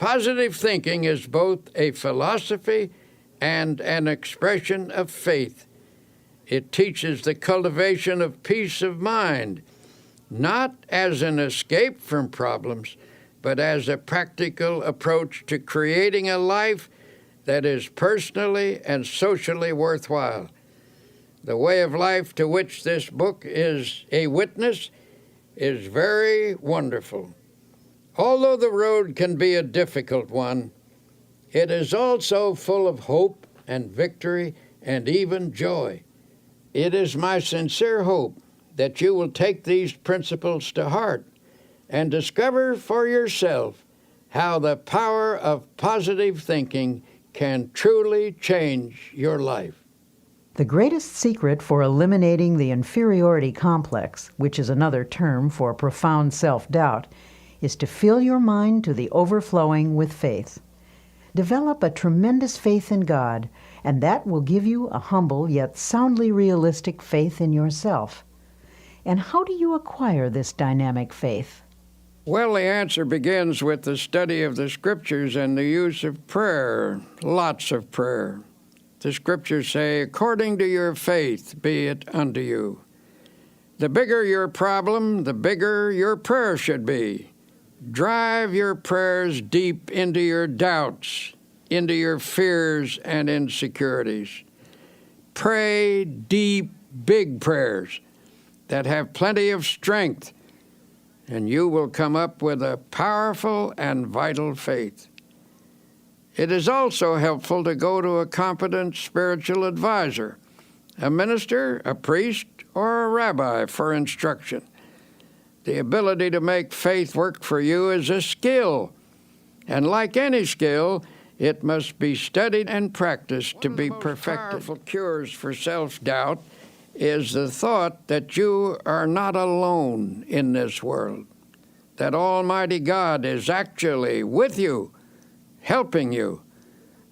Positive thinking is both a philosophy and an expression of faith. It teaches the cultivation of peace of mind, not as an escape from problems, but as a practical approach to creating a life that is personally and socially worthwhile. The way of life to which this book is a witness is very wonderful. Although the road can be a difficult one, it is also full of hope and victory and even joy. It is my sincere hope that you will take these principles to heart and discover for yourself how the power of positive thinking can truly change your life. The greatest secret for eliminating the inferiority complex, which is another term for profound self-doubt, is to fill your mind to the overflowing with faith. Develop a tremendous faith in God, and that will give you a humble yet soundly realistic faith in yourself. And how do you acquire this dynamic faith? Well, the answer begins with the study of the Scriptures and the use of prayer, lots of prayer. The Scriptures say, according to your faith be it unto you. The bigger your problem, the bigger your prayer should be. Drive your prayers deep into your doubts, into your fears and insecurities. Pray deep, big prayers that have plenty of strength, and you will come up with a powerful and vital faith. It is also helpful to go to a competent spiritual advisor, a minister, a priest, or a rabbi for instruction. The ability to make faith work for you is a skill, and like any skill, it must be studied and practiced to be perfected. One of the most powerful cures for self-doubt is the thought that you are not alone in this world, that Almighty God is actually with you, helping you,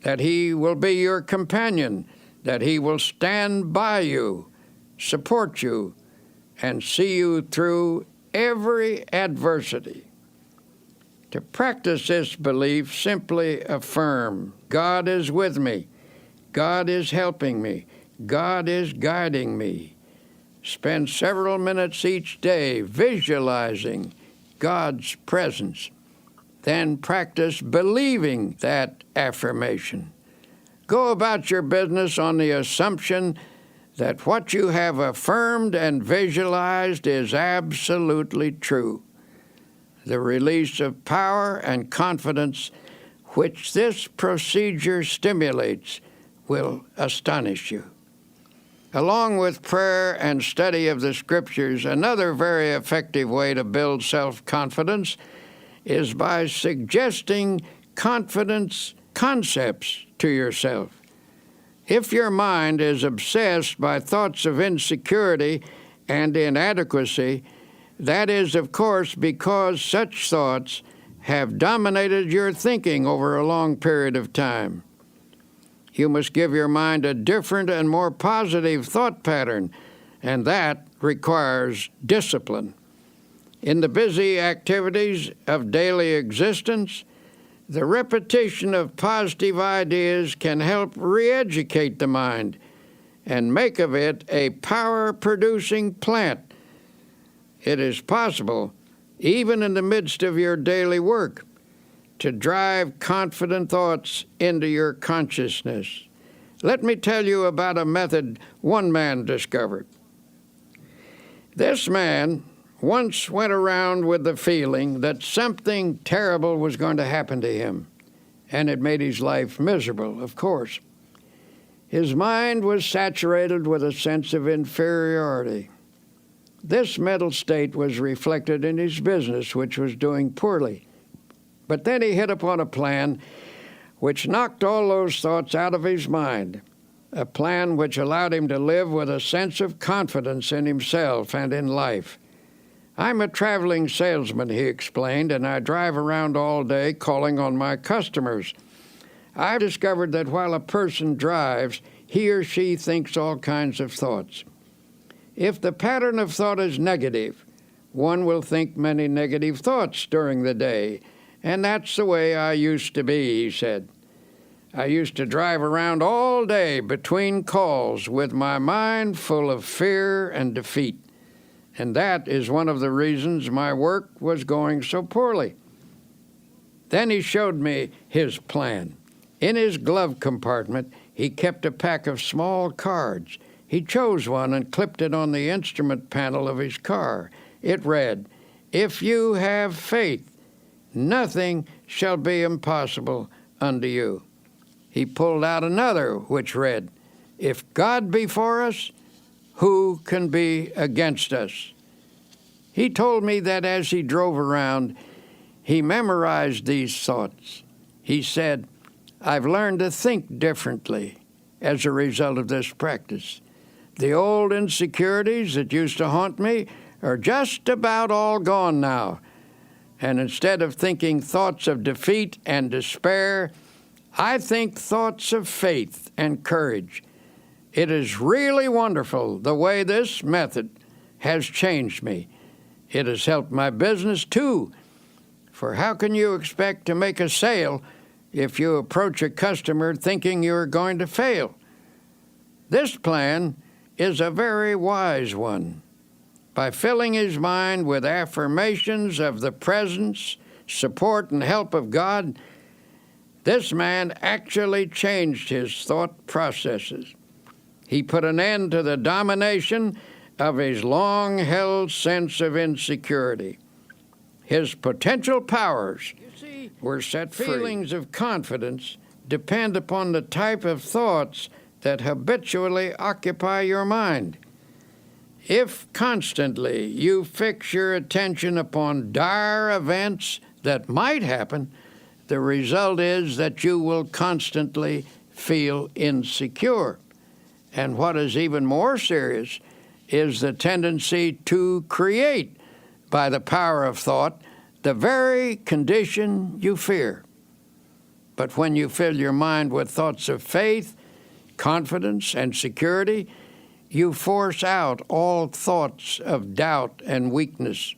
that He will be your companion, that He will stand by you, support you, and see you through every adversity. To practice this belief, simply affirm, God is with me, God is helping me, God is guiding me. Spend several minutes each day visualizing God's presence. Then practice believing that affirmation. Go about your business on the assumption that what you have affirmed and visualized is absolutely true. The release of power and confidence which this procedure stimulates will astonish you. Along with prayer and study of the Scriptures, another very effective way to build self-confidence is by suggesting confidence concepts to yourself. If your mind is obsessed by thoughts of insecurity and inadequacy, that is, of course, because such thoughts have dominated your thinking over a long period of time. You must give your mind a different and more positive thought pattern, and that requires discipline. In the busy activities of daily existence, the repetition of positive ideas can help re-educate the mind and make of it a power-producing plant. It is possible, even in the midst of your daily work, to drive confident thoughts into your consciousness. Let me tell you about a method one man discovered. This man once went around with the feeling that something terrible was going to happen to him, and it made his life miserable, of course. His mind was saturated with a sense of inferiority. This mental state was reflected in his business, which was doing poorly. But then he hit upon a plan which knocked all those thoughts out of his mind, a plan which allowed him to live with a sense of confidence in himself and in life. I'm a traveling salesman, he explained, and I drive around all day calling on my customers. I've discovered that while a person drives, he or she thinks all kinds of thoughts. If the pattern of thought is negative, one will think many negative thoughts during the day, And that's the way I used to be, he said. I used to drive around all day between calls with my mind full of fear and defeat. And that is one of the reasons my work was going so poorly. Then he showed me his plan. In his glove compartment, he kept a pack of small cards. He chose one and clipped it on the instrument panel of his car. It read, "If you have faith, nothing shall be impossible unto you." He pulled out another which read, "If God be for us, who can be against us?" He told me that as he drove around, he memorized these thoughts. He said, "I've learned to think differently as a result of this practice. The old insecurities that used to haunt me are just about all gone now. And instead of thinking thoughts of defeat and despair, I think thoughts of faith and courage. It is really wonderful the way this method has changed me. It has helped my business too. For how can you expect to make a sale if you approach a customer thinking you're going to fail? This plan is a very wise one. By filling his mind with affirmations of the presence, support, and help of God, this man actually changed his thought processes. He put an end to the domination of his long-held sense of insecurity. His potential powers were set free. Feelings of confidence depend upon the type of thoughts that habitually occupy your mind. If constantly you fix your attention upon dire events that might happen, the result is that you will constantly feel insecure. And what is even more serious is the tendency to create, by the power of thought, the very condition you fear. But when you fill your mind with thoughts of faith, confidence, and security, you force out all thoughts of doubt and weakness.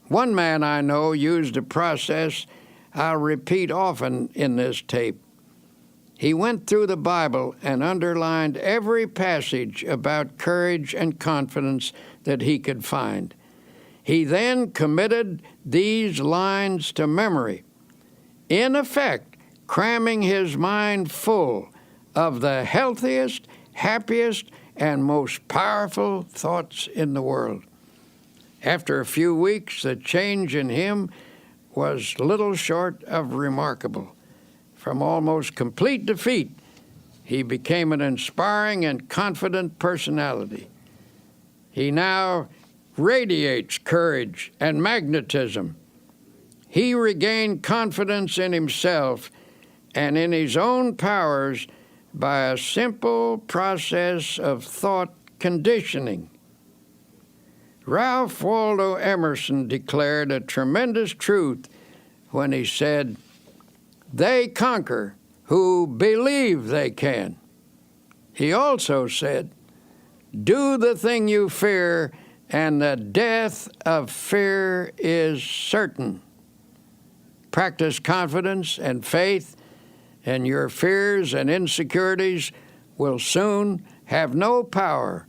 One man I know used a process I'll repeat often in this tape. He went through the Bible and underlined every passage about courage and confidence that he could find. He then committed these lines to memory, in effect, cramming his mind full of the healthiest, happiest, and most powerful thoughts in the world. After a few weeks, the change in him was little short of remarkable. From almost complete defeat, he became an inspiring and confident personality. He now radiates courage and magnetism. He regained confidence in himself and in his own powers by a simple process of thought conditioning. Ralph Waldo Emerson declared a tremendous truth when he said, "They conquer who believe they can." He also said, "Do the thing you fear, and the death of fear is certain." Practice confidence and faith, and your fears and insecurities will soon have no power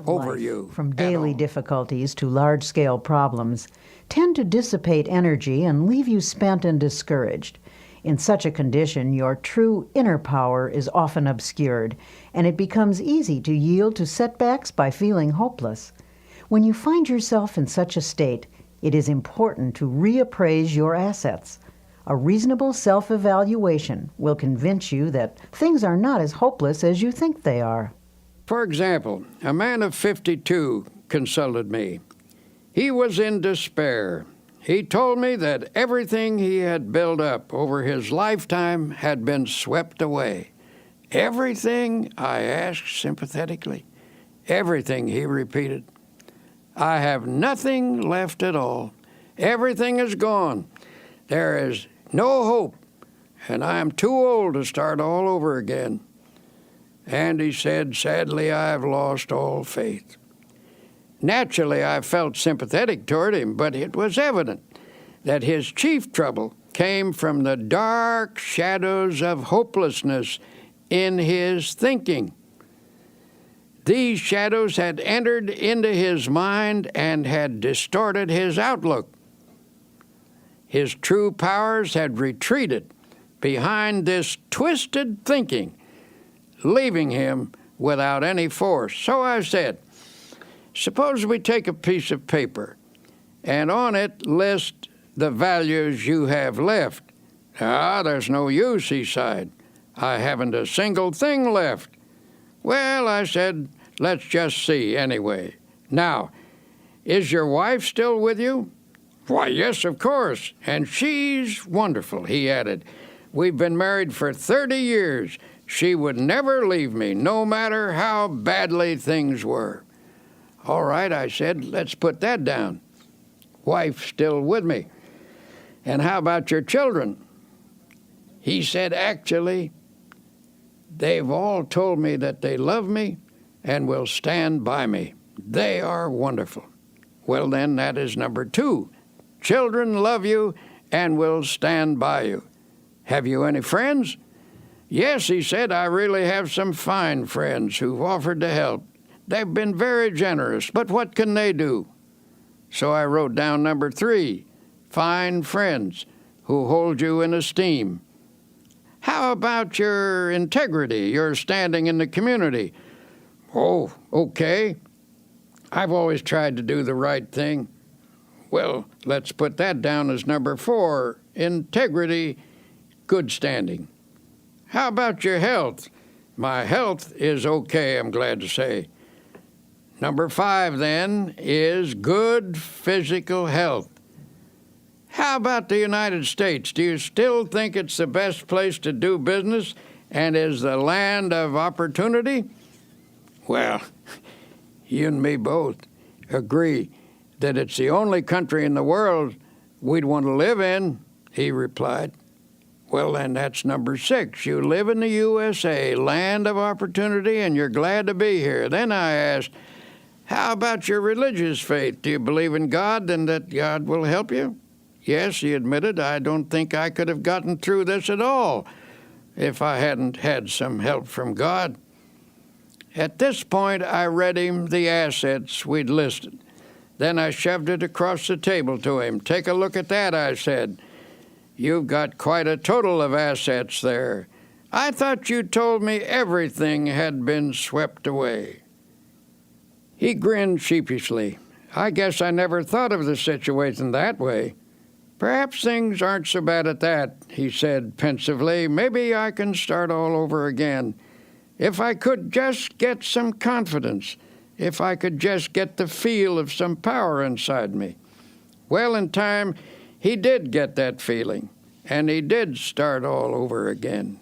over you. From daily difficulties to large-scale problems, tend to dissipate energy and leave you spent and discouraged. In such a condition, your true inner power is often obscured, and it becomes easy to yield to setbacks by feeling hopeless. When you find yourself in such a state, it is important to reappraise your assets. A reasonable self-evaluation will convince you that things are not as hopeless as you think they are. For example, a man of 52 consulted me. He was in despair. He told me that everything he had built up over his lifetime had been swept away. "Everything?" I asked sympathetically. "Everything," he repeated. "I have nothing left at all. Everything is gone. There is no hope, and I am too old to start all over again." And he said, "Sadly, I have lost all faith." Naturally, I felt sympathetic toward him, but it was evident that his chief trouble came from the dark shadows of hopelessness in his thinking. These shadows had entered into his mind and had distorted his outlook. His true powers had retreated behind this twisted thinking, leaving him without any force. So I said, suppose we take a piece of paper and on it list the values you have left. There's no use, he sighed. I haven't a single thing left. Well, I said, let's just see anyway. Now, is your wife still with you? Why, yes, of course, and she's wonderful, he added. We've been married for 30 years. She would never leave me, no matter how badly things were. All right, I said, let's put that down. Wife still with me. And how about your children? He said, actually, they've all told me that they love me and will stand by me. They are wonderful. Well, then, that is number 2. Children love you and will stand by you. Have you any friends? Yes, he said, I really have some fine friends who've offered to help. They've been very generous, but what can they do? So I wrote down number 3, fine friends who hold you in esteem. How about your integrity, your standing in the community? Oh, okay. I've always tried to do the right thing. Well, let's put that down as number 4, integrity, good standing. How about your health? My health is okay, I'm glad to say. Number 5, then, is good physical health. How about the United States? Do you still think it's the best place to do business and is the land of opportunity? Well, you and me both agree that it's the only country in the world we'd want to live in, he replied. Well, then that's number 6. You live in the USA, land of opportunity, and you're glad to be here. Then I asked, how about your religious faith? Do you believe in God and that God will help you? Yes, he admitted, I don't think I could have gotten through this at all if I hadn't had some help from God. At this point, I read him the assets we'd listed. Then I shoved it across the table to him. Take a look at that, I said. You've got quite a total of assets there. I thought you told me everything had been swept away. He grinned sheepishly. I guess I never thought of the situation that way. Perhaps things aren't so bad at that, he said pensively. Maybe I can start all over again. If I could just get some confidence, if I could just get the feel of some power inside me. Well, in time, he did get that feeling, and he did start all over again.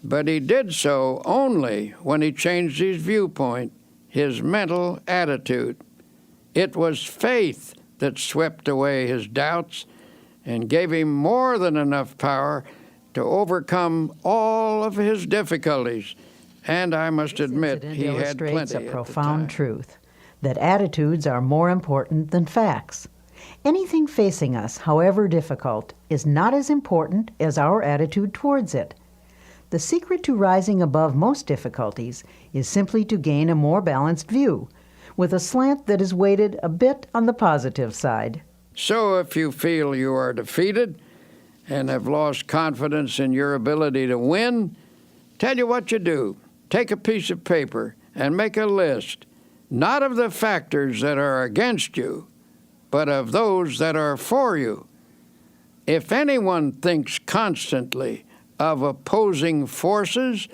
But he did so only when he changed his viewpoint, his mental attitude. It was faith that swept away his doubts and gave him more than enough power to overcome all of his difficulties. And I must admit, he had plenty illustrates a at profound the time. truth, that attitudes are more important than facts. Anything facing us, however difficult, is not as important as our attitude towards it. The secret to rising above most difficulties is simply to gain a more balanced view, with a slant that is weighted a bit on the positive side. So if you feel you are defeated and have lost confidence in your ability to win, tell you what you do. Take a piece of paper and make a list, not of the factors that are against you, but of those that are for you. If anyone thinks constantly of opposing forces,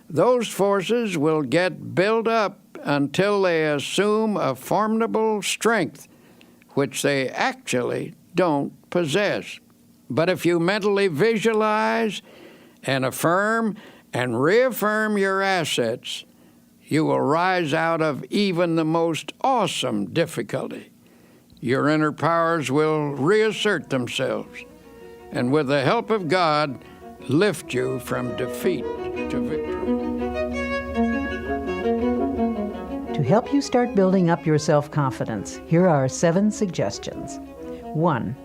those forces will get built up until they assume a formidable strength, which they actually don't possess. But if you mentally visualize and affirm and reaffirm your assets, you will rise out of even the most awesome difficulty. Your inner powers will reassert themselves, and with the help of God, lift you from defeat to victory. To help you start building up your self-confidence, here are 7 suggestions. 1.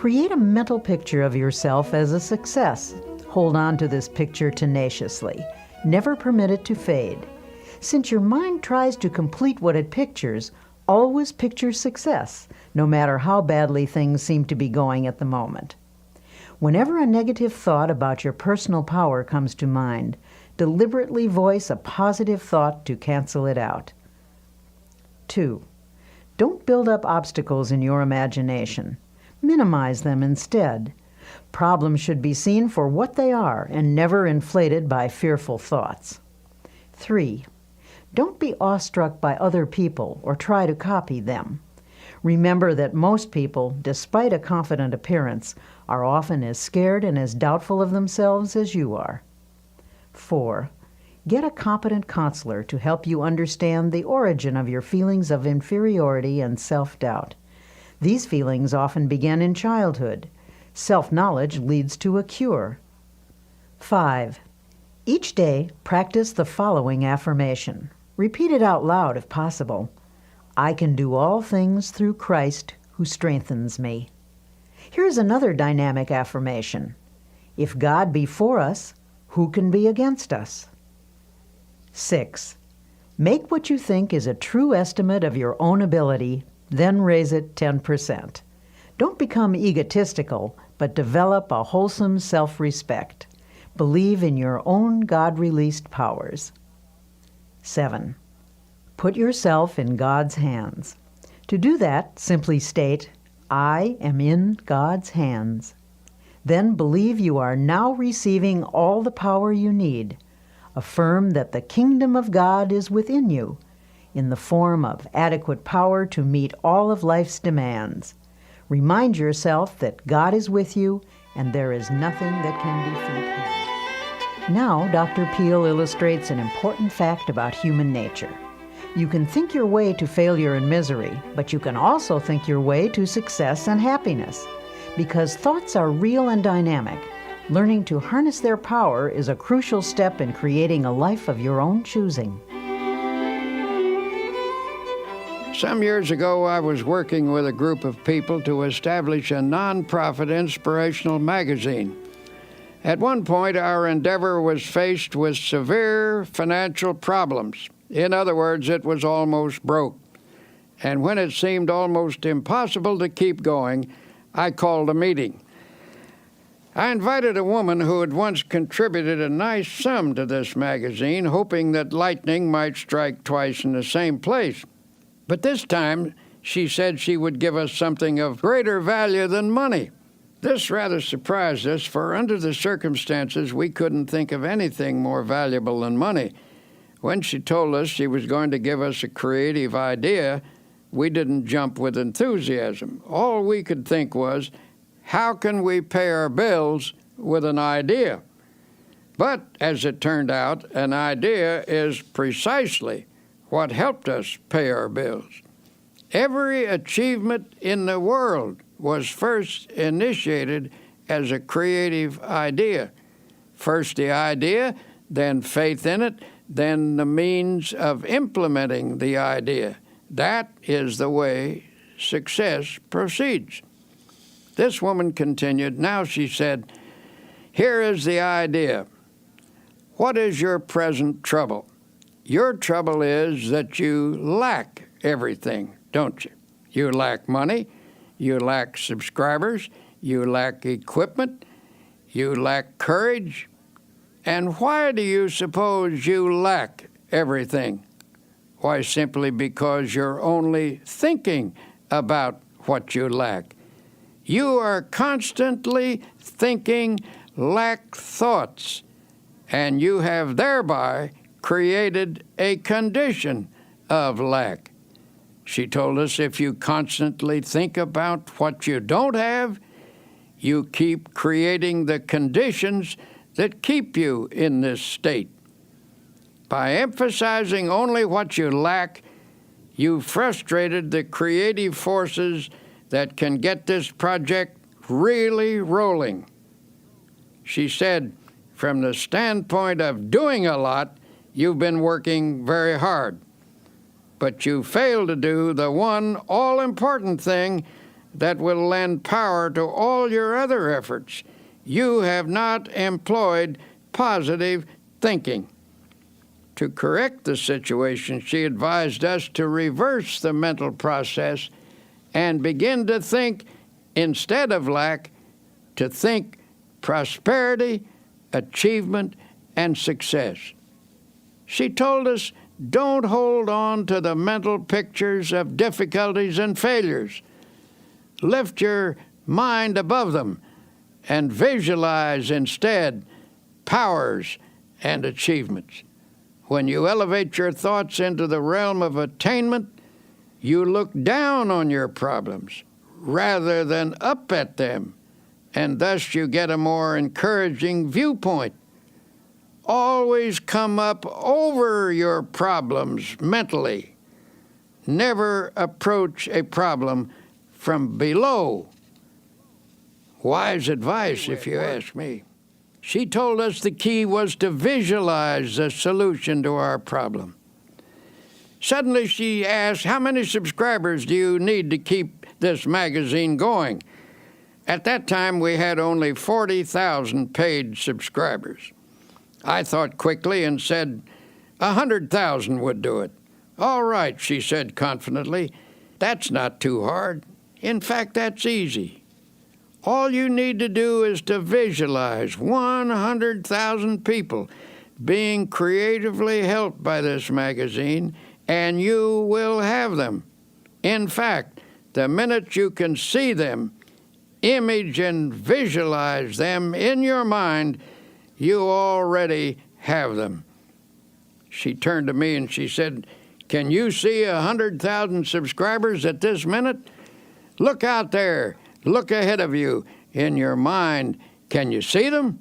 Create a mental picture of yourself as a success. Hold on to this picture tenaciously. Never permit it to fade. Since your mind tries to complete what it pictures, always picture success, no matter how badly things seem to be going at the moment. Whenever a negative thought about your personal power comes to mind, deliberately voice a positive thought to cancel it out. 2. Don't build up obstacles in your imagination. Minimize them instead. Problems should be seen for what they are and never inflated by fearful thoughts. 3. Don't be awestruck by other people or try to copy them. Remember that most people, despite a confident appearance, are often as scared and as doubtful of themselves as you are. 4. Get a competent counselor to help you understand the origin of your feelings of inferiority and self-doubt. These feelings often begin in childhood. Self-knowledge leads to a cure. 5. Each day, practice the following affirmation. Repeat it out loud if possible. I can do all things through Christ who strengthens me. Here's another dynamic affirmation. If God be for us, who can be against us? 6. Make what you think is a true estimate of your own ability, then raise it 10%. Don't become egotistical, but develop a wholesome self-respect. Believe in your own God-released powers. 7. Put yourself in God's hands. To do that, simply state, I am in God's hands. Then believe you are now receiving all the power you need. Affirm that the kingdom of God is within you, in the form of adequate power to meet all of life's demands. Remind yourself that God is with you and there is nothing that can defeat him. Now, Dr. Peel illustrates an important fact about human nature. You can think your way to failure and misery, but you can also think your way to success and happiness. Because thoughts are real and dynamic, learning to harness their power is a crucial step in creating a life of your own choosing. Some years ago, I was working with a group of people to establish a nonprofit inspirational magazine. At one point, our endeavor was faced with severe financial problems. In other words, it was almost broke. And when it seemed almost impossible to keep going, I called a meeting. I invited a woman who had once contributed a nice sum to this magazine, hoping that lightning might strike twice in the same place. But this time, she said she would give us something of greater value than money. This rather surprised us, for under the circumstances, we couldn't think of anything more valuable than money. When she told us she was going to give us a creative idea, we didn't jump with enthusiasm. All we could think was, how can we pay our bills with an idea? But, as it turned out, an idea is precisely what helped us pay our bills. Every achievement in the world was first initiated as a creative idea. First the idea, then faith in it, then the means of implementing the idea. That is the way success proceeds. This woman continued. Now she said, here is the idea. What is your present trouble? Your trouble is that you lack everything, don't you? You lack money, you lack subscribers, you lack equipment, you lack courage. And why do you suppose you lack everything? Why, simply because you're only thinking about what you lack. You are constantly thinking lack thoughts, and you have thereby created a condition of lack. She told us if you constantly think about what you don't have, you keep creating the conditions that keep you in this state. By emphasizing only what you lack, you've frustrated the creative forces that can get this project really rolling. She said, from the standpoint of doing a lot, you've been working very hard, but you failed to do the one all-important thing that will lend power to all your other efforts. You have not employed positive thinking. To correct the situation, she advised us to reverse the mental process and begin to think, instead of lack, to think prosperity, achievement, and success. She told us, don't hold on to the mental pictures of difficulties and failures. Lift your mind above them and visualize instead powers and achievements. When you elevate your thoughts into the realm of attainment, you look down on your problems rather than up at them, and thus you get a more encouraging viewpoint. Always come up over your problems mentally. Never approach a problem from below. Wise advice, if you ask me. She told us the key was to visualize the solution to our problem. Suddenly she asked, how many subscribers do you need to keep this magazine going? At that time, we had only 40,000 paid subscribers. I thought quickly and said 100,000 would do it. All right, she said confidently. That's not too hard. In fact, that's easy. All you need to do is to visualize 100,000 people being creatively helped by this magazine, and you will have them. In fact, the minute you can see them, image and visualize them in your mind, you already have them. She turned to me and she said, can you see 100,000 subscribers at this minute? Look out there. Look ahead of you in your mind. Can you see them?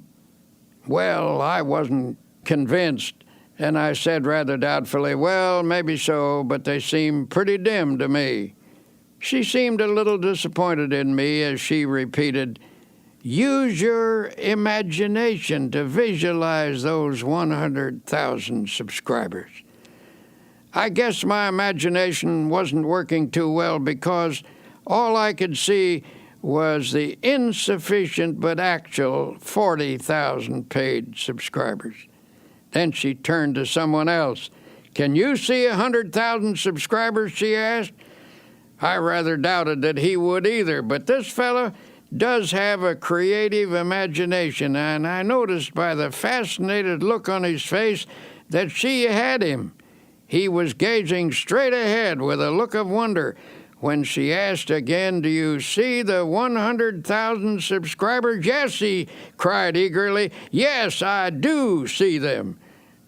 Well, I wasn't convinced, and I said rather doubtfully, well, maybe so, but they seem pretty dim to me. She seemed a little disappointed in me as she repeated, use your imagination to visualize those 100,000 subscribers. I guess my imagination wasn't working too well because all I could see was the insufficient but actual 40,000 paid subscribers. Then she turned to someone else. Can you see 100,000 subscribers, she asked. I rather doubted that he would either, but this fellow does have a creative imagination, and I noticed by the fascinated look on his face that she had him. He was gazing straight ahead with a look of wonder. When she asked again, do you see the 100,000 subscribers? Yes, he cried eagerly. Yes, I do see them.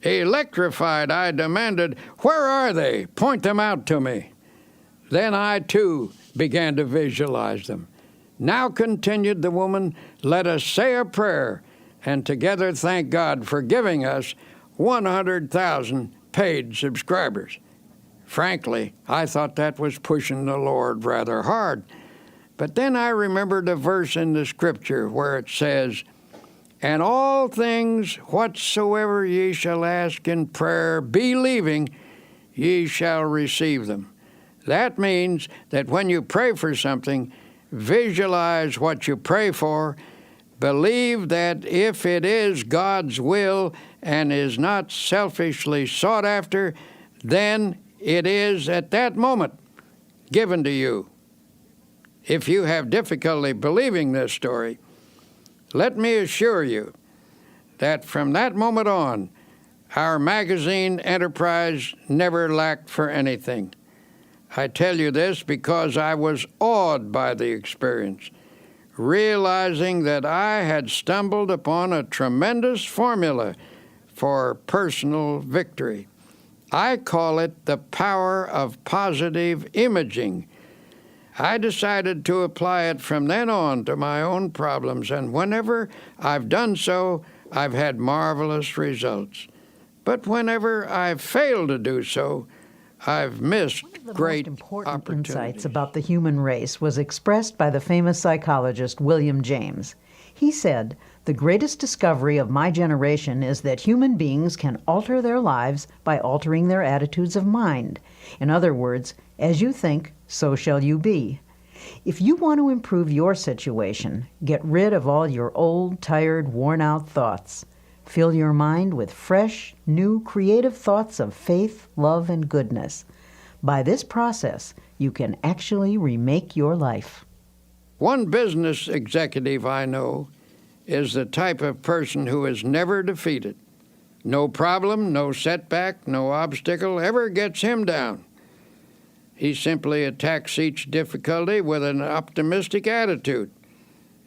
Electrified, I demanded, where are they? Point them out to me. Then I, too, began to visualize them. Now, continued the woman, let us say a prayer and together thank God for giving us 100,000 paid subscribers. Frankly, I thought that was pushing the Lord rather hard. But then I remembered a verse in the Scripture where it says, and all things whatsoever ye shall ask in prayer, believing, ye shall receive them. That means that when you pray for something, visualize what you pray for, believe that if it is God's will and is not selfishly sought after, then it is at that moment given to you. If you have difficulty believing this story, let me assure you that from that moment on, our magazine enterprise never lacked for anything. I tell you this because I was awed by the experience, realizing that I had stumbled upon a tremendous formula for personal victory. I call it the power of positive imaging. I decided to apply it from then on to my own problems, and whenever I've done so, I've had marvelous results. But whenever I've failed to do so, I've missed great most important opportunities. Insights about the human race was expressed by the famous psychologist William James. He said, the greatest discovery of my generation is that human beings can alter their lives by altering their attitudes of mind. In other words, as you think, so shall you be. If you want to improve your situation, get rid of all your old, tired, worn-out thoughts. Fill your mind with fresh, new, creative thoughts of faith, love, and goodness. By this process, you can actually remake your life. One business executive I know is the type of person who is never defeated. No problem, no setback, no obstacle ever gets him down. He simply attacks each difficulty with an optimistic attitude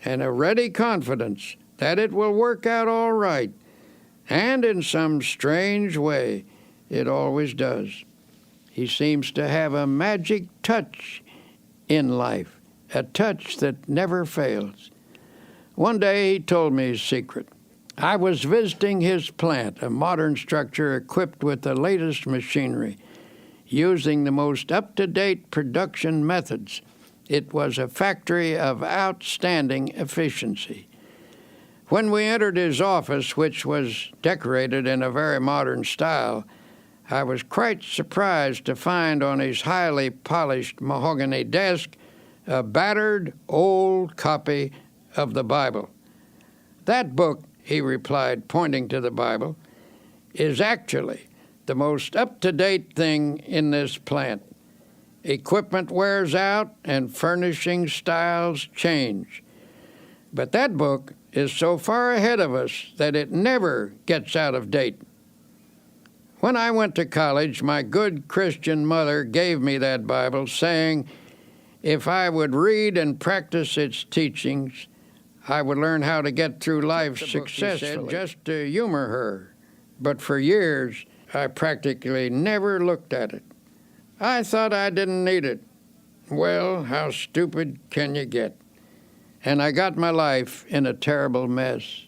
and a ready confidence that it will work out all right. And in some strange way, it always does. He seems to have a magic touch in life, a touch that never fails. One day he told me his secret. I was visiting his plant, a modern structure equipped with the latest machinery, using the most up-to-date production methods. It was a factory of outstanding efficiency. When we entered his office, which was decorated in a very modern style, I was quite surprised to find on his highly polished mahogany desk a battered old copy of the Bible. That book, he replied, pointing to the Bible, is actually the most up-to-date thing in this plant. Equipment wears out and furnishing styles change. But that book is so far ahead of us that it never gets out of date. When I went to college, my good Christian mother gave me that Bible, saying if I would read and practice its teachings, I would learn how to get through life successfully, just to humor her. But for years, I practically never looked at it. I thought I didn't need it. Well, how stupid can you get? And I got my life in a terrible mess.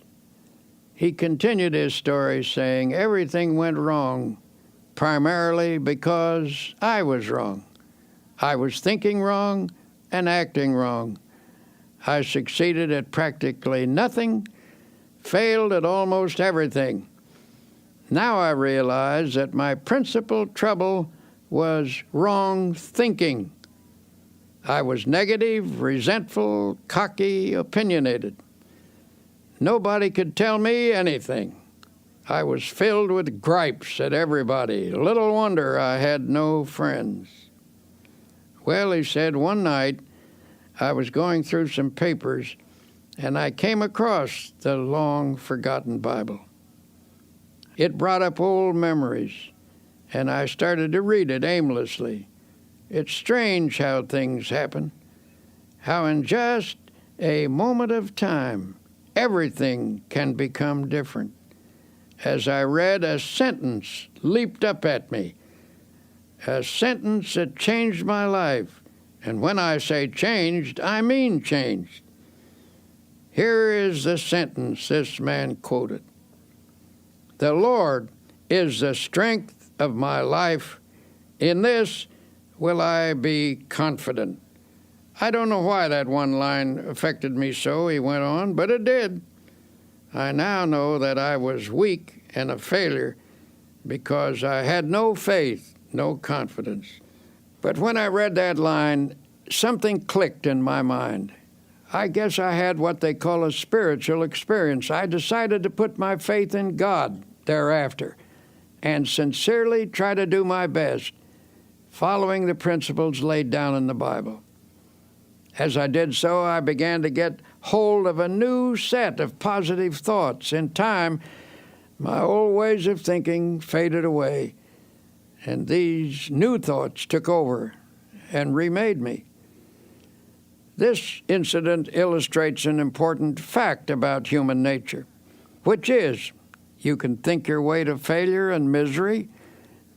He continued his story saying everything went wrong, primarily because I was wrong. I was thinking wrong and acting wrong. I succeeded at practically nothing, failed at almost everything. Now I realize that my principal trouble was wrong thinking. I was negative, resentful, cocky, opinionated. Nobody could tell me anything. I was filled with gripes at everybody. Little wonder I had no friends. Well, he said, one night I was going through some papers and I came across the long-forgotten Bible. It brought up old memories, and I started to read it aimlessly. It's strange how things happen, how in just a moment of time, everything can become different. As I read, a sentence leaped up at me, a sentence that changed my life. And when I say changed, I mean changed. Here is the sentence this man quoted. The Lord is the strength of my life. In this will I be confident. I don't know why that one line affected me so, he went on, but it did. I now know that I was weak and a failure because I had no faith, no confidence. But when I read that line, something clicked in my mind. I guess I had what they call a spiritual experience. I decided to put my faith in God thereafter and sincerely try to do my best, following the principles laid down in the Bible. As I did so, I began to get hold of a new set of positive thoughts. In time, my old ways of thinking faded away, and these new thoughts took over and remade me. This incident illustrates an important fact about human nature, which is you can think your way to failure and misery,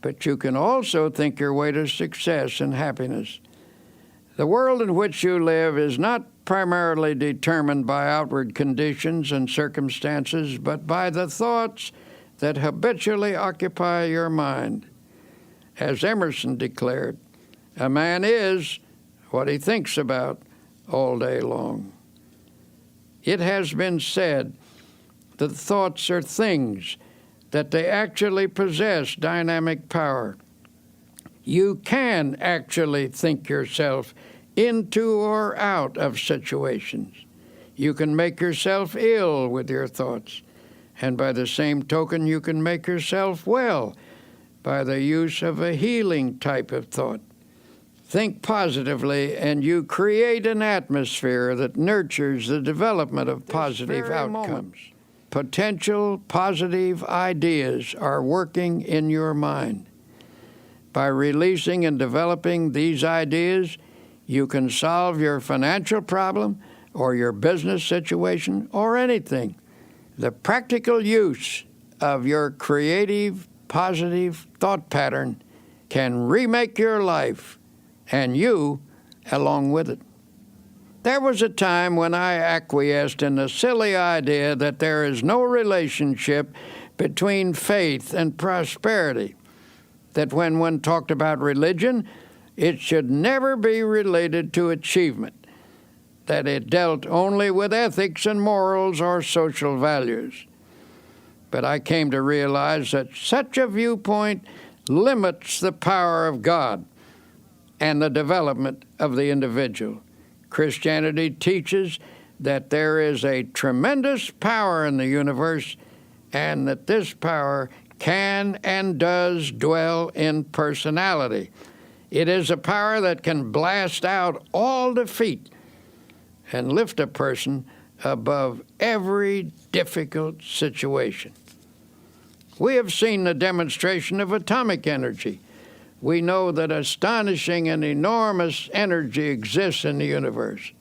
but you can also think your way to success and happiness. The world in which you live is not primarily determined by outward conditions and circumstances, but by the thoughts that habitually occupy your mind. As Emerson declared, a man is what he thinks about all day long. It has been said that thoughts are things, that they actually possess dynamic power. You can actually think yourself into or out of situations. You can make yourself ill with your thoughts, and by the same token, you can make yourself well by the use of a healing type of thought. Think positively, and you create an atmosphere that nurtures the development of positive outcomes. Potential positive ideas are working in your mind. By releasing and developing these ideas, you can solve your financial problem or your business situation or anything. The practical use of your creative, positive thought pattern can remake your life, and you along with it. There was a time when I acquiesced in the silly idea that there is no relationship between faith and prosperity, that when one talked about religion, it should never be related to achievement, that it dealt only with ethics and morals or social values. But I came to realize that such a viewpoint limits the power of God and the development of the individual. Christianity teaches that there is a tremendous power in the universe, and that this power can and does dwell in personality. It is a power that can blast out all defeat and lift a person above every difficult situation. We have seen the demonstration of atomic energy. We know that astonishing and enormous energy exists in the universe.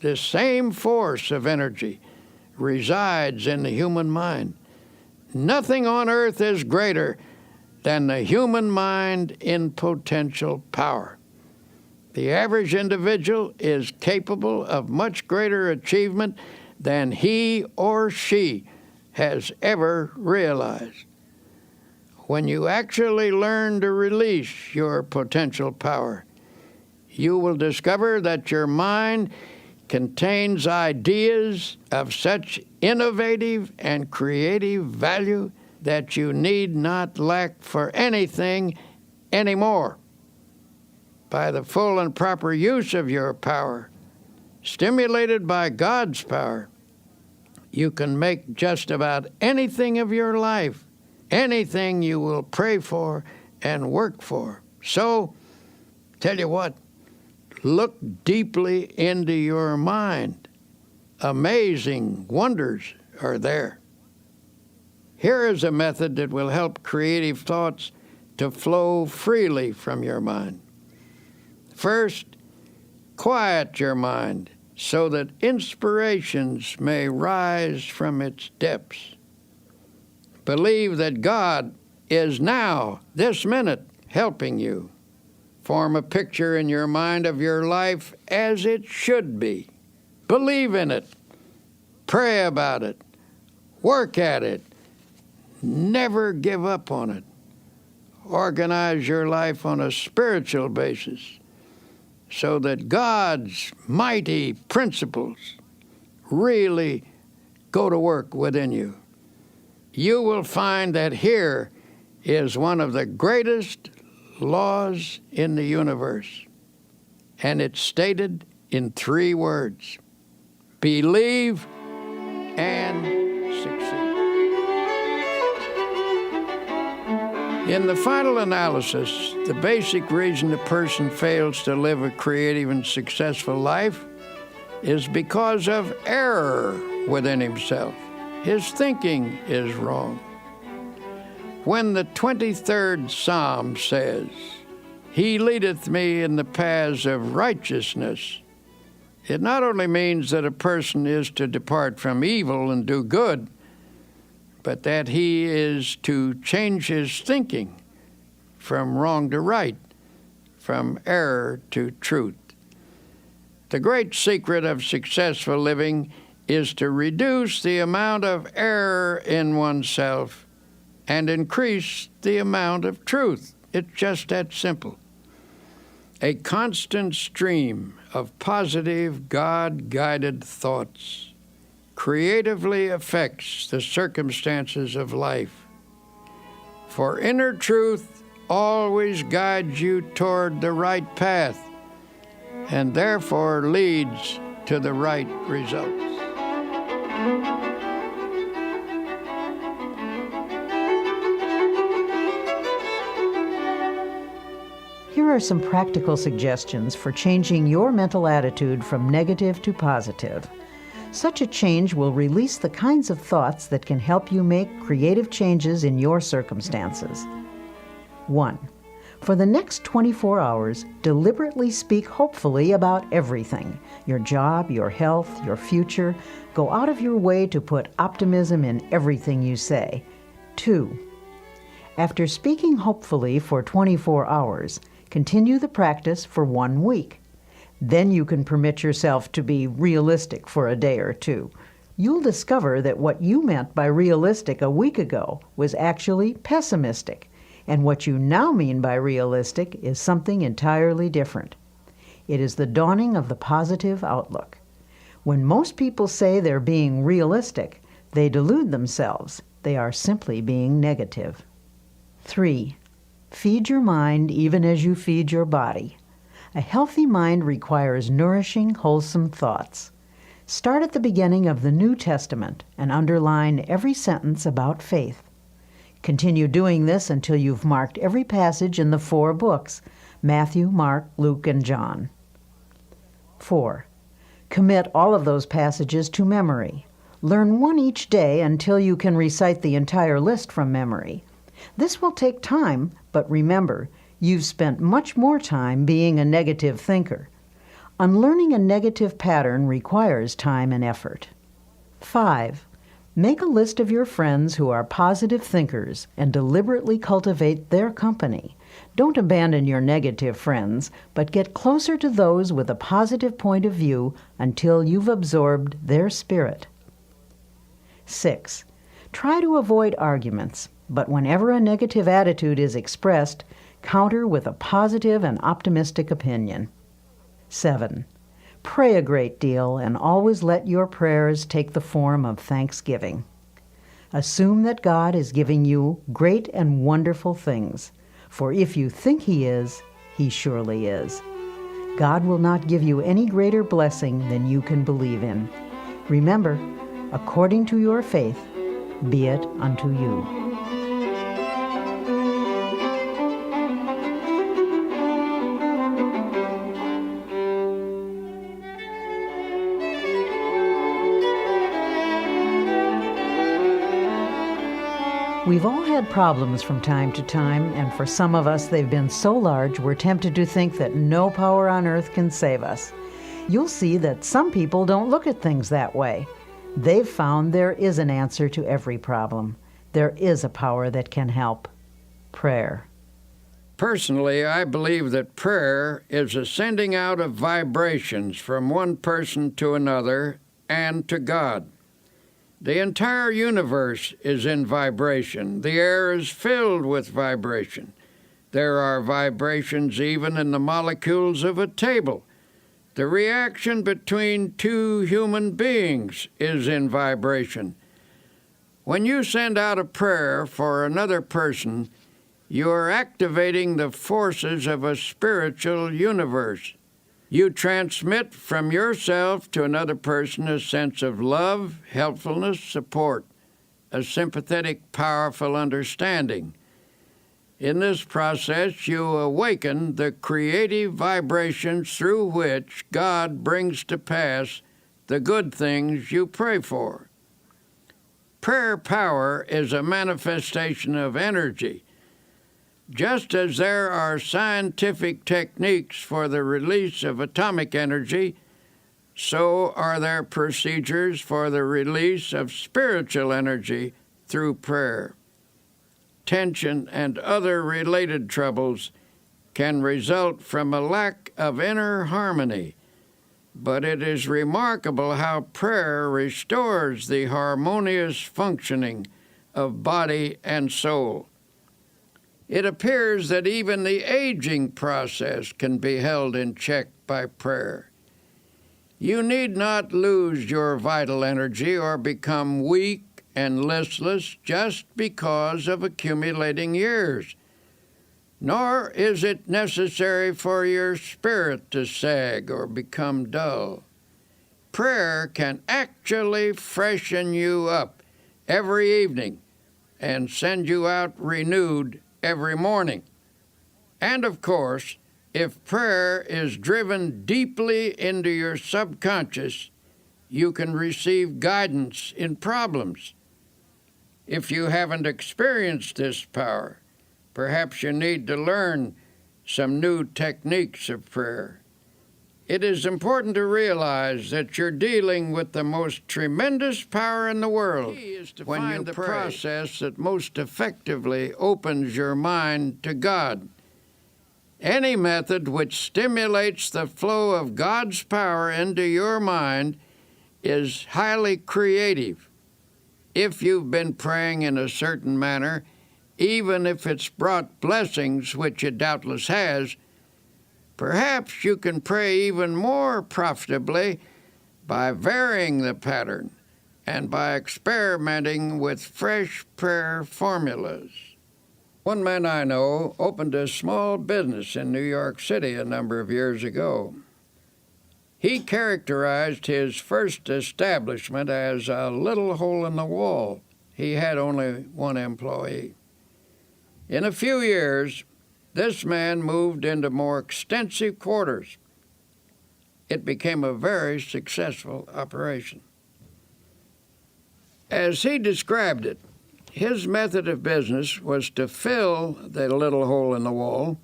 This same force of energy resides in the human mind. Nothing on earth is greater than the human mind in potential power. The average individual is capable of much greater achievement than he or she has ever realized. When you actually learn to release your potential power, you will discover that your mind contains ideas of such innovative and creative value that you need not lack for anything anymore. By the full and proper use of your power, stimulated by God's power, you can make just about anything of your life, anything you will pray for and work for. So, tell you what, look deeply into your mind. Amazing wonders are there. Here is a method that will help creative thoughts to flow freely from your mind. First, quiet your mind so that inspirations may rise from its depths. Believe that God is now, this minute, helping you. Form a picture in your mind of your life as it should be. Believe in it. Pray about it. Work at it. Never give up on it. Organize your life on a spiritual basis so that God's mighty principles really go to work within you. You will find that here is one of the greatest laws in the universe, and it's stated in 3 words: believe and succeed. In the final analysis, the basic reason a person fails to live a creative and successful life is because of error within himself. His thinking is wrong. When the 23rd Psalm says, "He leadeth me in the paths of righteousness," it not only means that a person is to depart from evil and do good, but that he is to change his thinking from wrong to right, from error to truth. The great secret of successful living is to reduce the amount of error in oneself and increase the amount of truth. It's just that simple. A constant stream of positive, God-guided thoughts creatively affects the circumstances of life. For inner truth always guides you toward the right path, and therefore leads to the right results. Here are some practical suggestions for changing your mental attitude from negative to positive. Such a change will release the kinds of thoughts that can help you make creative changes in your circumstances. 1. For the next 24 hours, deliberately speak hopefully about everything: your job, your health, your future. Go out of your way to put optimism in everything you say. 2. After speaking hopefully for 24 hours, continue the practice for 1 week. Then you can permit yourself to be realistic for a day or two. You'll discover that what you meant by realistic a week ago was actually pessimistic, and what you now mean by realistic is something entirely different. It is the dawning of the positive outlook. When most people say they're being realistic, they delude themselves. They are simply being negative. 3. Feed your mind even as you feed your body. A healthy mind requires nourishing, wholesome thoughts. Start at the beginning of the New Testament and underline every sentence about faith. Continue doing this until you've marked every passage in the 4 books: Matthew, Mark, Luke, and John. 4. Commit all of those passages to memory. Learn one each day until you can recite the entire list from memory. This will take time, but remember, you've spent much more time being a negative thinker. Unlearning a negative pattern requires time and effort. 5. Make a list of your friends who are positive thinkers and deliberately cultivate their company. Don't abandon your negative friends, but get closer to those with a positive point of view until you've absorbed their spirit. 6. Try to avoid arguments, but whenever a negative attitude is expressed, counter with a positive and optimistic opinion. 7. Pray a great deal and always let your prayers take the form of thanksgiving. Assume that God is giving you great and wonderful things, for if you think He is, He surely is. God will not give you any greater blessing than you can believe in. Remember, according to your faith, be it unto you. We've all had problems from time to time, and for some of us they've been so large we're tempted to think that no power on earth can save us. You'll see that some people don't look at things that way. They've found there is an answer to every problem. There is a power that can help: prayer. Personally, I believe that prayer is a sending out of vibrations from one person to another and to God. The entire universe is in vibration. The air is filled with vibration. There are vibrations even in the molecules of a table. The reaction between two human beings is in vibration. When you send out a prayer for another person, you are activating the forces of a spiritual universe. You transmit from yourself to another person a sense of love, helpfulness, support, a sympathetic, powerful understanding. In this process, you awaken the creative vibrations through which God brings to pass the good things you pray for. Prayer power is a manifestation of energy. Just as there are scientific techniques for the release of atomic energy, so are there procedures for the release of spiritual energy through prayer. Tension and other related troubles can result from a lack of inner harmony, but it is remarkable how prayer restores the harmonious functioning of body and soul. It appears that even the aging process can be held in check by prayer. You need not lose your vital energy or become weak and listless just because of accumulating years. nor is it necessary for your spirit to sag or become dull. Prayer can actually freshen you up every evening and send you out renewed every morning. And of course, if prayer is driven deeply into your subconscious, you can receive guidance in problems. If you haven't experienced this power, perhaps you need to learn some new techniques of prayer. It is important to realize that you're dealing with the most tremendous power in the world when you pray. The process that most effectively opens your mind to God. Any method which stimulates the flow of God's power into your mind is highly creative. If you've been praying in a certain manner, even if it's brought blessings, which it doubtless has, perhaps you can pray even more profitably by varying the pattern and by experimenting with fresh prayer formulas. One man I know opened a small business in New York City a number of years ago. He characterized his first establishment as a little hole in the wall. He had only one employee. In a few years, this man moved into more extensive quarters. It became a very successful operation. As he described it, his method of business was to fill the little hole in the wall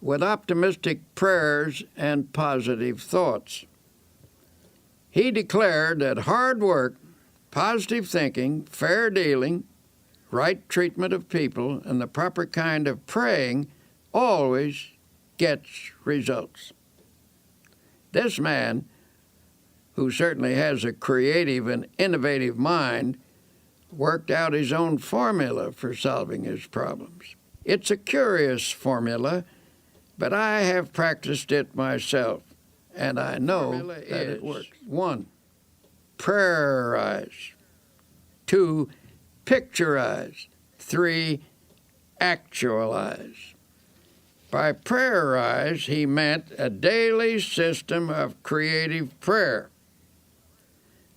with optimistic prayers and positive thoughts. He declared that hard work, positive thinking, fair dealing, right treatment of people, and the proper kind of praying always gets results. This man, who certainly has a creative and innovative mind, worked out his own formula for solving his problems. It's a curious formula, but I have practiced it myself, and I know that it works. 1. Prayerize. 2. Picturize. 3. Actualize. By prayerize, he meant a daily system of creative prayer.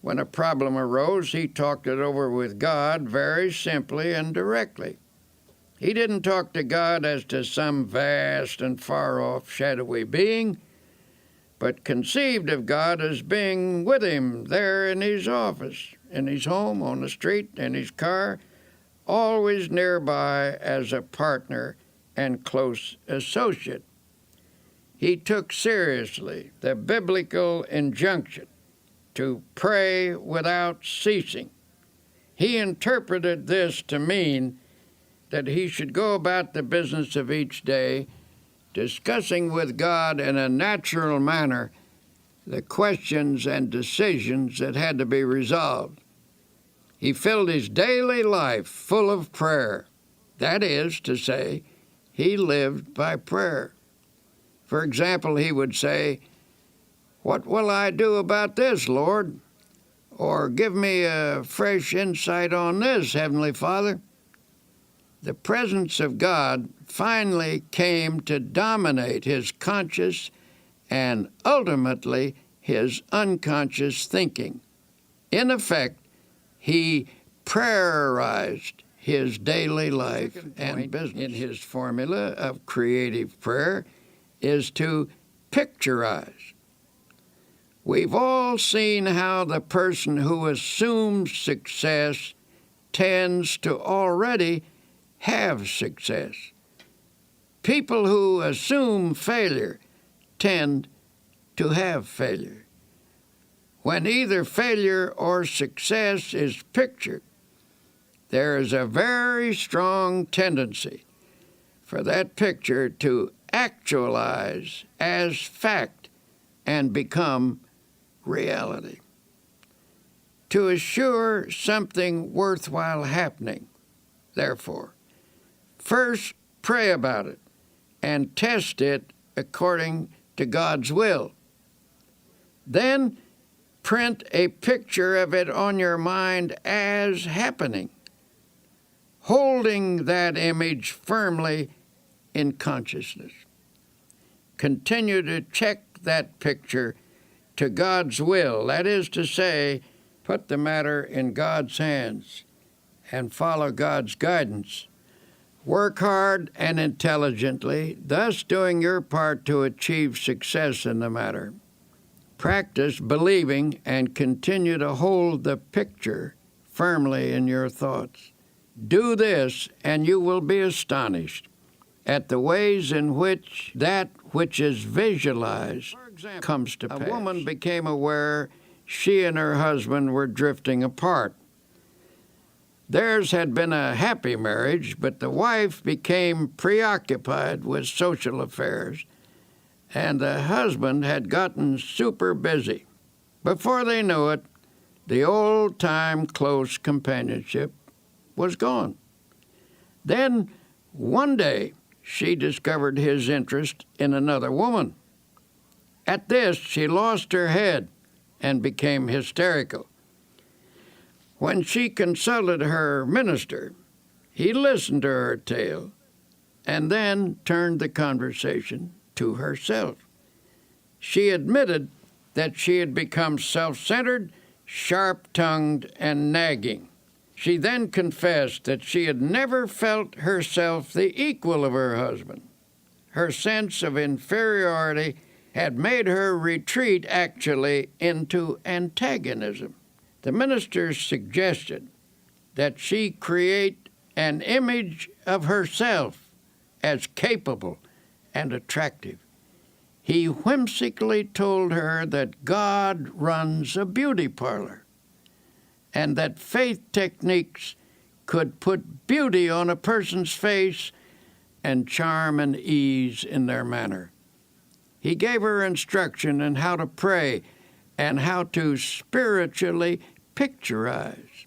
When a problem arose, he talked it over with God very simply and directly. He didn't talk to God as to some vast and far-off shadowy being, but conceived of God as being with him there in his office, in his home, on the street, in his car, always nearby as a partner and close associate. He took seriously the biblical injunction to pray without ceasing. He interpreted this to mean that he should go about the business of each day, discussing with God in a natural manner the questions and decisions that had to be resolved. He filled his daily life full of prayer. That is to say, he lived by prayer. For example, he would say, "What will I do about this, Lord?" Or, "Give me a fresh insight on this, Heavenly Father." The presence of God finally came to dominate his conscious and ultimately his unconscious thinking. In effect, he prayerized his daily life and business. In his formula of creative prayer is to picturize. We've all seen how the person who assumes success tends to already have success. People who assume failure tend to have failure. When either failure or success is pictured, there is a very strong tendency for that picture to actualize as fact and become reality. To assure something worthwhile happening, therefore, first pray about it and test it according to God's will. Then print a picture of it on your mind as happening, holding that image firmly in consciousness. Continue to check that picture to God's will. That is to say, put the matter in God's hands and follow God's guidance. Work hard and intelligently, thus doing your part to achieve success in the matter. Practice believing and continue to hold the picture firmly in your thoughts. Do this, and you will be astonished at the ways in which that which is visualized comes to pass. A woman became aware she and her husband were drifting apart. Theirs had been a happy marriage, but the wife became preoccupied with social affairs, and the husband had gotten super busy. Before they knew it, the old-time close companionship was gone. Then, one day, she discovered his interest in another woman. At this, she lost her head and became hysterical. When she consulted her minister, he listened to her tale and then turned the conversation to herself. She admitted that she had become self-centered, sharp-tongued, and nagging. She then confessed that she had never felt herself the equal of her husband. Her sense of inferiority had made her retreat actually into antagonism. The minister suggested that she create an image of herself as capable and attractive. He whimsically told her that God runs a beauty parlor and that faith techniques could put beauty on a person's face and charm and ease in their manner. He gave her instruction in how to pray and how to spiritually picturize.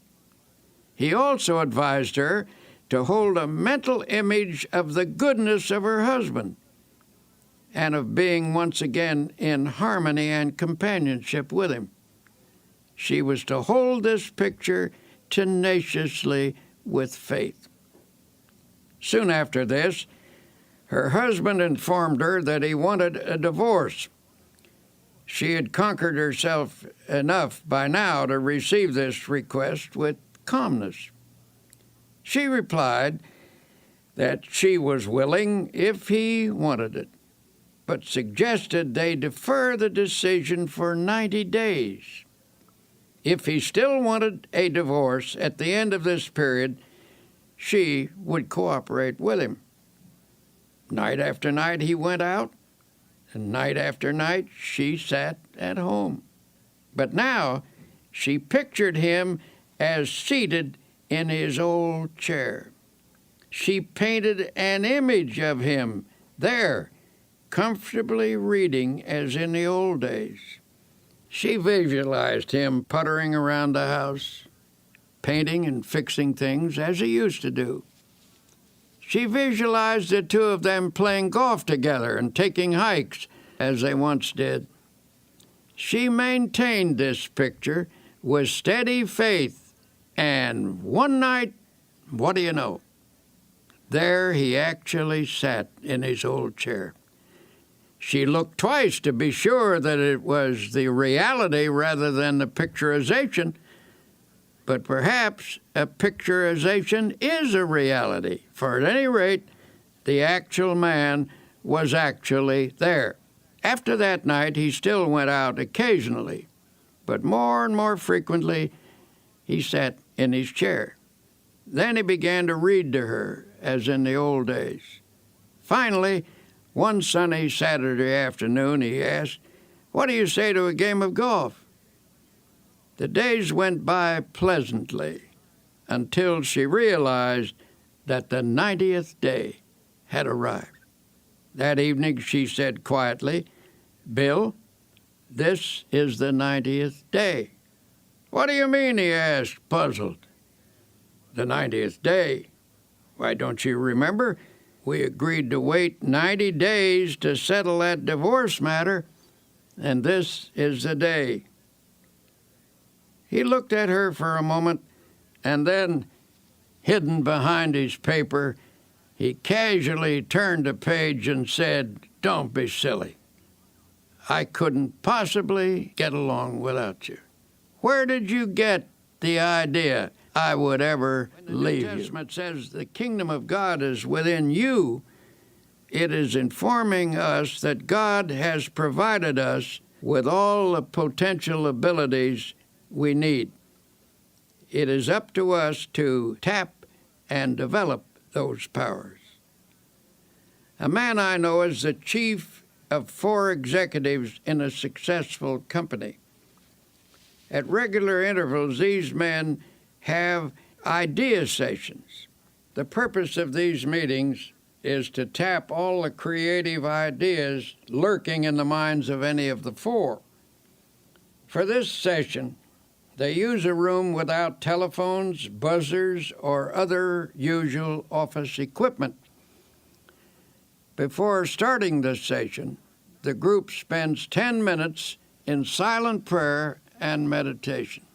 He also advised her to hold a mental image of the goodness of her husband and of being once again in harmony and companionship with him. She was to hold this picture tenaciously with faith. Soon after this, her husband informed her that he wanted a divorce. She had conquered herself enough by now to receive this request with calmness. She replied that she was willing if he wanted it, but suggested they defer the decision for 90 days. If he still wanted a divorce at the end of this period, she would cooperate with him. Night after night he went out, and night after night she sat at home. But now she pictured him as seated in his old chair. She painted an image of him there, comfortably reading as in the old days. She visualized him puttering around the house, painting and fixing things as he used to do. She visualized the two of them playing golf together and taking hikes as they once did. She maintained this picture with steady faith, and one night, what do you know? There he actually sat in his old chair. She looked twice to be sure that it was the reality rather than the picturization, but perhaps a picturization is a reality, for at any rate, the actual man was actually there. After that night, he still went out occasionally, but more and more frequently, he sat in his chair. Then he began to read to her, as in the old days. Finally, one sunny Saturday afternoon, he asked, "What do you say to a game of golf?" The days went by pleasantly until she realized that the 90th day had arrived. That evening she said quietly, "Bill, this is the 90th day." "What do you mean?" he asked, puzzled. "The 90th day. Why, don't you remember? We agreed to wait 90 days to settle that divorce matter, and this is the day." He looked at her for a moment, and then, hidden behind his paper, He casually turned a page and said, "Don't be silly. I couldn't possibly get along without you. Where did you get the idea I would ever leave you?" The New Testament says the kingdom of God is within you. It is informing us that God has provided us with all the potential abilities we need. It is up to us to tap and develop those powers. A man I know is the chief of 4 executives in a successful company. At regular intervals, these men have idea sessions. The purpose of these meetings is to tap all the creative ideas lurking in the minds of any of the 4. For this session, they use a room without telephones, buzzers, or other usual office equipment. Before starting this session, the group spends 10 minutes in silent prayer and meditation.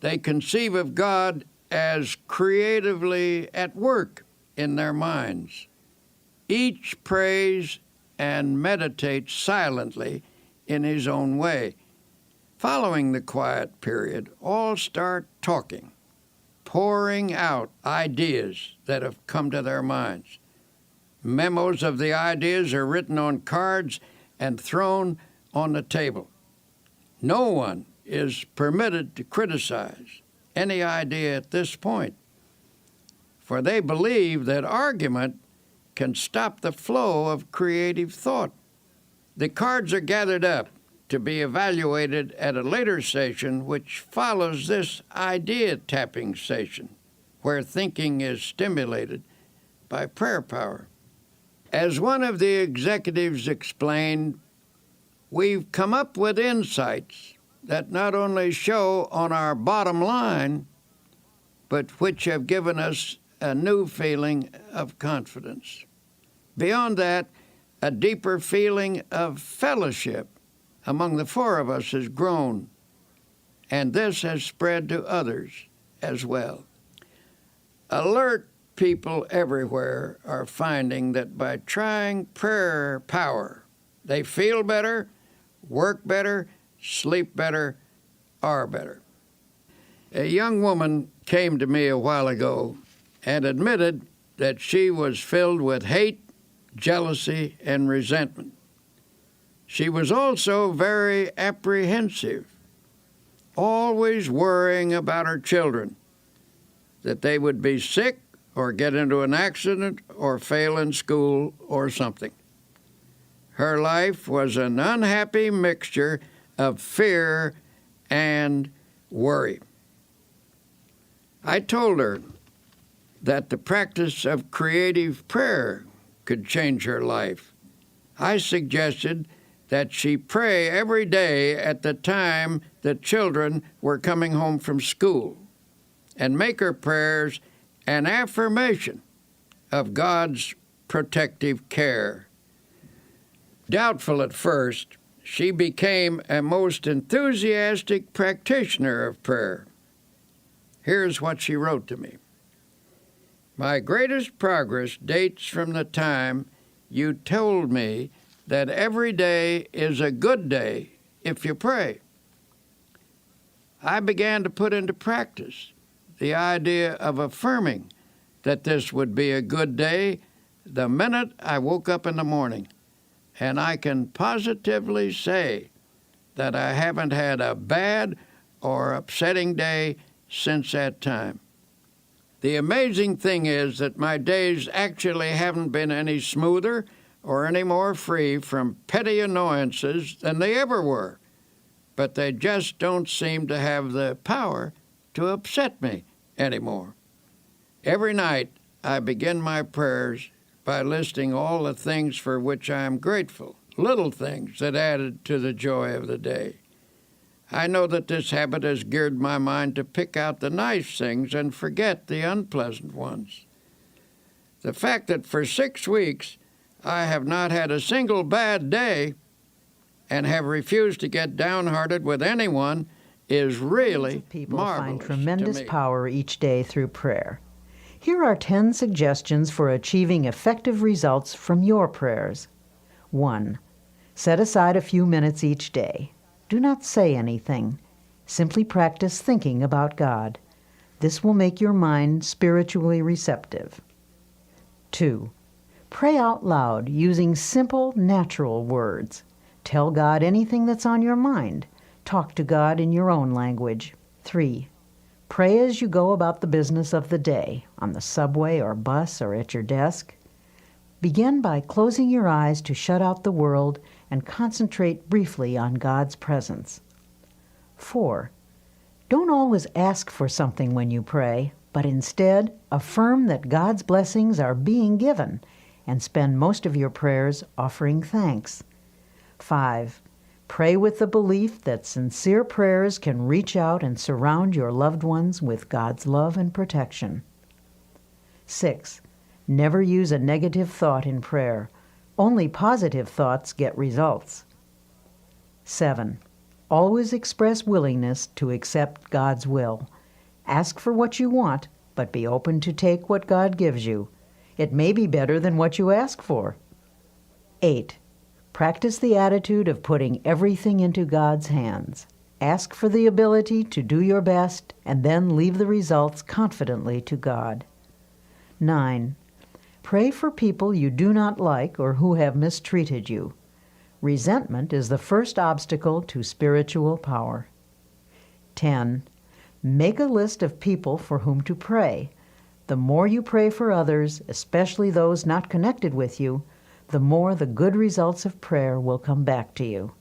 They conceive of God as creatively at work in their minds. Each prays and meditates silently in his own way. Following the quiet period, all start talking, pouring out ideas that have come to their minds. Memos of the ideas are written on cards and thrown on the table. No one is permitted to criticize any idea at this point, for they believe that argument can stop the flow of creative thought. The cards are gathered up to be evaluated at a later session, which follows this idea tapping session, where thinking is stimulated by prayer power. As one of the executives explained, we've come up with insights that not only show on our bottom line, but which have given us a new feeling of confidence. Beyond that, a deeper feeling of fellowship among the 4 of us has grown, and this has spread to others as well. Alert people everywhere are finding that by trying prayer power, they feel better, work better, sleep better, are better. A young woman came to me a while ago and admitted that she was filled with hate, jealousy, and resentment. She was also very apprehensive, always worrying about her children, that they would be sick or get into an accident or fail in school or something. Her life was an unhappy mixture of fear and worry. I told her that the practice of creative prayer could change her life. I suggested that she pray every day at the time the children were coming home from school and make her prayers an affirmation of God's protective care. Doubtful at first, she became a most enthusiastic practitioner of prayer. Here's what she wrote to me. My greatest progress dates from the time you told me that every day is a good day if you pray. I began to put into practice the idea of affirming that this would be a good day the minute I woke up in the morning, and I can positively say that I haven't had a bad or upsetting day since that time. The amazing thing is that my days actually haven't been any smoother or any more free from petty annoyances than they ever were, but they just don't seem to have the power to upset me anymore. Every night I begin my prayers by listing all the things for which I am grateful, little things that added to the joy of the day. I know that this habit has geared my mind to pick out the nice things and forget the unpleasant ones. The fact that for 6 weeks I have not had a single bad day and have refused to get downhearted with anyone is really people marvelous find tremendous to me. power each day through prayer. Here are 10 suggestions for achieving effective results from your prayers. 1. Set aside a few minutes each day. Do not say anything. Simply practice thinking about God. This will make your mind spiritually receptive. 2. Pray out loud using simple, natural words. Tell God anything that's on your mind. Talk to God in your own language. 3. Pray as you go about the business of the day, on the subway or bus or at your desk. Begin by closing your eyes to shut out the world and concentrate briefly on God's presence. 4. Don't always ask for something when you pray, but instead affirm that God's blessings are being given and spend most of your prayers offering thanks. 5. Pray with the belief that sincere prayers can reach out and surround your loved ones with God's love and protection. 6. Never use a negative thought in prayer. Only positive thoughts get results. 7. Always express willingness to accept God's will. Ask for what you want, but be open to take what God gives you. It may be better than what you ask for. 8. Practice the attitude of putting everything into God's hands. Ask for the ability to do your best and then leave the results confidently to God. 9. Pray for people you do not like or who have mistreated you. Resentment is the first obstacle to spiritual power. 10. Make a list of people for whom to pray. The more you pray for others, especially those not connected with you, the more the good results of prayer will come back to you.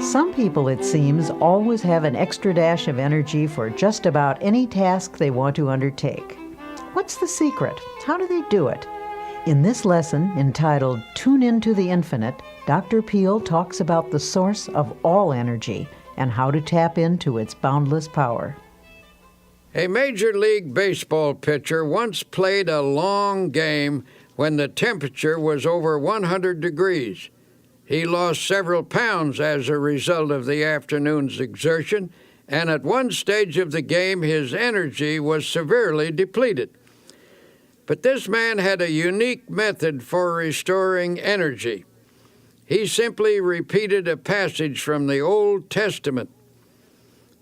Some people, it seems, always have an extra dash of energy for just about any task they want to undertake. What's the secret? How do they do it? In this lesson, entitled Tune Into the Infinite, Dr. Peel talks about the source of all energy and how to tap into its boundless power. A Major League Baseball pitcher once played a long game when the temperature was over 100 degrees. He lost several pounds as a result of the afternoon's exertion, and at one stage of the game his energy was severely depleted. But this man had a unique method for restoring energy. He simply repeated a passage from the Old Testament.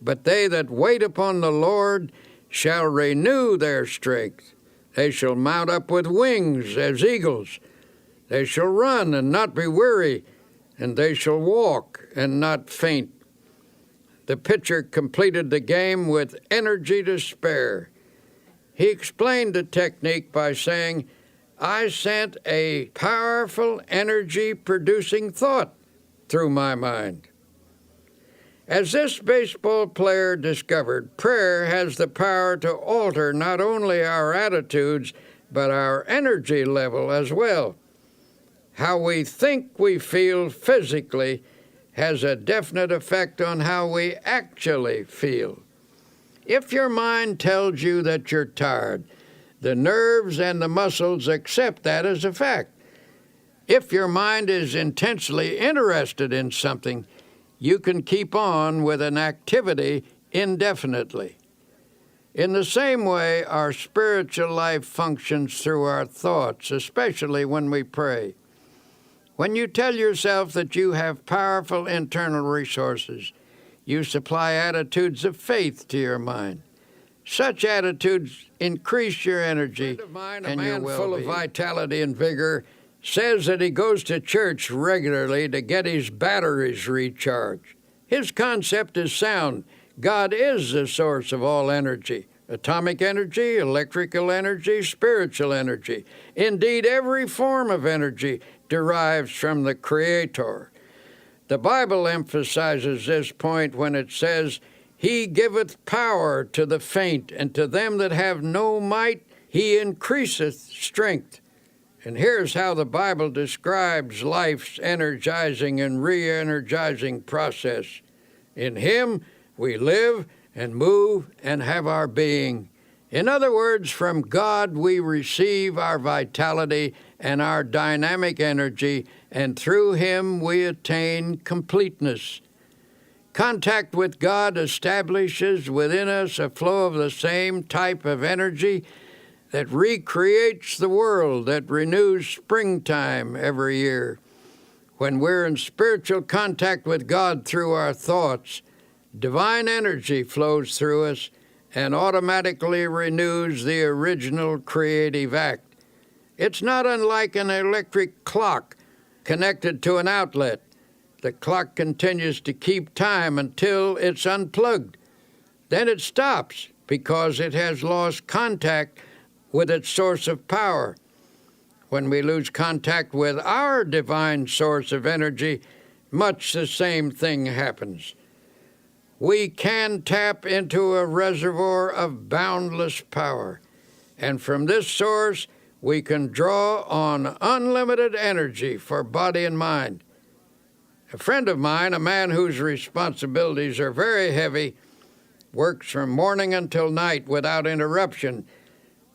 But they that wait upon the Lord shall renew their strength. They shall mount up with wings as eagles. They shall run and not be weary, and they shall walk and not faint. The pitcher completed the game with energy to spare. He explained the technique by saying, I sent a powerful energy-producing thought through my mind. As this baseball player discovered, prayer has the power to alter not only our attitudes, but our energy level as well. How we think we feel physically has a definite effect on how we actually feel. If your mind tells you that you're tired, the nerves and the muscles accept that as a fact. If your mind is intensely interested in something, you can keep on with an activity indefinitely. In the same way, our spiritual life functions through our thoughts, especially when we pray. When you tell yourself that you have powerful internal resources, you supply attitudes of faith to your mind. Such attitudes increase your energy and your well-being. A man full of vitality and vigor says that he goes to church regularly to get his batteries recharged. His concept is sound. God is the source of all energy. Atomic energy, electrical energy, spiritual energy. Indeed, every form of energy derives from the Creator. The Bible emphasizes this point when it says, He giveth power to the faint, and to them that have no might He increaseth strength. And here's how the Bible describes life's energizing and re-energizing process. In Him we live and move and have our being. In other words, from God we receive our vitality and our dynamic energy, and through Him we attain completeness. Contact with God establishes within us a flow of the same type of energy that recreates the world, that renews springtime every year. When we're in spiritual contact with God through our thoughts, divine energy flows through us and automatically renews the original creative act. It's not unlike an electric clock connected to an outlet. The clock continues to keep time until it's unplugged. Then it stops because it has lost contact with its source of power. When we lose contact with our divine source of energy, much the same thing happens. We can tap into a reservoir of boundless power, and from this source we can draw on unlimited energy for body and mind. A friend of mine, a man whose responsibilities are very heavy, works from morning until night without interruption,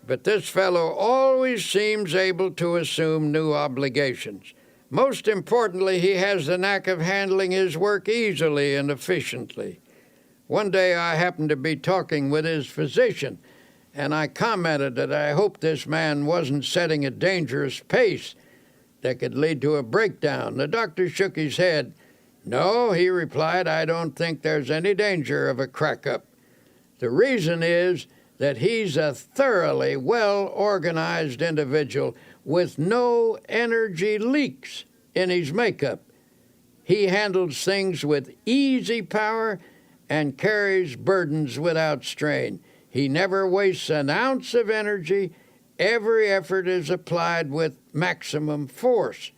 but this fellow always seems able to assume new obligations. Most importantly, he has the knack of handling his work easily and efficiently. One day I happened to be talking with his physician, and I commented that I hoped this man wasn't setting a dangerous pace that could lead to a breakdown. The doctor shook his head. "No," he replied, "I don't think there's any danger of a crack-up. The reason is that he's a thoroughly well-organized individual with no energy leaks in his makeup. He handles things with easy power and carries burdens without strain. He never wastes an ounce of energy. Every effort is applied with maximum force."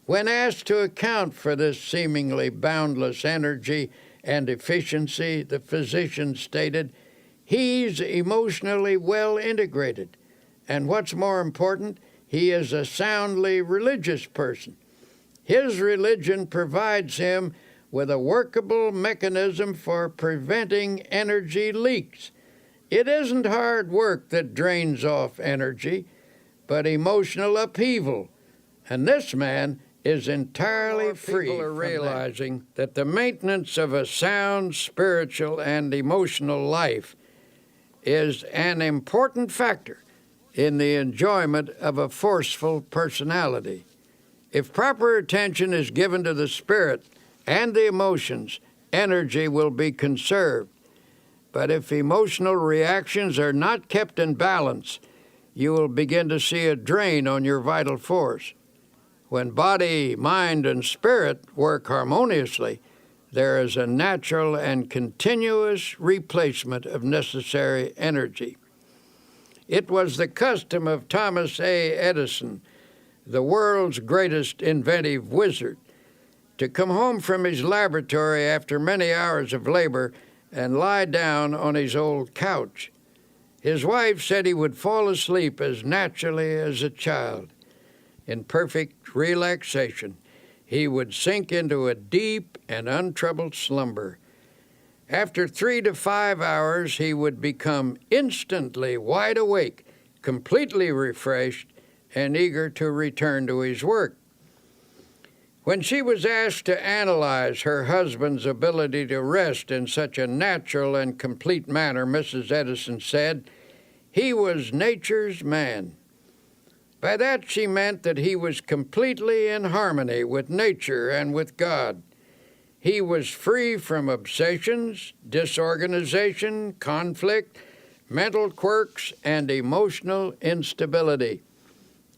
When asked to account for this seemingly boundless energy and efficiency, the physician stated, "He's emotionally well integrated, and what's more important, he is a soundly religious person. His religion provides him with a workable mechanism for preventing energy leaks. It isn't hard work that drains off energy, but emotional upheaval, and this man is entirely free." People are realizing that the maintenance of a sound spiritual and emotional life is an important factor in the enjoyment of a forceful personality. If proper attention is given to the spirit and the emotions, energy will be conserved. But if emotional reactions are not kept in balance, you will begin to see a drain on your vital force. When body, mind, and spirit work harmoniously, there is a natural and continuous replacement of necessary energy. It was the custom of Thomas A. Edison, the world's greatest inventive wizard, to come home from his laboratory after many hours of labor and lie down on his old couch. His wife said he would fall asleep as naturally as a child. In perfect relaxation, he would sink into a deep and untroubled slumber. After 3 to 5 hours, he would become instantly wide awake, completely refreshed, and eager to return to his work. When she was asked to analyze her husband's ability to rest in such a natural and complete manner, Mrs. Edison said, "He was nature's man." By that she meant that he was completely in harmony with nature and with God. He was free from obsessions, disorganization, conflict, mental quirks, and emotional instability.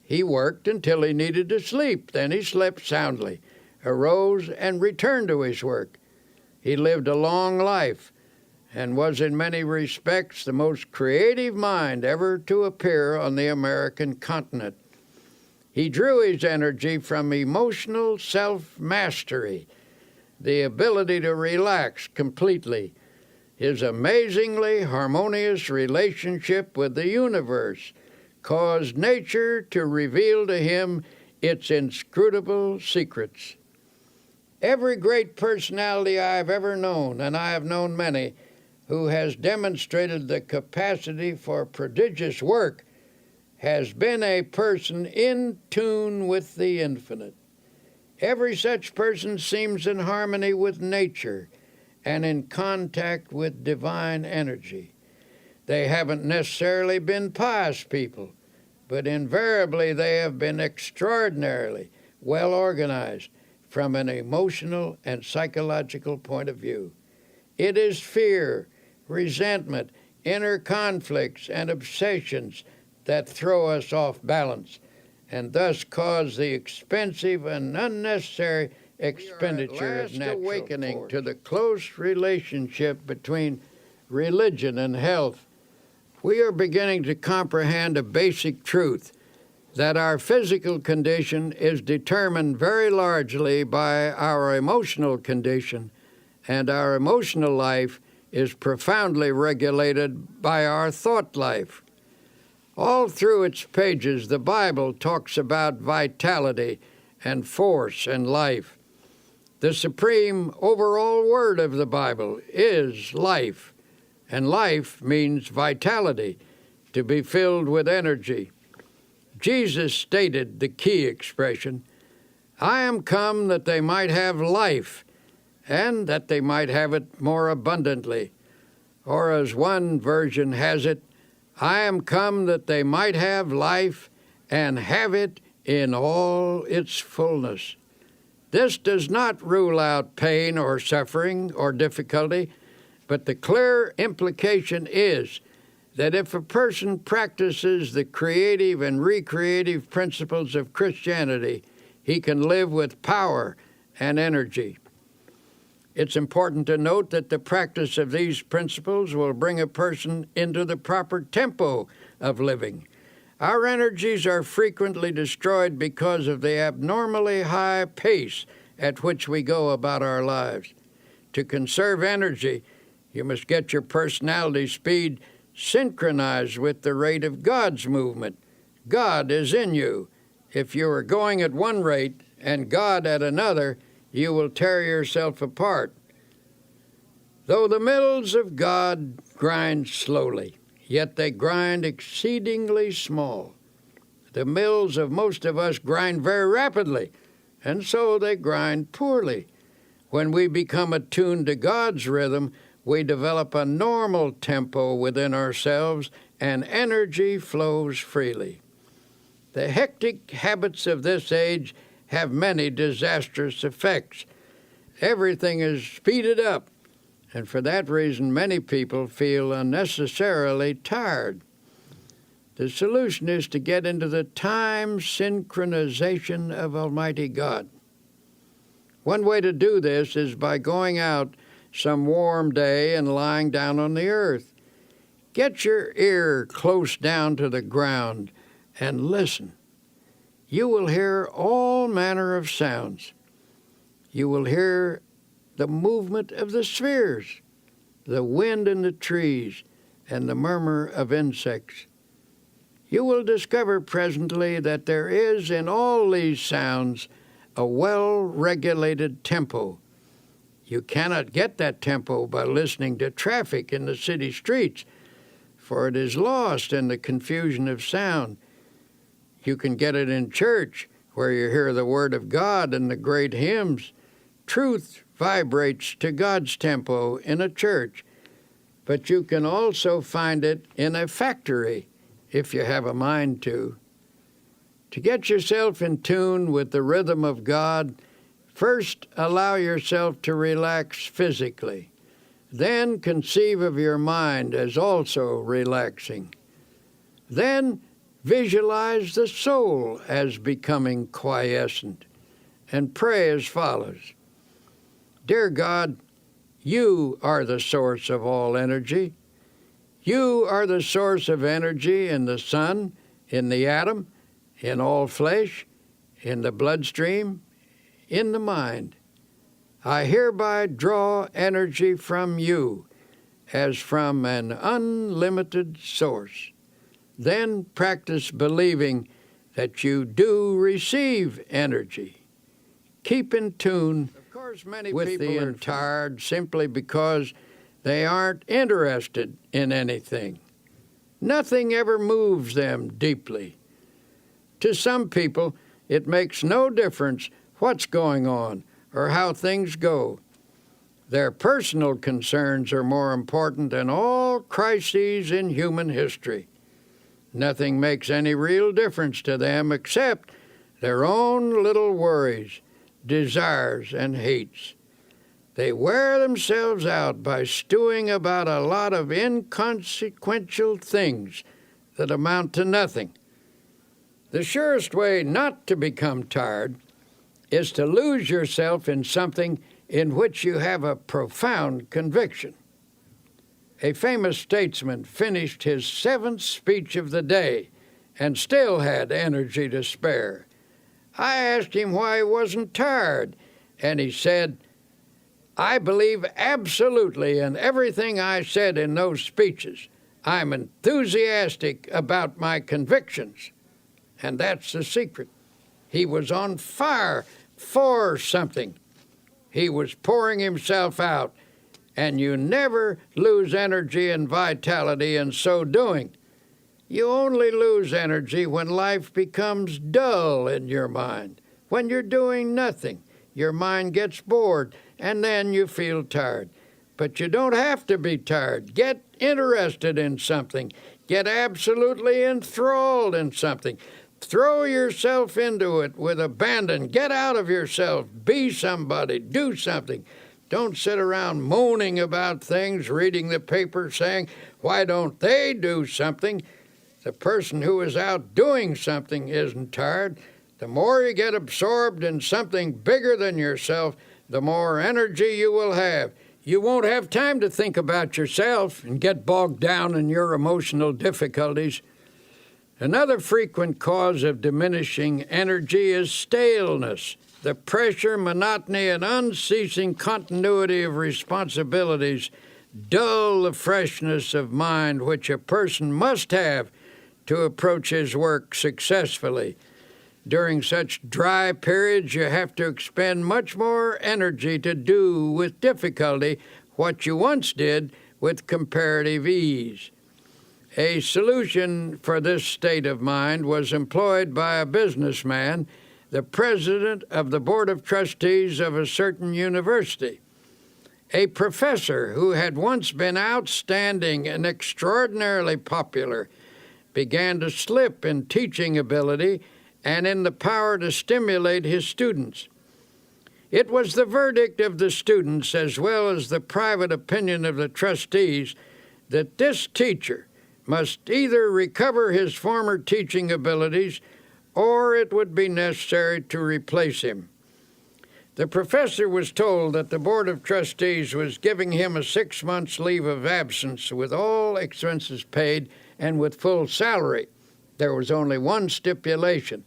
He worked until he needed to sleep. Then he slept soundly, arose, and returned to his work. He lived a long life and was in many respects the most creative mind ever to appear on the American continent. He drew his energy from emotional self-mastery, the ability to relax completely, his amazingly harmonious relationship with the universe, caused nature to reveal to him its inscrutable secrets. Every great personality I have ever known, and I have known many, who has demonstrated the capacity for prodigious work, has been a person in tune with the infinite. Every such person seems in harmony with nature and in contact with divine energy. They haven't necessarily been pious people, but invariably they have been extraordinarily well organized from an emotional and psychological point of view. It is fear, resentment, inner conflicts, and obsessions that throw us off balance and thus cause the expensive and unnecessary expenditure of natural awakening force. To the close relationship between religion and health, we are beginning to comprehend a basic truth that our physical condition is determined very largely by our emotional condition, and our emotional life is profoundly regulated by our thought life. All through its pages, the Bible talks about vitality and force and life. The supreme overall word of the Bible is life, and life means vitality, to be filled with energy. Jesus stated the key expression, "I am come that they might have life, and that they might have it more abundantly." Or as one version has it, "I am come that they might have life and have it in all its fullness." This does not rule out pain or suffering or difficulty, but the clear implication is that if a person practices the creative and recreative principles of Christianity, he can live with power and energy. It's important to note that the practice of these principles will bring a person into the proper tempo of living. Our energies are frequently destroyed because of the abnormally high pace at which we go about our lives. To conserve energy, you must get your personality speed synchronized with the rate of God's movement. God is in you. If you are going at one rate and God at another, you will tear yourself apart. Though the mills of God grind slowly, yet they grind exceedingly small. The mills of most of us grind very rapidly, and so they grind poorly. When we become attuned to God's rhythm, we develop a normal tempo within ourselves, and energy flows freely. The hectic habits of this age have many disastrous effects. Everything is speeded up, and for that reason many people feel unnecessarily tired. The solution is to get into the time synchronization of Almighty God. One way to do this is by going out some warm day and lying down on the earth. Get your ear close down to the ground and listen. You will hear all manner of sounds. You will hear the movement of the spheres, the wind in the trees, and the murmur of insects. You will discover presently that there is in all these sounds a well-regulated tempo. You cannot get that tempo by listening to traffic in the city streets, for it is lost in the confusion of sound. You can get it in church, where you hear the Word of God and the great hymns. Truth vibrates to God's tempo in a church, but you can also find it in a factory, if you have a mind to. To get yourself in tune with the rhythm of God, first allow yourself to relax physically. Then conceive of your mind as also relaxing. Then visualize the soul as becoming quiescent, and pray as follows. Dear God, you are the source of all energy. You are the source of energy in the sun, in the atom, in all flesh, in the bloodstream, in the mind. I hereby draw energy from you as from an unlimited source. Then practice believing that you do receive energy. Keep in tune with the tired simply because They aren't interested in anything. Nothing ever moves them deeply. To some people, it makes no difference what's going on or how things go. Their personal concerns are more important than all crises in human history. Nothing makes any real difference to them except their own little worries, desires, and hates. They wear themselves out by stewing about a lot of inconsequential things that amount to nothing. The surest way not to become tired is to lose yourself in something in which you have a profound conviction. A famous statesman finished his 7th speech of the day and still had energy to spare. I asked him why he wasn't tired, and he said, "I believe absolutely in everything I said in those speeches. I'm enthusiastic about my convictions." And that's the secret. He was on fire for something. He was pouring himself out, and you never lose energy and vitality in so doing. You only lose energy when life becomes dull in your mind. When you're doing nothing, your mind gets bored, and then you feel tired. But you don't have to be tired. Get interested in something. Get absolutely enthralled in something. Throw yourself into it with abandon. Get out of yourself. Be somebody. Do something. Don't sit around moaning about things, reading the paper, saying, "Why don't they do something?" The person who is out doing something isn't tired. The more you get absorbed in something bigger than yourself, the more energy you will have. You won't have time to think about yourself and get bogged down in your emotional difficulties. Another frequent cause of diminishing energy is staleness. The pressure, monotony, and unceasing continuity of responsibilities dull the freshness of mind which a person must have to approach his work successfully. During such dry periods, you have to expend much more energy to do with difficulty what you once did with comparative ease. A solution for this state of mind was employed by a businessman, the president of the board of trustees of a certain university. A professor who had once been outstanding and extraordinarily popular began to slip in teaching ability and in the power to stimulate his students. It was the verdict of the students, as well as the private opinion of the trustees, that this teacher must either recover his former teaching abilities or it would be necessary to replace him. The professor was told that the Board of Trustees was giving him a 6 months leave of absence with all expenses paid and with full salary. There was only one stipulation,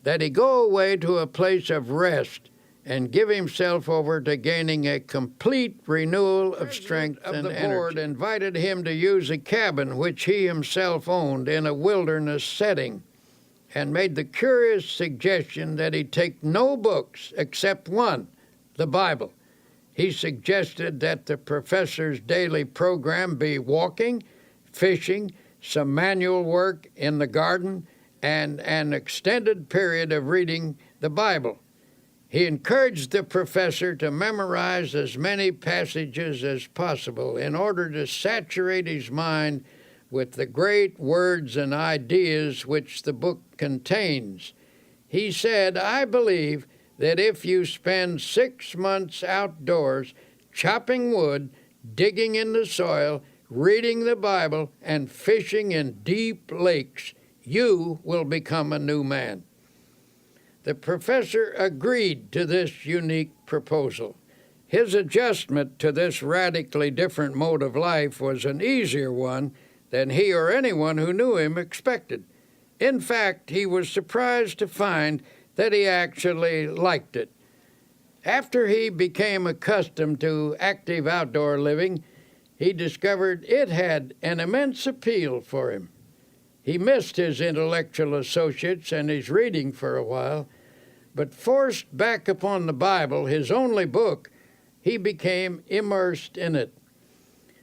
that he go away to a place of rest and give himself over to gaining a complete renewal of strength and energy. The board invited him to use a cabin which he himself owned in a wilderness setting and made the curious suggestion that he take no books except one, the Bible. He suggested that the professor's daily program be walking, fishing, some manual work in the garden, and an extended period of reading the Bible. He encouraged the professor to memorize as many passages as possible in order to saturate his mind with the great words and ideas which the book contains. He said, "I believe that if you spend 6 months outdoors chopping wood, digging in the soil, reading the Bible, and fishing in deep lakes, you will become a new man." The professor agreed to this unique proposal. His adjustment to this radically different mode of life was an easier one than he or anyone who knew him expected. In fact, he was surprised to find that he actually liked it. After he became accustomed to active outdoor living, he discovered it had an immense appeal for him. He missed his intellectual associates and his reading for a while, but forced back upon the Bible, his only book, he became immersed in it.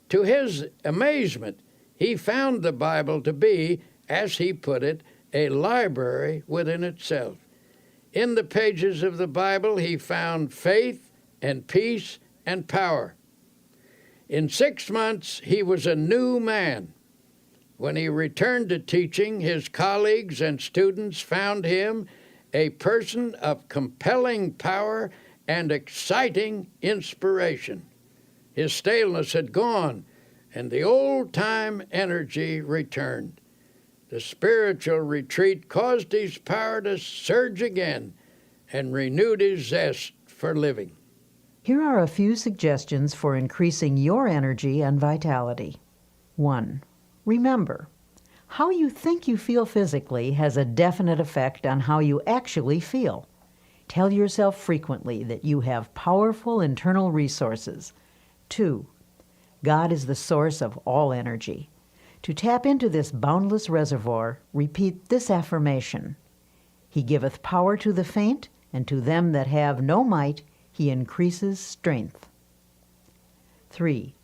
To his amazement, he found the Bible to be, as he put it, a library within itself. In the pages of the Bible, he found faith and peace and power. In 6 months, he was a new man. When he returned to teaching, his colleagues and students found him a person of compelling power and exciting inspiration. His staleness had gone, and the old-time energy returned. The spiritual retreat caused his power to surge again and renewed his zest for living. Here are a few suggestions for increasing your energy and vitality. 1. Remember, how you think you feel physically has a definite effect on how you actually feel. Tell yourself frequently that you have powerful internal resources. 2. God is the source of all energy. To tap into this boundless reservoir, repeat this affirmation: He giveth power to the faint, and to them that have no might, He increases strength. 3.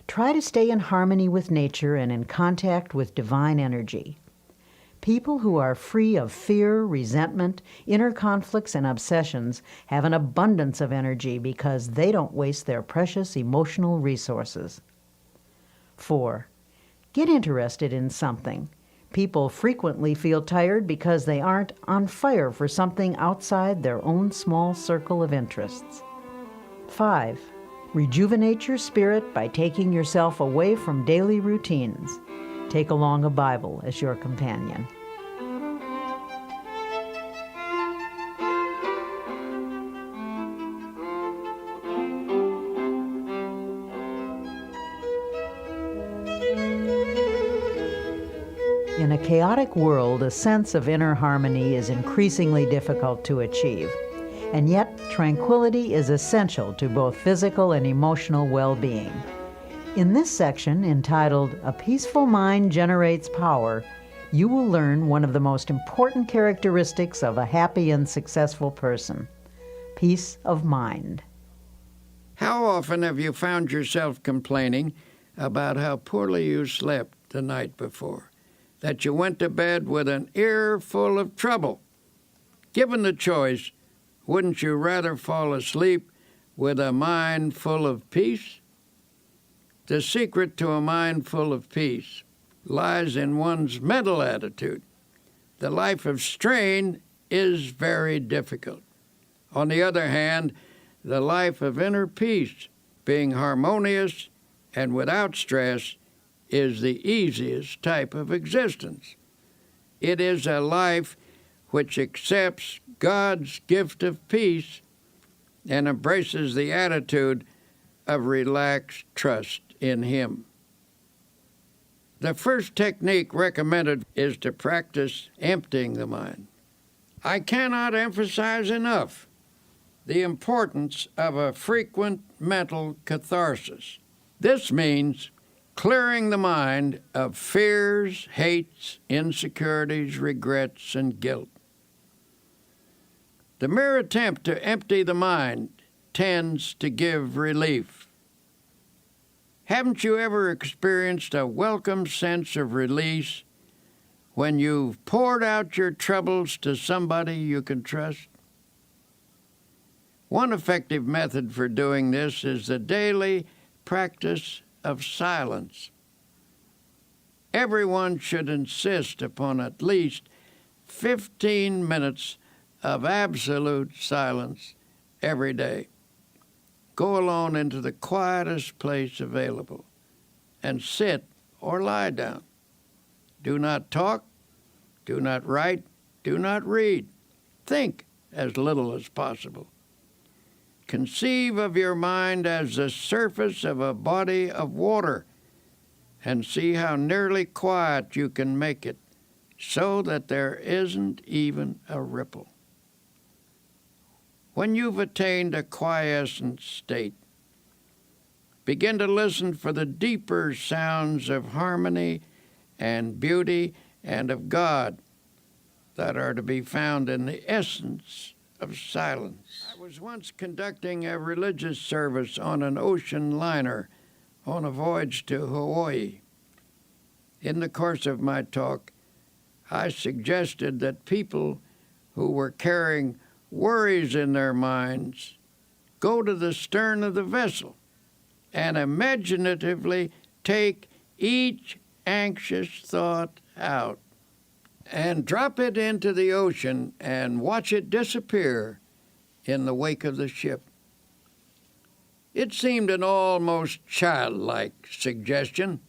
Try to stay in harmony with nature and in contact with divine energy. People who are free of fear, resentment, inner conflicts, and obsessions have an abundance of energy because they don't waste their precious emotional resources. 4. Get interested in something. People frequently feel tired because they aren't on fire for something outside their own small circle of interests. 5. Rejuvenate your spirit by taking yourself away from daily routines. Take along a Bible as your companion. In a chaotic world, a sense of inner harmony is increasingly difficult to achieve, and yet tranquility is essential to both physical and emotional well-being. In this section, entitled "A Peaceful Mind Generates Power," you will learn one of the most important characteristics of a happy and successful person: peace of mind. How often have you found yourself complaining about how poorly you slept the night before, that you went to bed with an ear full of trouble? Given the choice, wouldn't you rather fall asleep with a mind full of peace? The secret to a mind full of peace lies in one's mental attitude. The life of strain is very difficult. On the other hand, the life of inner peace, being harmonious and without stress, is the easiest type of existence. It is a life which accepts God's gift of peace and embraces the attitude of relaxed trust in Him. The first technique recommended is to practice emptying the mind. I cannot emphasize enough the importance of a frequent mental catharsis. This means clearing the mind of fears, hates, insecurities, regrets, and guilt. The mere attempt to empty the mind tends to give relief. Haven't you ever experienced a welcome sense of release when you've poured out your troubles to somebody you can trust? One effective method for doing this is the daily practice of silence. Everyone should insist upon at least 15 minutes of absolute silence every day. Go alone into the quietest place available and sit or lie down. Do not talk, do not write, do not read. Think as little as possible. Conceive of your mind as the surface of a body of water and see how nearly quiet you can make it so that there isn't even a ripple. When you've attained a quiescent state, begin to listen for the deeper sounds of harmony and beauty and of God that are to be found in the essence of silence. I was once conducting a religious service on an ocean liner on a voyage to Hawaii. In the course of my talk, I suggested that people who were carrying worries in their minds go to the stern of the vessel and imaginatively take each anxious thought out and drop it into the ocean and watch it disappear in the wake of the ship. It seemed an almost childlike suggestion,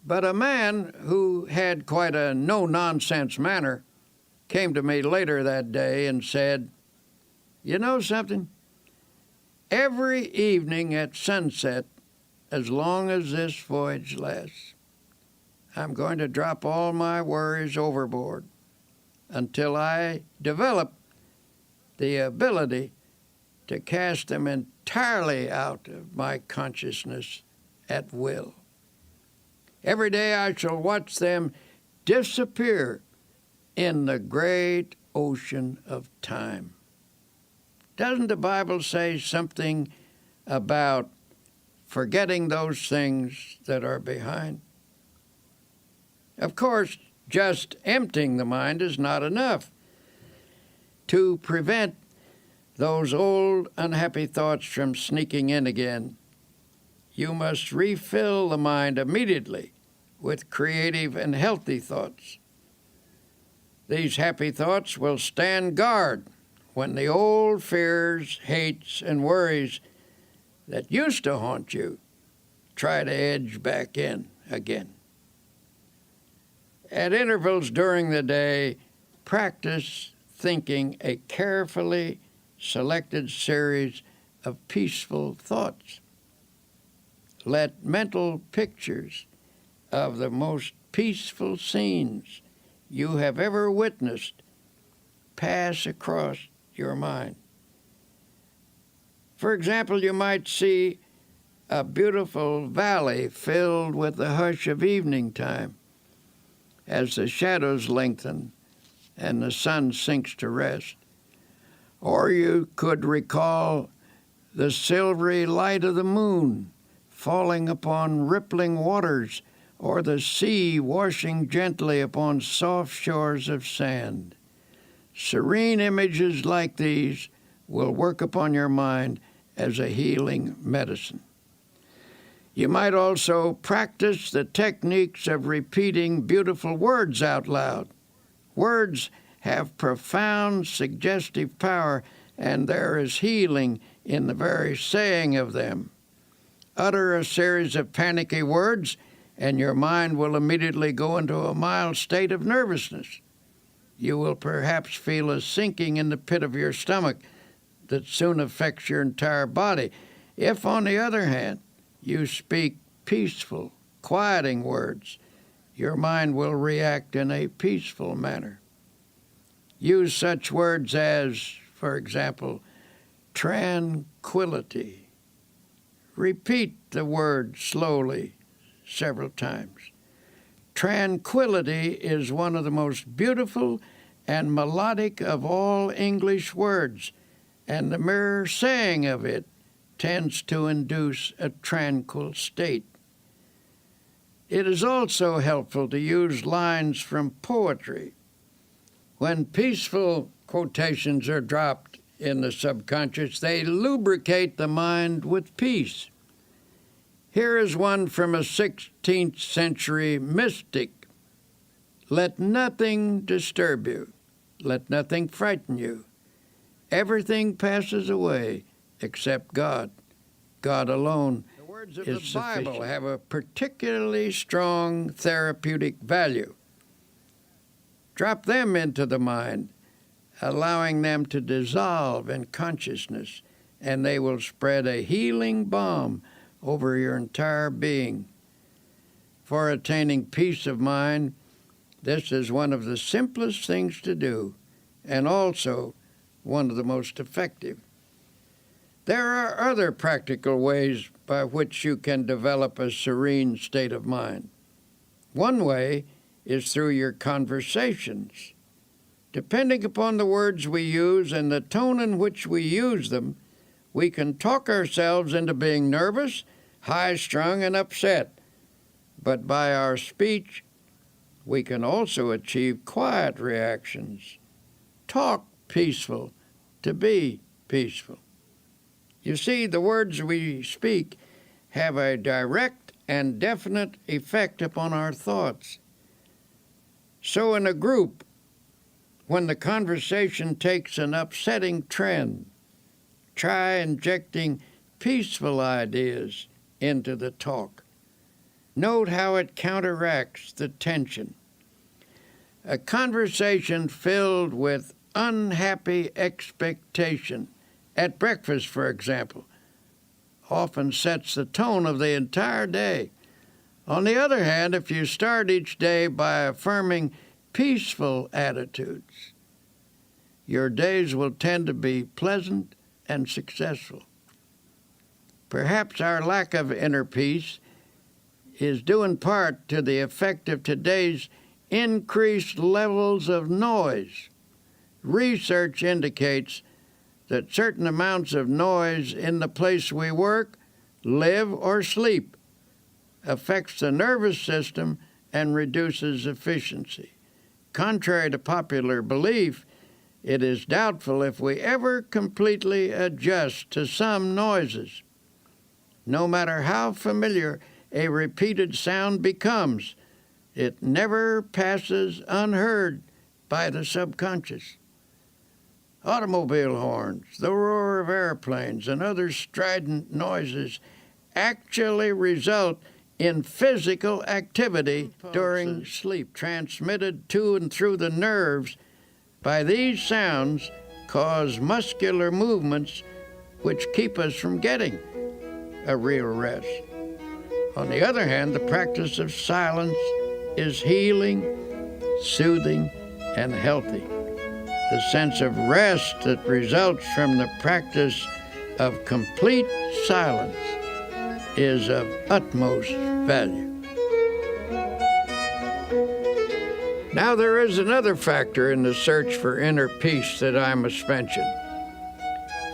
but a man who had quite a no-nonsense manner came to me later that day and said, "You know something? Every evening at sunset, as long as this voyage lasts, I'm going to drop all my worries overboard until I develop the ability to cast them entirely out of my consciousness at will. Every day I shall watch them disappear in the great ocean of time." Doesn't the Bible say something about forgetting those things that are behind? Of course, just emptying the mind is not enough. To prevent those old unhappy thoughts from sneaking in again, you must refill the mind immediately with creative and healthy thoughts. These happy thoughts will stand guard when the old fears, hates, and worries that used to haunt you try to edge back in again. At intervals during the day, practice thinking a carefully selected series of peaceful thoughts. Let mental pictures of the most peaceful scenes you have ever witnessed pass across your mind. For example, you might see a beautiful valley filled with the hush of evening time as the shadows lengthen and the sun sinks to rest. Or you could recall the silvery light of the moon falling upon rippling waters, or the sea washing gently upon soft shores of sand. Serene images like these will work upon your mind as a healing medicine. You might also practice the techniques of repeating beautiful words out loud. Words have profound suggestive power, and there is healing in the very saying of them. Utter a series of panicky words, and your mind will immediately go into a mild state of nervousness. You will perhaps feel a sinking in the pit of your stomach that soon affects your entire body. If, on the other hand, you speak peaceful, quieting words, your mind will react in a peaceful manner. Use such words as, for example, tranquility. Repeat the word slowly several times. Tranquility is one of the most beautiful and melodic of all English words, and the mere saying of it tends to induce a tranquil state. It is also helpful to use lines from poetry. When peaceful quotations are dropped in the subconscious, they lubricate the mind with peace. Here is one from a 16th century mystic. "Let nothing disturb you. Let nothing frighten you. Everything passes away except God. God alone is sufficient." The words of the Bible have a particularly strong therapeutic value. Drop them into the mind, allowing them to dissolve in consciousness, and they will spread a healing balm over your entire being. For attaining peace of mind, this is one of the simplest things to do, and also one of the most effective. There are other practical ways by which you can develop a serene state of mind. One way is through your conversations. Depending upon the words we use and the tone in which we use them, we can talk ourselves into being nervous high-strung and upset. But by our speech, we can also achieve quiet reactions. Talk peaceful to be peaceful. You see, the words we speak have a direct and definite effect upon our thoughts. So in a group, when the conversation takes an upsetting trend, try injecting peaceful ideas into the talk. Note how it counteracts the tension. A conversation filled with unhappy expectation, at breakfast, for example, often sets the tone of the entire day. On the other hand, if you start each day by affirming peaceful attitudes, your days will tend to be pleasant and successful. Perhaps our lack of inner peace is due in part to the effect of today's increased levels of noise. Research indicates that certain amounts of noise in the place we work, live, or sleep affects the nervous system and reduces efficiency. Contrary to popular belief, it is doubtful if we ever completely adjust to some noises. No matter how familiar a repeated sound becomes, it never passes unheard by the subconscious. Automobile horns, the roar of airplanes, and other strident noises actually result in physical activity during sleep, transmitted to and through the nerves by these sounds, cause muscular movements which keep us from getting a real rest. On the other hand, the practice of silence is healing, soothing, and healthy. The sense of rest that results from the practice of complete silence is of utmost value. Now there is another factor in the search for inner peace that I must mention.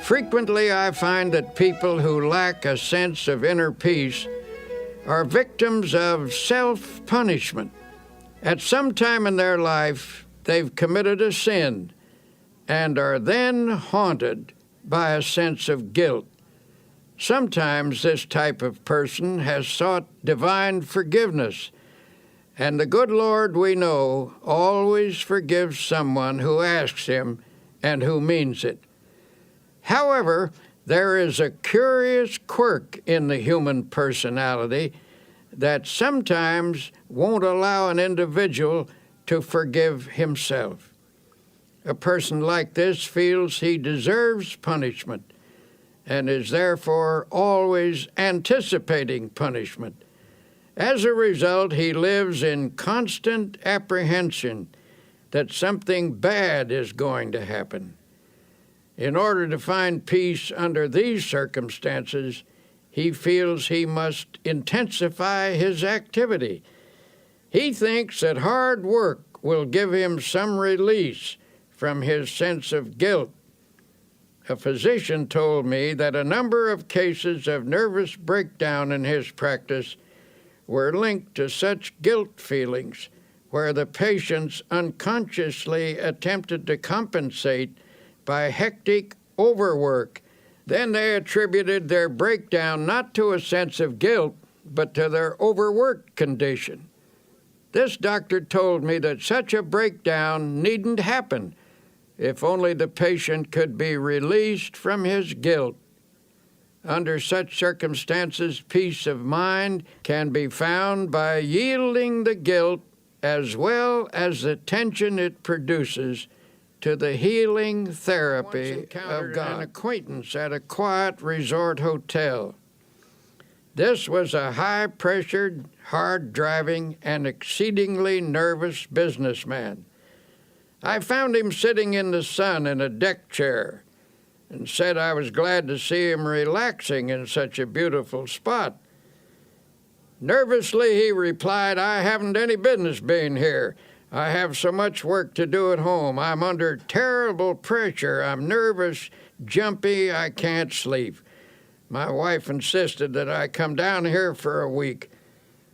Frequently I find that people who lack a sense of inner peace are victims of self-punishment. At some time in their life, they've committed a sin and are then haunted by a sense of guilt. Sometimes this type of person has sought divine forgiveness, and the good Lord, we know, always forgives someone who asks him and who means it. However, there is a curious quirk in the human personality that sometimes won't allow an individual to forgive himself. A person like this feels he deserves punishment and is therefore always anticipating punishment. As a result, he lives in constant apprehension that something bad is going to happen. In order to find peace under these circumstances, he feels he must intensify his activity. He thinks that hard work will give him some release from his sense of guilt. A physician told me that a number of cases of nervous breakdown in his practice were linked to such guilt feelings, where the patients unconsciously attempted to compensate by hectic overwork. Then they attributed their breakdown not to a sense of guilt, but to their overworked condition. This doctor told me that such a breakdown needn't happen if only the patient could be released from his guilt. Under such circumstances, peace of mind can be found by yielding the guilt as well as the tension it produces to the healing therapy of God. An acquaintance at a quiet resort hotel. This was a high-pressured, hard-driving, and exceedingly nervous businessman. I found him sitting in the sun in a deck chair and said I was glad to see him relaxing in such a beautiful spot. Nervously, he replied, "I haven't any business being here. I have so much work to do at home. I'm under terrible pressure. I'm nervous, jumpy, I can't sleep. My wife insisted that I come down here for a week.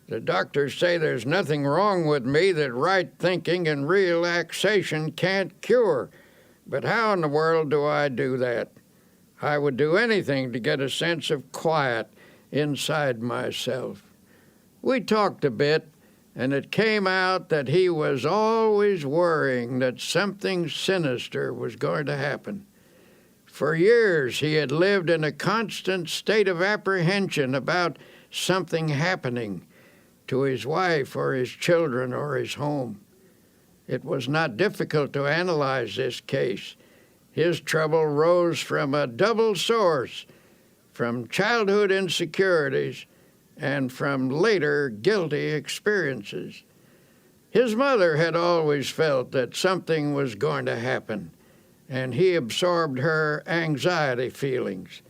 The doctors say there's nothing wrong with me that right thinking and relaxation can't cure. But how in the world do I do that? I would do anything to get a sense of quiet inside myself. We talked a bit, and it came out that he was always worrying that something sinister was going to happen. For years, he had lived in a constant state of apprehension about something happening to his wife or his children or his home. It was not difficult to analyze this case. His trouble rose from a double source, from childhood insecurities and from later guilty experiences. His mother had always felt that something was going to happen, and he absorbed her anxiety feelings.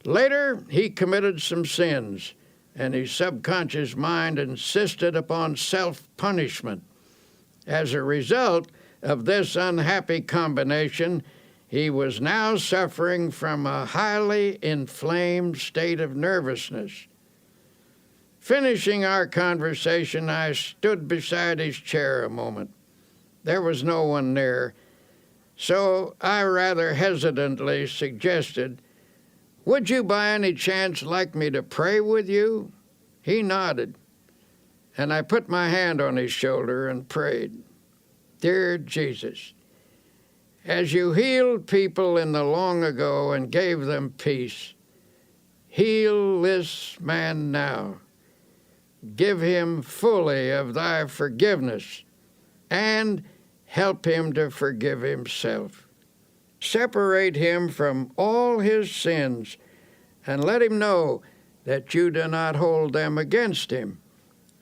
Later, he committed some sins, and his subconscious mind insisted upon self-punishment. As a result of this unhappy combination, he was now suffering from a highly inflamed state of nervousness. Finishing our conversation, I stood beside his chair a moment. There was no one near, so I rather hesitantly suggested, "Would you by any chance like me to pray with you?" He nodded, and I put my hand on his shoulder and prayed. Dear Jesus, as you healed people in the long ago and gave them peace, heal this man now. Give him fully of thy forgiveness, and help him to forgive himself. Separate him from all his sins, and let him know that you do not hold them against him.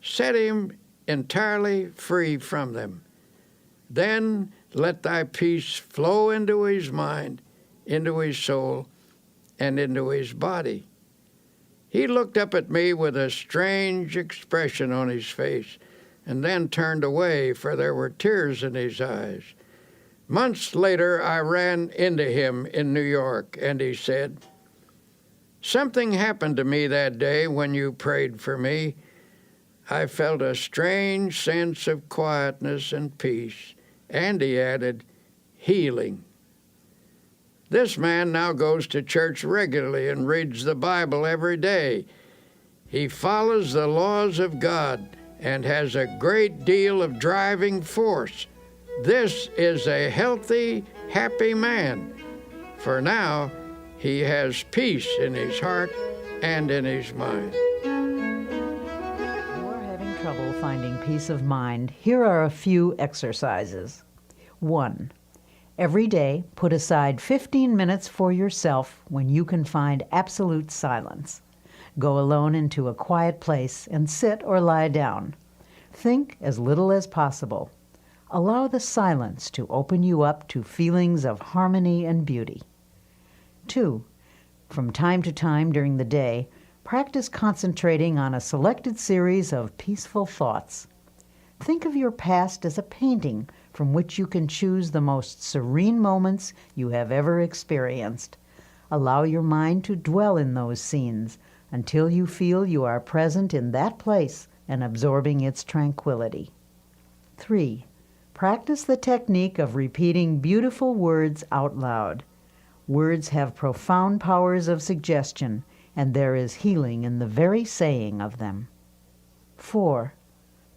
Set him entirely free from them. Then let thy peace flow into his mind, into his soul, and into his body. He looked up at me with a strange expression on his face, and then turned away, for there were tears in his eyes. Months later, I ran into him in New York, and he said, "Something happened to me that day when you prayed for me. I felt a strange sense of quietness and peace," and he added, "healing." This man now goes to church regularly and reads the Bible every day. He follows the laws of God and has a great deal of driving force. This is a healthy, happy man, for now he has peace in his heart and in his mind. If you're having trouble finding peace of mind, here are a few exercises. 1. Every day, put aside 15 minutes for yourself when you can find absolute silence. Go alone into a quiet place and sit or lie down. Think as little as possible. Allow the silence to open you up to feelings of harmony and beauty. 2. From time to time during the day, practice concentrating on a selected series of peaceful thoughts. Think of your past as a painting from which you can choose the most serene moments you have ever experienced. Allow your mind to dwell in those scenes until you feel you are present in that place and absorbing its tranquility. 3. Practice the technique of repeating beautiful words out loud. Words have profound powers of suggestion, and there is healing in the very saying of them. 4.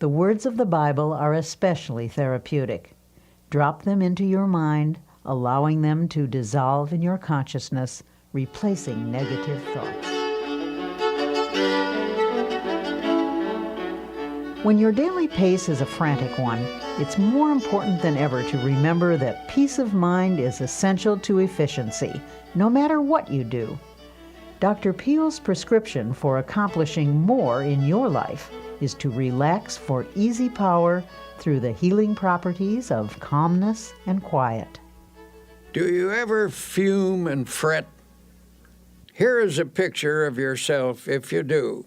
The words of the Bible are especially therapeutic. Drop them into your mind, allowing them to dissolve in your consciousness, replacing negative thoughts. When your daily pace is a frantic one, it's more important than ever to remember that peace of mind is essential to efficiency, no matter what you do. Dr. Peel's prescription for accomplishing more in your life is to relax for easy power through the healing properties of calmness and quiet. Do you ever fume and fret? Here is a picture of yourself if you do.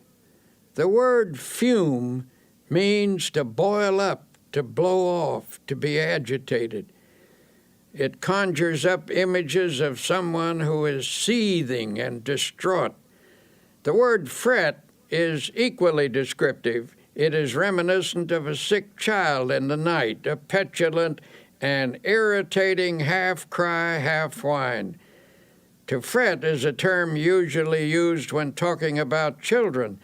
The word fume means to boil up, to blow off, to be agitated. It conjures up images of someone who is seething and distraught. The word fret is equally descriptive. It is reminiscent of a sick child in the night, a petulant and irritating half-cry, half-whine. To fret is a term usually used when talking about children,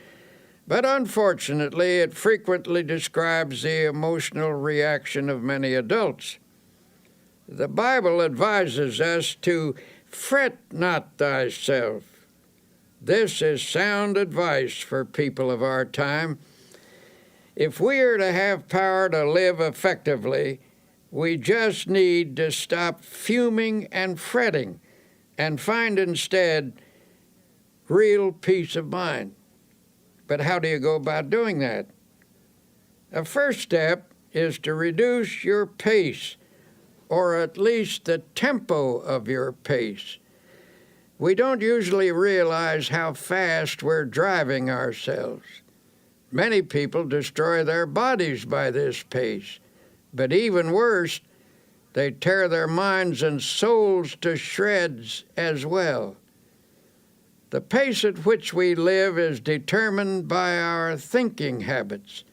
but unfortunately it frequently describes the emotional reaction of many adults. The Bible advises us to fret not thyself. This is sound advice for people of our time. If we are to have power to live effectively, we just need to stop fuming and fretting and find instead real peace of mind. But how do you go about doing that? A first step is to reduce your pace, or at least the tempo of your pace. We don't usually realize how fast we're driving ourselves. Many people destroy their bodies by this pace, but even worse, they tear their minds and souls to shreds as well. The pace at which we live is determined by our thinking habits.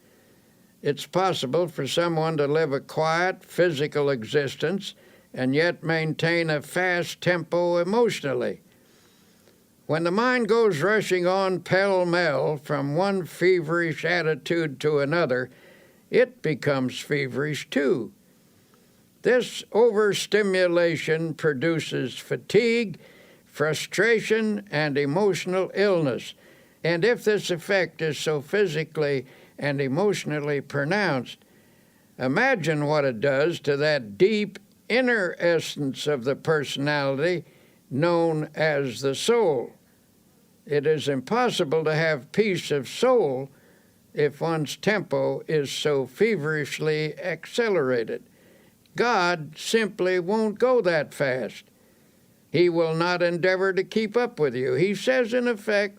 It's possible for someone to live a quiet, physical existence and yet maintain a fast tempo emotionally. When the mind goes rushing on pell-mell from one feverish attitude to another, it becomes feverish too. This overstimulation produces fatigue, frustration, and emotional illness. And if this effect is so physically and emotionally pronounced, imagine what it does to that deep inner essence of the personality known as the soul. It is impossible to have peace of soul if one's tempo is so feverishly accelerated. God simply won't go that fast. He will not endeavor to keep up with you. He says, in effect,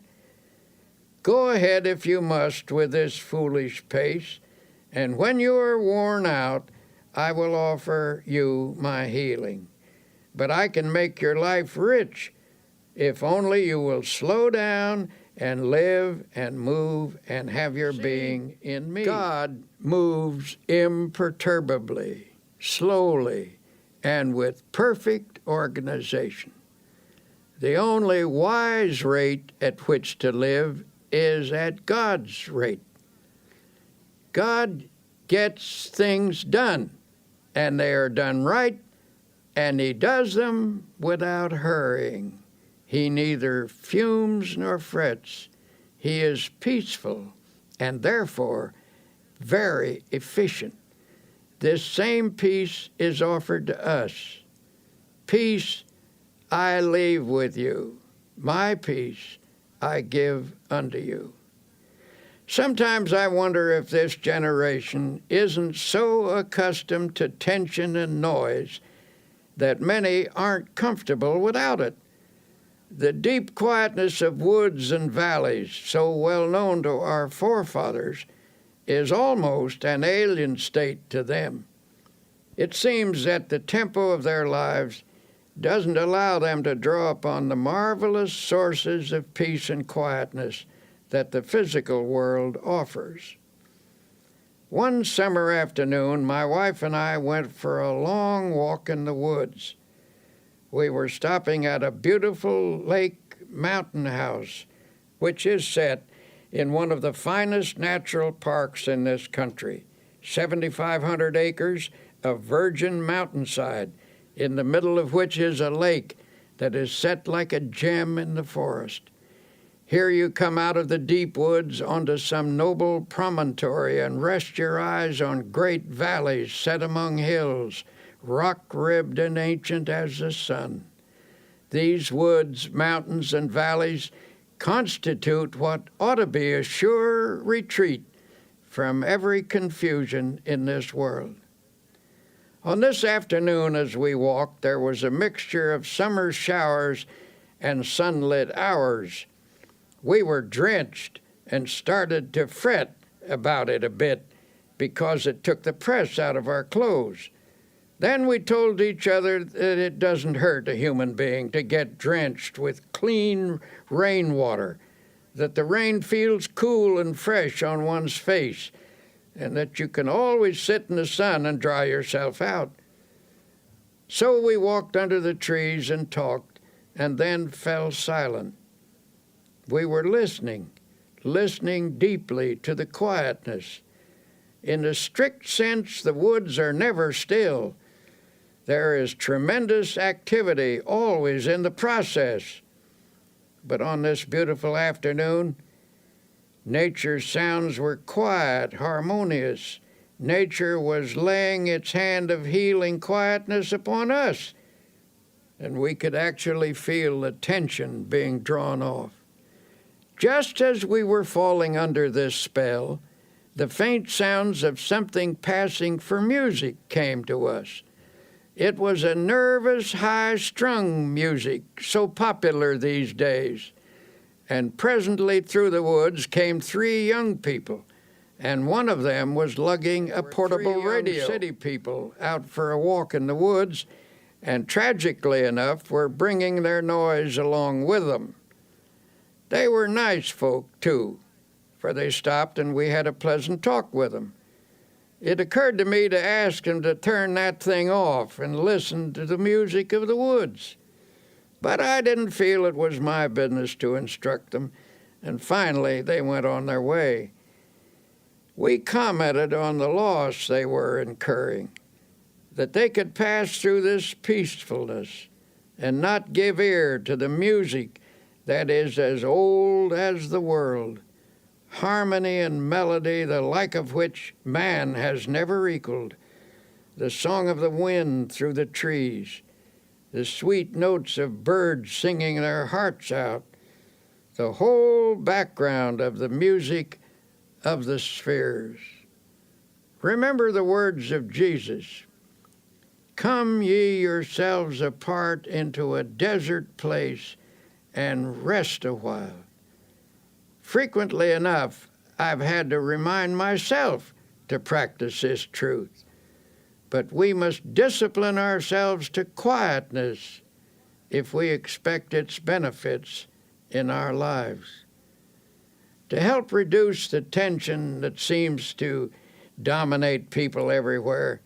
go ahead if you must with this foolish pace, and when you are worn out, I will offer you my healing. But I can make your life rich if only you will slow down and live and move and have your being in me. God moves imperturbably, slowly, and with perfect organization. The only wise rate at which to live is at God's rate. God gets things done, and they are done right, and He does them without hurrying. He neither fumes nor frets. He is peaceful and therefore very efficient. This same peace is offered to us. Peace I leave with you. My peace I give unto you. Sometimes I wonder if this generation isn't so accustomed to tension and noise that many aren't comfortable without it. The deep quietness of woods and valleys, so well known to our forefathers, is almost an alien state to them. It seems that the tempo of their lives doesn't allow them to draw upon the marvelous sources of peace and quietness that the physical world offers. One summer afternoon, my wife and I went for a long walk in the woods. We were stopping at a beautiful lake mountain house, which is set in one of the finest natural parks in this country, 7,500 acres of virgin mountainside, in the middle of which is a lake that is set like a gem in the forest. Here you come out of the deep woods onto some noble promontory and rest your eyes on great valleys set among hills, rock-ribbed and ancient as the sun. These woods, mountains, and valleys constitute what ought to be a sure retreat from every confusion in this world. On this afternoon as we walked, there was a mixture of summer showers and sunlit hours. We were drenched and started to fret about it a bit because it took the press out of our clothes. Then we told each other that it doesn't hurt a human being to get drenched with clean rainwater, that the rain feels cool and fresh on one's face, and that you can always sit in the sun and dry yourself out. So we walked under the trees and talked, and then fell silent. We were listening deeply to the quietness. In the strict sense, the woods are never still. There is tremendous activity always in the process. But on this beautiful afternoon, nature's sounds were quiet, harmonious. Nature was laying its hand of healing quietness upon us, and we could actually feel the tension being drawn off. Just as we were falling under this spell, the faint sounds of something passing for music came to us. It was a nervous, high-strung music, so popular these days. And presently through the woods came 3 young people, and one of them was lugging a portable radio. City people out for a walk in the woods, and tragically enough were bringing their noise along with them. They were nice folk, too, for they stopped and we had a pleasant talk with them. It occurred to me to ask them to turn that thing off and listen to the music of the woods. But I didn't feel it was my business to instruct them, and finally they went on their way. We commented on the loss they were incurring, that they could pass through this peacefulness and not give ear to the music that is as old as the world, harmony and melody the like of which man has never equaled, the song of the wind through the trees, the sweet notes of birds singing their hearts out, the whole background of the music of the spheres. Remember the words of Jesus, "Come ye yourselves apart into a desert place and rest a while." Frequently enough, I've had to remind myself to practice this truth. But we must discipline ourselves to quietness if we expect its benefits in our lives. To help reduce the tension that seems to dominate people everywhere,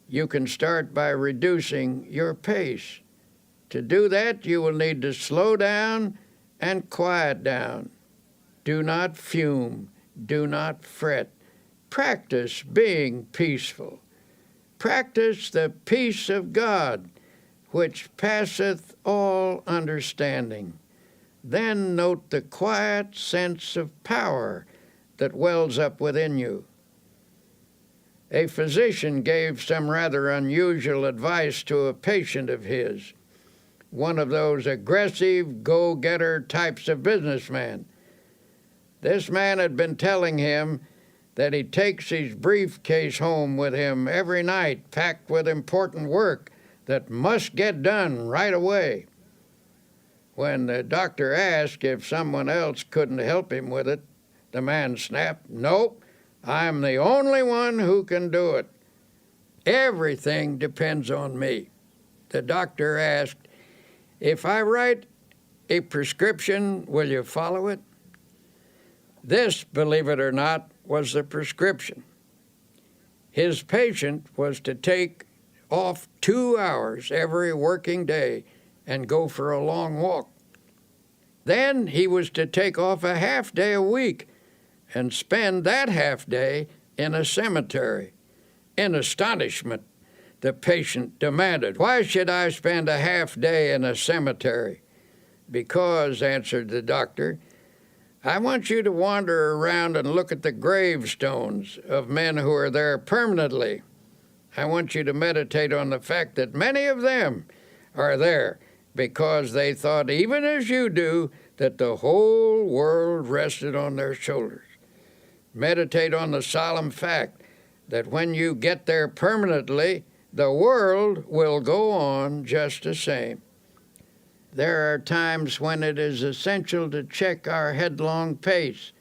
you can start by reducing your pace. To do that, you will need to slow down and quiet down. Do not fume. Do not fret. Practice being peaceful. Practice the peace of God, which passeth all understanding. Then note the quiet sense of power that wells up within you. A physician gave some rather unusual advice to a patient of his, one of those aggressive, go-getter types of businessman. This man had been telling him that he takes his briefcase home with him every night, packed with important work that must get done right away. When the doctor asked if someone else couldn't help him with it, the man snapped, "Nope, I'm the only one who can do it. Everything depends on me." The doctor asked, "If I write a prescription, will you follow it?" This, believe it or not, was the prescription. His patient was to take off 2 hours every working day and go for a long walk. Then he was to take off a half day a week and spend that half day in a cemetery. In astonishment, the patient demanded, "Why should I spend a half day in a cemetery?" "Because," answered the doctor, "I want you to wander around and look at the gravestones of men who are there permanently. I want you to meditate on the fact that many of them are there because they thought, even as you do, that the whole world rested on their shoulders. Meditate on the solemn fact that when you get there permanently, the world will go on just the same. There are times when it is essential to check our headlong pace,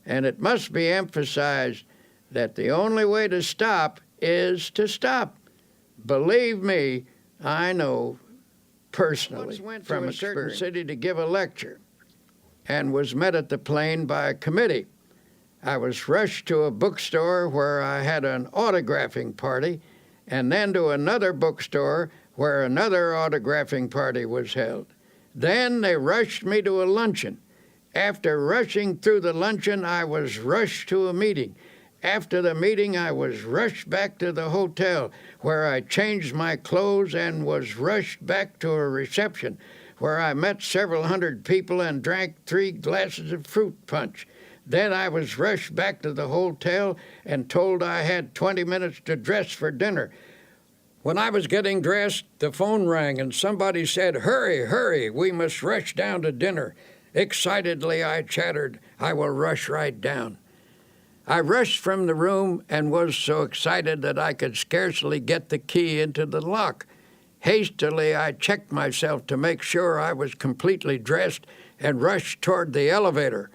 and it must be emphasized that the only way to stop is to stop. Believe me, I know personally Once went from to a a certain experience. city to give a lecture and was met at the plane by a committee. I was rushed to a bookstore where I had an autographing party, and then to another bookstore where another autographing party was held. Then they rushed me to a luncheon. After rushing through the luncheon, I was rushed to a meeting. After the meeting, I was rushed back to the hotel, where I changed my clothes and was rushed back to a reception, where I met several hundred people and drank 3 glasses of fruit punch. Then I was rushed back to the hotel and told I had 20 minutes to dress for dinner. When I was getting dressed, the phone rang and somebody said, "Hurry, hurry, we must rush down to dinner." Excitedly, I chattered, "I will rush right down." I rushed from the room and was so excited that I could scarcely get the key into the lock. Hastily, I checked myself to make sure I was completely dressed and rushed toward the elevator.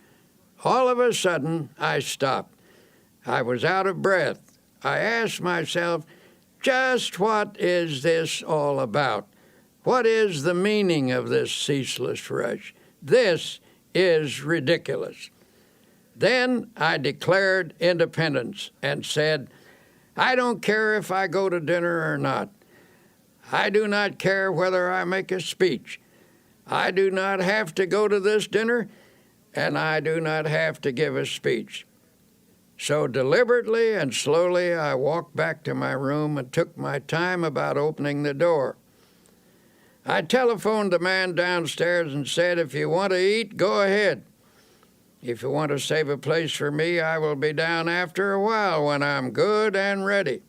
All of a sudden, I stopped. I was out of breath. I asked myself, just what is this all about? What is the meaning of this ceaseless rush? This is ridiculous. Then I declared independence and said, I don't care if I go to dinner or not. I do not care whether I make a speech. I do not have to go to this dinner, and I do not have to give a speech. So deliberately and slowly I walked back to my room and took my time about opening the door. I telephoned the man downstairs and said, if you want to eat, go ahead. If you want to save a place for me, I will be down after a while when I'm good and ready.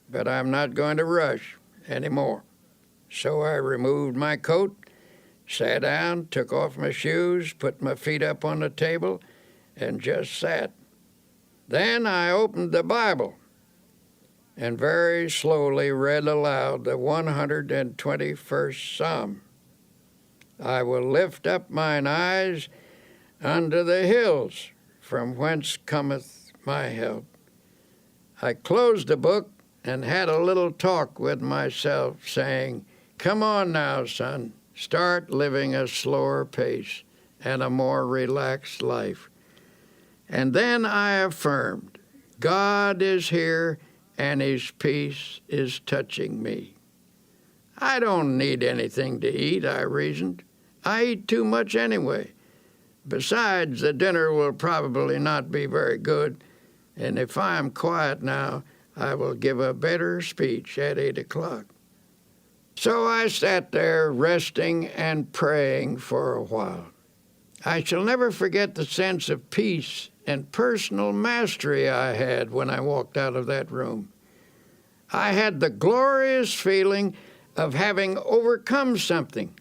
But I'm not going to rush anymore. So I removed my coat, sat down, took off my shoes, put my feet up on the table, and just sat. Then I opened the Bible and very slowly read aloud the 121st Psalm. I will lift up mine eyes unto the hills, from whence cometh my help. I closed the book and had a little talk with myself, saying, come on now, son, start living a slower pace and a more relaxed life. And then I affirmed, God is here and his peace is touching me. I don't need anything to eat, I reasoned. I eat too much anyway. Besides, the dinner will probably not be very good, and if I am quiet now, I will give a better speech at 8 o'clock. So I sat there resting and praying for a while. I shall never forget the sense of peace and personal mastery I had when I walked out of that room. I had the glorious feeling of having overcome something,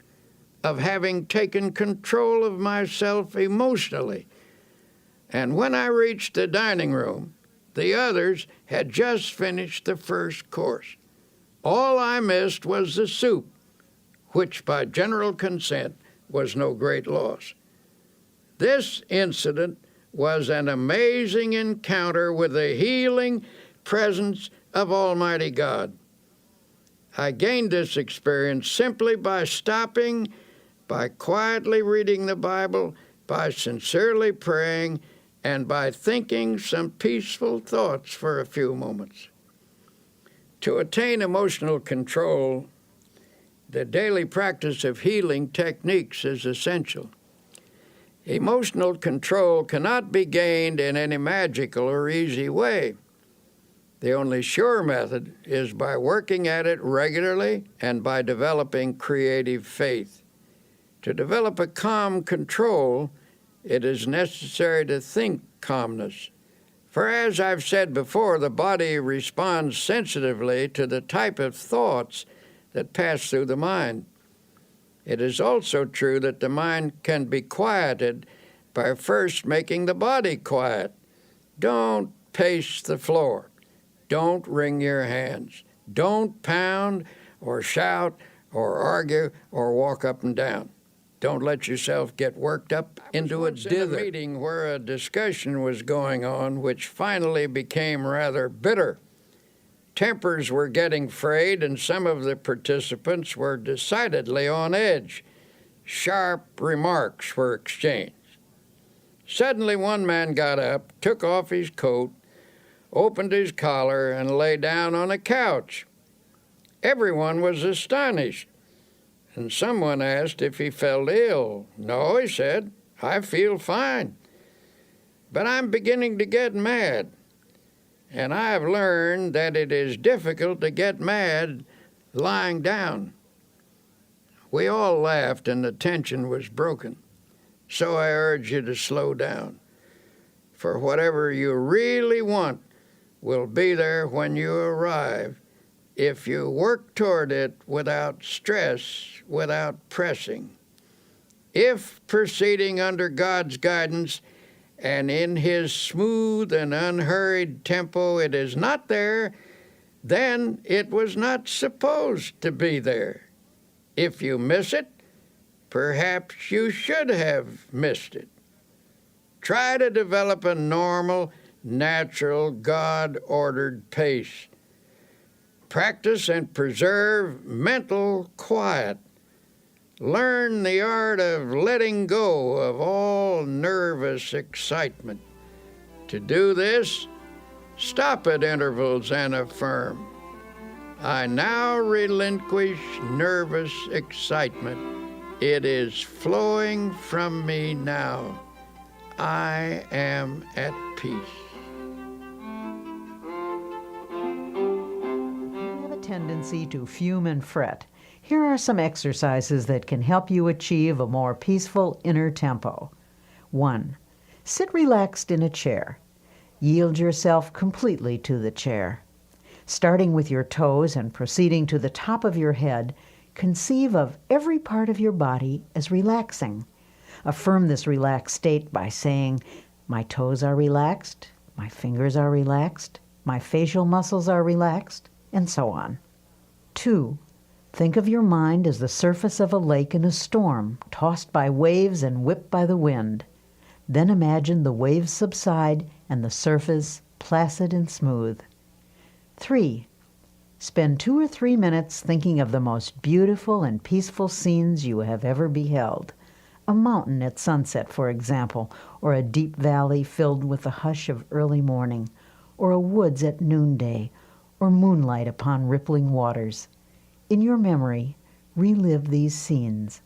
of having taken control of myself emotionally. And when I reached the dining room, the others had just finished the first course. All I missed was the soup, which by general consent was no great loss. This incident was an amazing encounter with the healing presence of Almighty God. I gained this experience simply by stopping, by quietly reading the Bible, by sincerely praying, and by thinking some peaceful thoughts for a few moments. To attain emotional control, the daily practice of healing techniques is essential. Emotional control cannot be gained in any magical or easy way. The only sure method is by working at it regularly and by developing creative faith. To develop a calm control, it is necessary to think calmness. For as I've said before, the body responds sensitively to the type of thoughts that pass through the mind. It is also true that the mind can be quieted by first making the body quiet. Don't pace the floor. Don't wring your hands. Don't pound or shout or argue or walk up and down. Don't let yourself get worked up into a dither. In a meeting where a discussion was going on which finally became rather bitter. Tempers were getting frayed, and some of the participants were decidedly on edge. Sharp remarks were exchanged. Suddenly one man got up, took off his coat, opened his collar, and lay down on a couch. Everyone was astonished, and someone asked if he felt ill. "No," he said, "I feel fine. But I'm beginning to get mad. And I've learned that it is difficult to get mad lying down." We all laughed, and the tension was broken. So I urge you to slow down. For whatever you really want will be there when you arrive, if you work toward it without stress, without pressing. If, proceeding under God's guidance and in His smooth and unhurried tempo, it is not there, then it was not supposed to be there. If you miss it, perhaps you should have missed it. Try to develop a normal, natural, God-ordered pace. Practice and preserve mental quiet. Learn the art of letting go of all nervous excitement. To do this, stop at intervals and affirm, "I now relinquish nervous excitement. It is flowing from me now. I am at peace." You have a tendency to fume and fret. Here are some exercises that can help you achieve a more peaceful inner tempo. 1. Sit relaxed in a chair. Yield yourself completely to the chair. Starting with your toes and proceeding to the top of your head, conceive of every part of your body as relaxing. Affirm this relaxed state by saying, "My toes are relaxed, my fingers are relaxed, my facial muscles are relaxed," and so on. 2. Think of your mind as the surface of a lake in a storm, tossed by waves and whipped by the wind. Then imagine the waves subside and the surface placid and smooth. 3. Spend 2 or 3 minutes thinking of the most beautiful and peaceful scenes you have ever beheld. A mountain at sunset, for example, or a deep valley filled with the hush of early morning, or a woods at noonday, or moonlight upon rippling waters. In your memory, relive these scenes.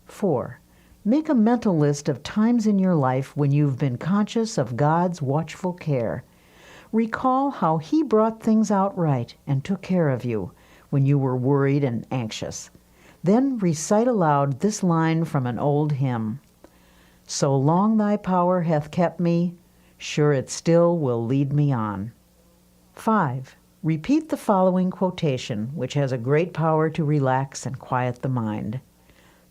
4. Make a mental list of times in your life when you've been conscious of God's watchful care. Recall how He brought things out right and took care of you when you were worried and anxious. Then recite aloud this line from an old hymn: "So long thy power hath kept me, sure it still will lead me on." 5. Repeat the following quotation, which has a great power to relax and quiet the mind.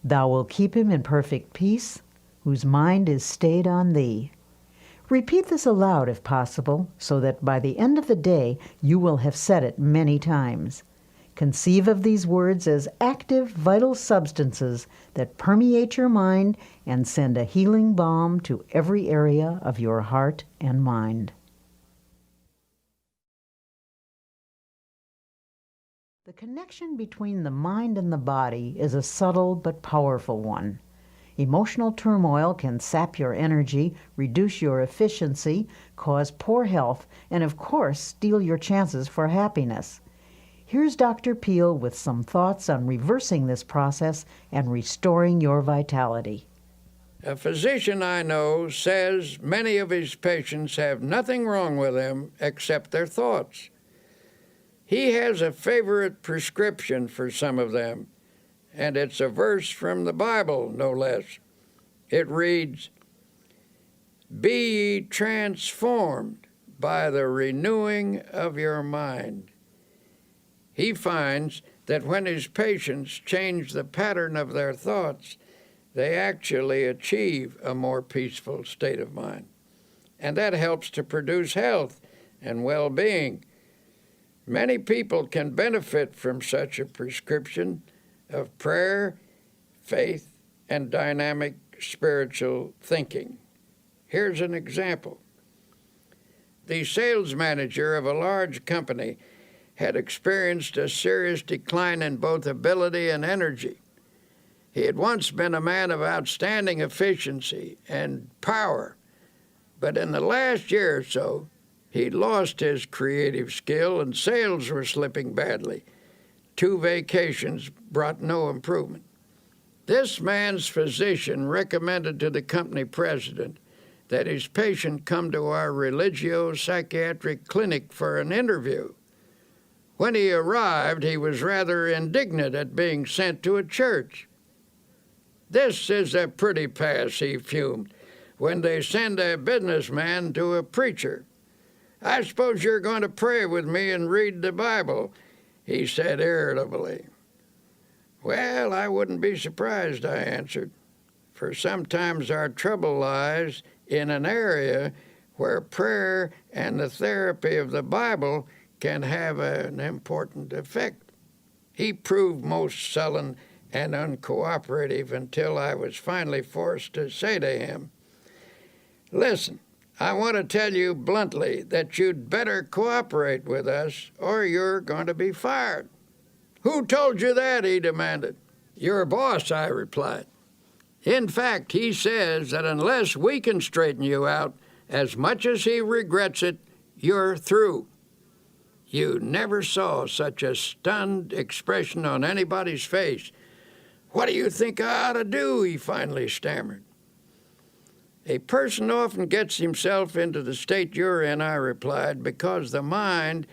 "Thou wilt keep him in perfect peace, whose mind is stayed on thee." Repeat this aloud if possible, so that by the end of the day you will have said it many times. Conceive of these words as active, vital substances that permeate your mind and send a healing balm to every area of your heart and mind. The connection between the mind and the body is a subtle but powerful one. Emotional turmoil can sap your energy, reduce your efficiency, cause poor health, and of course, steal your chances for happiness. Here's Dr. Peel with some thoughts on reversing this process and restoring your vitality. A physician I know says many of his patients have nothing wrong with them except their thoughts. He has a favorite prescription for some of them, and it's a verse from the Bible, no less. It reads, "Be ye transformed by the renewing of your mind." He finds that when his patients change the pattern of their thoughts, they actually achieve a more peaceful state of mind. And that helps to produce health and well-being. Many people can benefit from such a prescription of prayer, faith, and dynamic spiritual thinking. Here's an example. The sales manager of a large company had experienced a serious decline in both ability and energy. He had once been a man of outstanding efficiency and power, but in the last year or so, he'd lost his creative skill and sales were slipping badly. 2 vacations brought no improvement. This man's physician recommended to the company president that his patient come to our religio-psychiatric clinic for an interview. When he arrived, he was rather indignant at being sent to a church. "This is a pretty pass," he fumed, "when they send a businessman to a preacher. I suppose you're going to pray with me and read the Bible," he said irritably. "Well, I wouldn't be surprised," I answered, "for sometimes our trouble lies in an area where prayer and the therapy of the Bible can have an important effect." He proved most sullen and uncooperative until I was finally forced to say to him, "Listen, I want to tell you bluntly that you'd better cooperate with us or you're going to be fired." "Who told you that?" he demanded. "Your boss," I replied. "In fact, he says that unless we can straighten you out, as much as he regrets it, you're through." You never saw such a stunned expression on anybody's face. "What do you think I ought to do?" he finally stammered. "A person often gets himself into the state you're in," I replied, "because the mind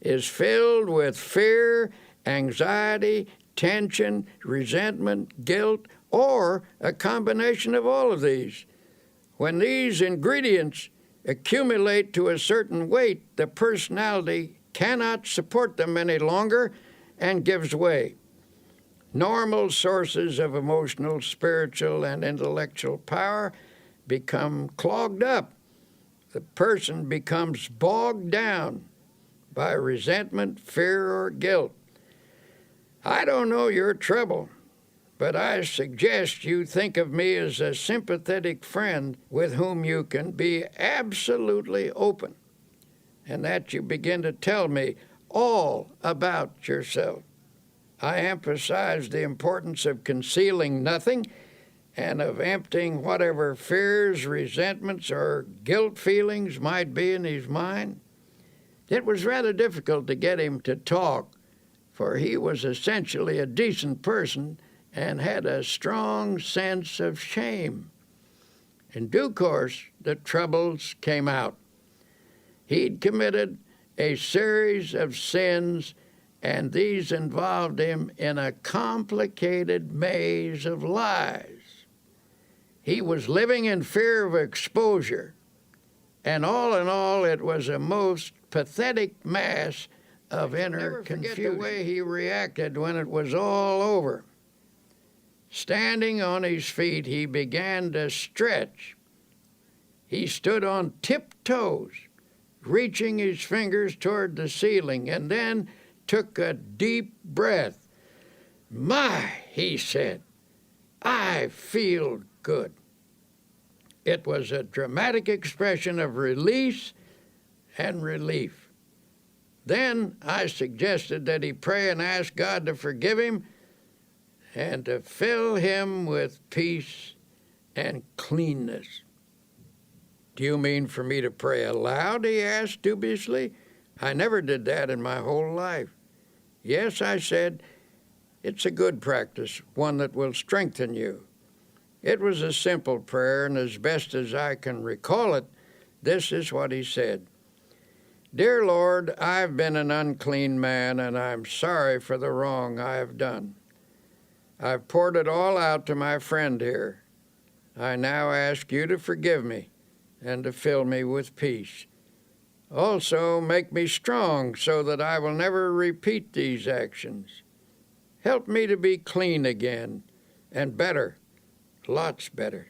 is filled with fear, anxiety, tension, resentment, guilt, or a combination of all of these. When these ingredients accumulate to a certain weight, the personality cannot support them any longer and gives way. Normal sources of emotional, spiritual, and intellectual power become clogged up. The person becomes bogged down by resentment, fear, or guilt. I don't know your trouble, but I suggest you think of me as a sympathetic friend with whom you can be absolutely open, and that you begin to tell me all about yourself. I emphasize the importance of concealing nothing and of emptying whatever fears, resentments, or guilt feelings might be in his mind." It was rather difficult to get him to talk, for he was essentially a decent person and had a strong sense of shame. In due course, the troubles came out. He'd committed a series of sins, and these involved him in a complicated maze of lies. He was living in fear of exposure, and all in all, it was a most pathetic mass of inner confusion. Never forget the way he reacted when it was all over. Standing on his feet, he began to stretch. He stood on tiptoes, reaching his fingers toward the ceiling, and then took a deep breath. "My," he said, "I feel good." It was a dramatic expression of release and relief. Then I suggested that he pray and ask God to forgive him and to fill him with peace and cleanness. "Do you mean for me to pray aloud?" he asked dubiously. "I never did that in my whole life." "Yes," I said, "it's a good practice, one that will strengthen you." It was a simple prayer, and as best as I can recall it, this is what he said. "Dear Lord, I've been an unclean man, and I'm sorry for the wrong I have done. I've poured it all out to my friend here. I now ask you to forgive me and to fill me with peace. Also, make me strong so that I will never repeat these actions. Help me to be clean again, and better, lots better."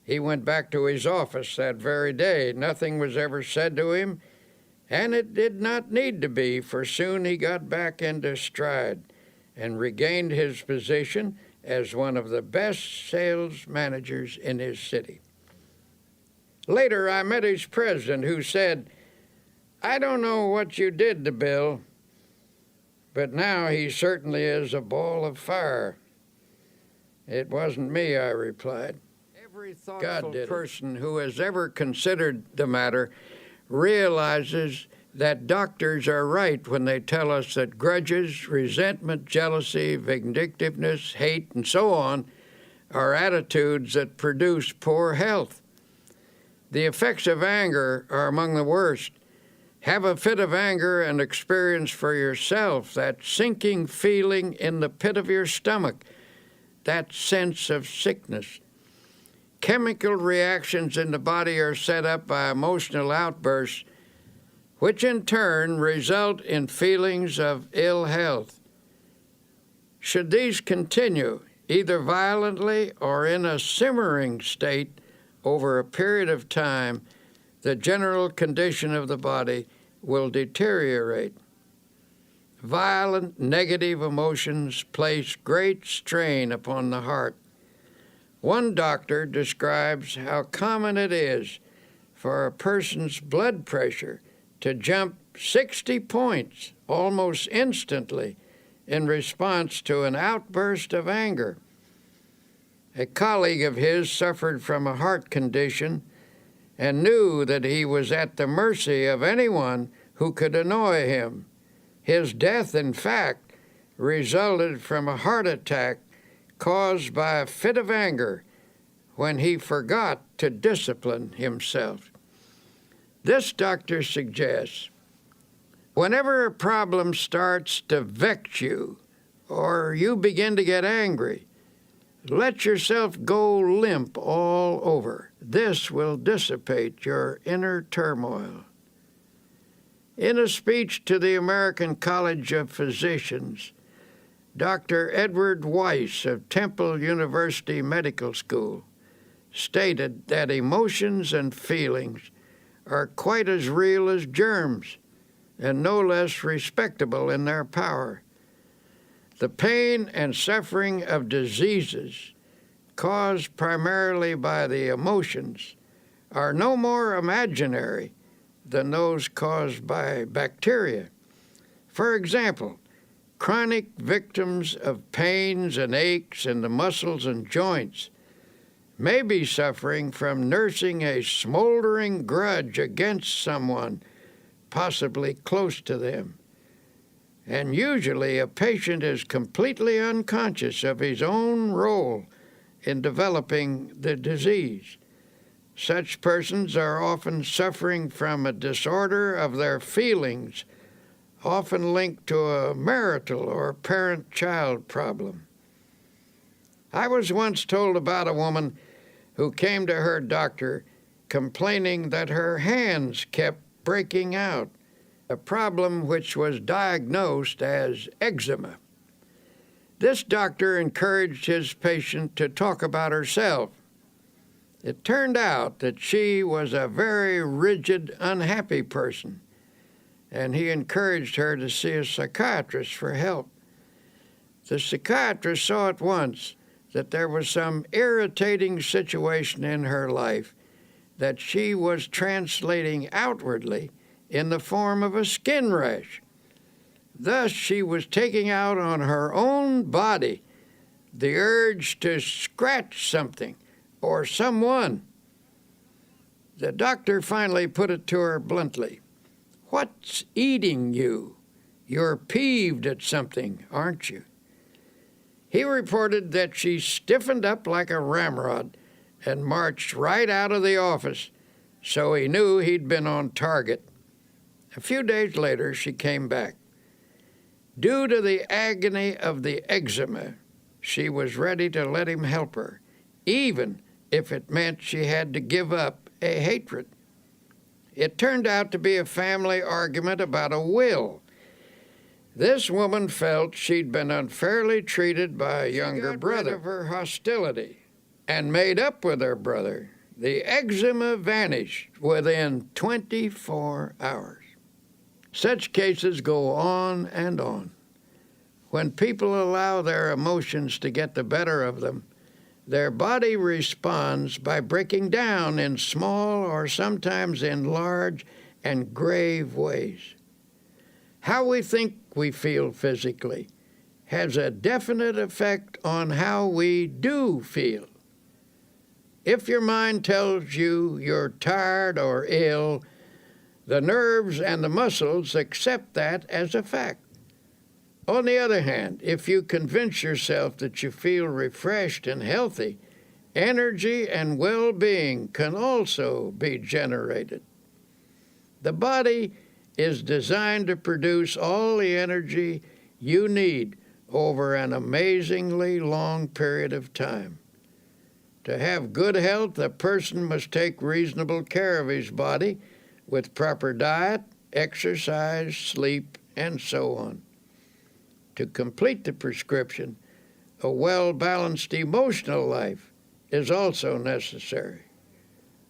He went back to his office that very day. Nothing was ever said to him, and it did not need to be, for soon he got back into stride and regained his position as one of the best sales managers in his city. Later, I met his president, who said, "I don't know what you did to Bill, but now he certainly is a ball of fire." "It wasn't me," I replied. Every thoughtful person who has ever considered the matter realizes that doctors are right when they tell us that grudges, resentment, jealousy, vindictiveness, hate, and so on are attitudes that produce poor health. The effects of anger are among the worst. Have a fit of anger and experience for yourself that sinking feeling in the pit of your stomach, that sense of sickness. Chemical reactions in the body are set up by emotional outbursts, which in turn result in feelings of ill health. Should these continue, either violently or in a simmering state, over a period of time, the general condition of the body will deteriorate. Violent negative emotions place great strain upon the heart. One doctor describes how common it is for a person's blood pressure to jump 60 points almost instantly in response to an outburst of anger. A colleague of his suffered from a heart condition and knew that he was at the mercy of anyone who could annoy him. His death, in fact, resulted from a heart attack caused by a fit of anger when he forgot to discipline himself. This doctor suggests, whenever a problem starts to vex you or you begin to get angry, let yourself go limp all over. This will dissipate your inner turmoil. In a speech to the American College of Physicians, Dr. Edward Weiss of Temple University Medical School stated that emotions and feelings are quite as real as germs and no less respectable in their power. The pain and suffering of diseases caused primarily by the emotions are no more imaginary than those caused by bacteria. For example, chronic victims of pains and aches in the muscles and joints may be suffering from nursing a smoldering grudge against someone, possibly close to them. And usually a patient is completely unconscious of his own role in developing the disease. Such persons are often suffering from a disorder of their feelings, often linked to a marital or parent-child problem. I was once told about a woman who came to her doctor complaining that her hands kept breaking out, a problem which was diagnosed as eczema. This doctor encouraged his patient to talk about herself. It turned out that she was a very rigid, unhappy person, and he encouraged her to see a psychiatrist for help. The psychiatrist saw at once that there was some irritating situation in her life that she was translating outwardly in the form of a skin rash. Thus, she was taking out on her own body the urge to scratch something or someone. The doctor finally put it to her bluntly. "What's eating you? You're peeved at something, aren't you?" He reported that she stiffened up like a ramrod and marched right out of the office, so he knew he'd been on target. A few days later, she came back. Due to the agony of the eczema, she was ready to let him help her, even if it meant she had to give up a hatred. It turned out to be a family argument about a will. This woman felt she'd been unfairly treated by a younger brother of her hostility and made up with her brother. The eczema vanished within 24 hours. Such cases go on and on. When people allow their emotions to get the better of them, their body responds by breaking down in small or sometimes in large and grave ways. How we think we feel physically has a definite effect on how we do feel. If your mind tells you you're tired or ill, the nerves and the muscles accept that as a fact. On the other hand, if you convince yourself that you feel refreshed and healthy, energy and well-being can also be generated. The body is designed to produce all the energy you need over an amazingly long period of time. To have good health, a person must take reasonable care of his body with proper diet, exercise, sleep, and so on. To complete the prescription, a well-balanced emotional life is also necessary.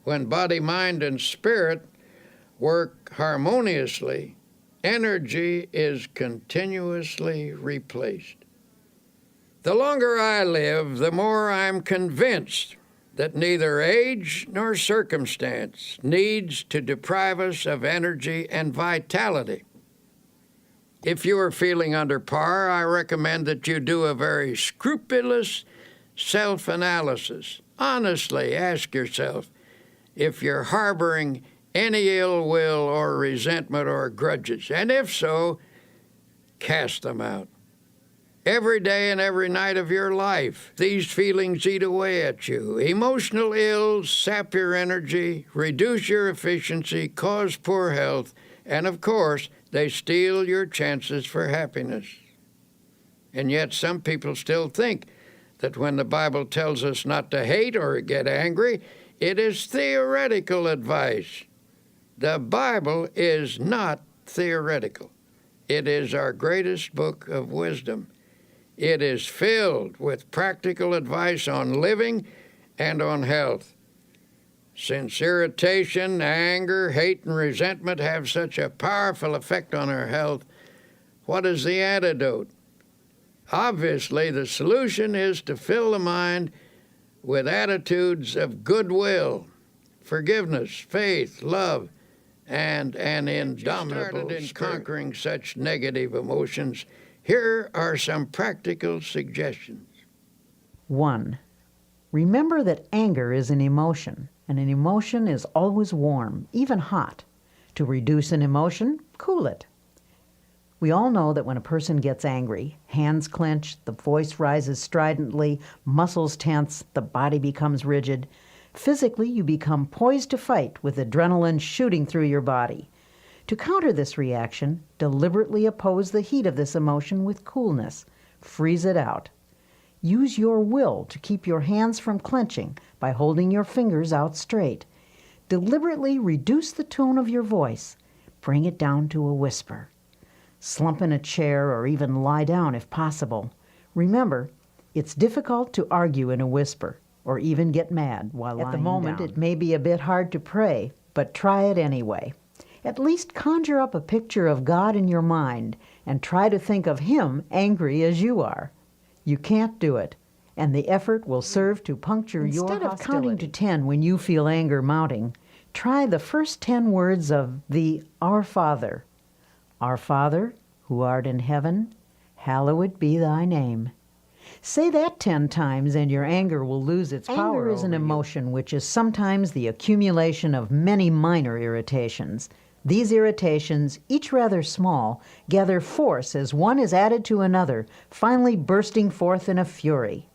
When body, mind, and spirit work harmoniously, energy is continuously replaced. The longer I live, the more I'm convinced that neither age nor circumstance needs to deprive us of energy and vitality. If you are feeling under par, I recommend that you do a very scrupulous self-analysis. Honestly ask yourself if you're harboring any ill will or resentment or grudges, and if so, cast them out. Every day and every night of your life, these feelings eat away at you. Emotional ills sap your energy, reduce your efficiency, cause poor health, and of course, they steal your chances for happiness. And yet some people still think that when the Bible tells us not to hate or get angry, it is theoretical advice. The Bible is not theoretical. It is our greatest book of wisdom. It is filled with practical advice on living and on health. Since irritation, anger, hate, and resentment have such a powerful effect on our health, what is the antidote? Obviously, the solution is to fill the mind with attitudes of goodwill, forgiveness, faith, love, and an indomitable spirit. Conquering such negative emotions, here are some practical suggestions. 1. Remember that anger is an emotion, and an emotion is always warm, even hot. To reduce an emotion, cool it. We all know that when a person gets angry, hands clench, the voice rises stridently, muscles tense, the body becomes rigid. Physically, you become poised to fight with adrenaline shooting through your body. To counter this reaction, deliberately oppose the heat of this emotion with coolness. Freeze it out. Use your will to keep your hands from clenching by holding your fingers out straight. Deliberately reduce the tone of your voice. Bring it down to a whisper. Slump in a chair or even lie down if possible. Remember, it's difficult to argue in a whisper or even get mad while lying down. At the moment, it may be a bit hard to pray, but try it anyway. At least conjure up a picture of God in your mind and try to think of Him angry as you are. You can't do it, and the effort will serve to puncture your hostility. Instead of counting to 10 when you feel anger mounting, try the first 10 words of the Our Father. Our Father, who art in heaven, hallowed be thy name. Say that 10 times and your anger will lose its power. Anger is an emotion which is sometimes the accumulation of many minor irritations. These irritations, each rather small, gather force as one is added to another, finally bursting forth in a fury.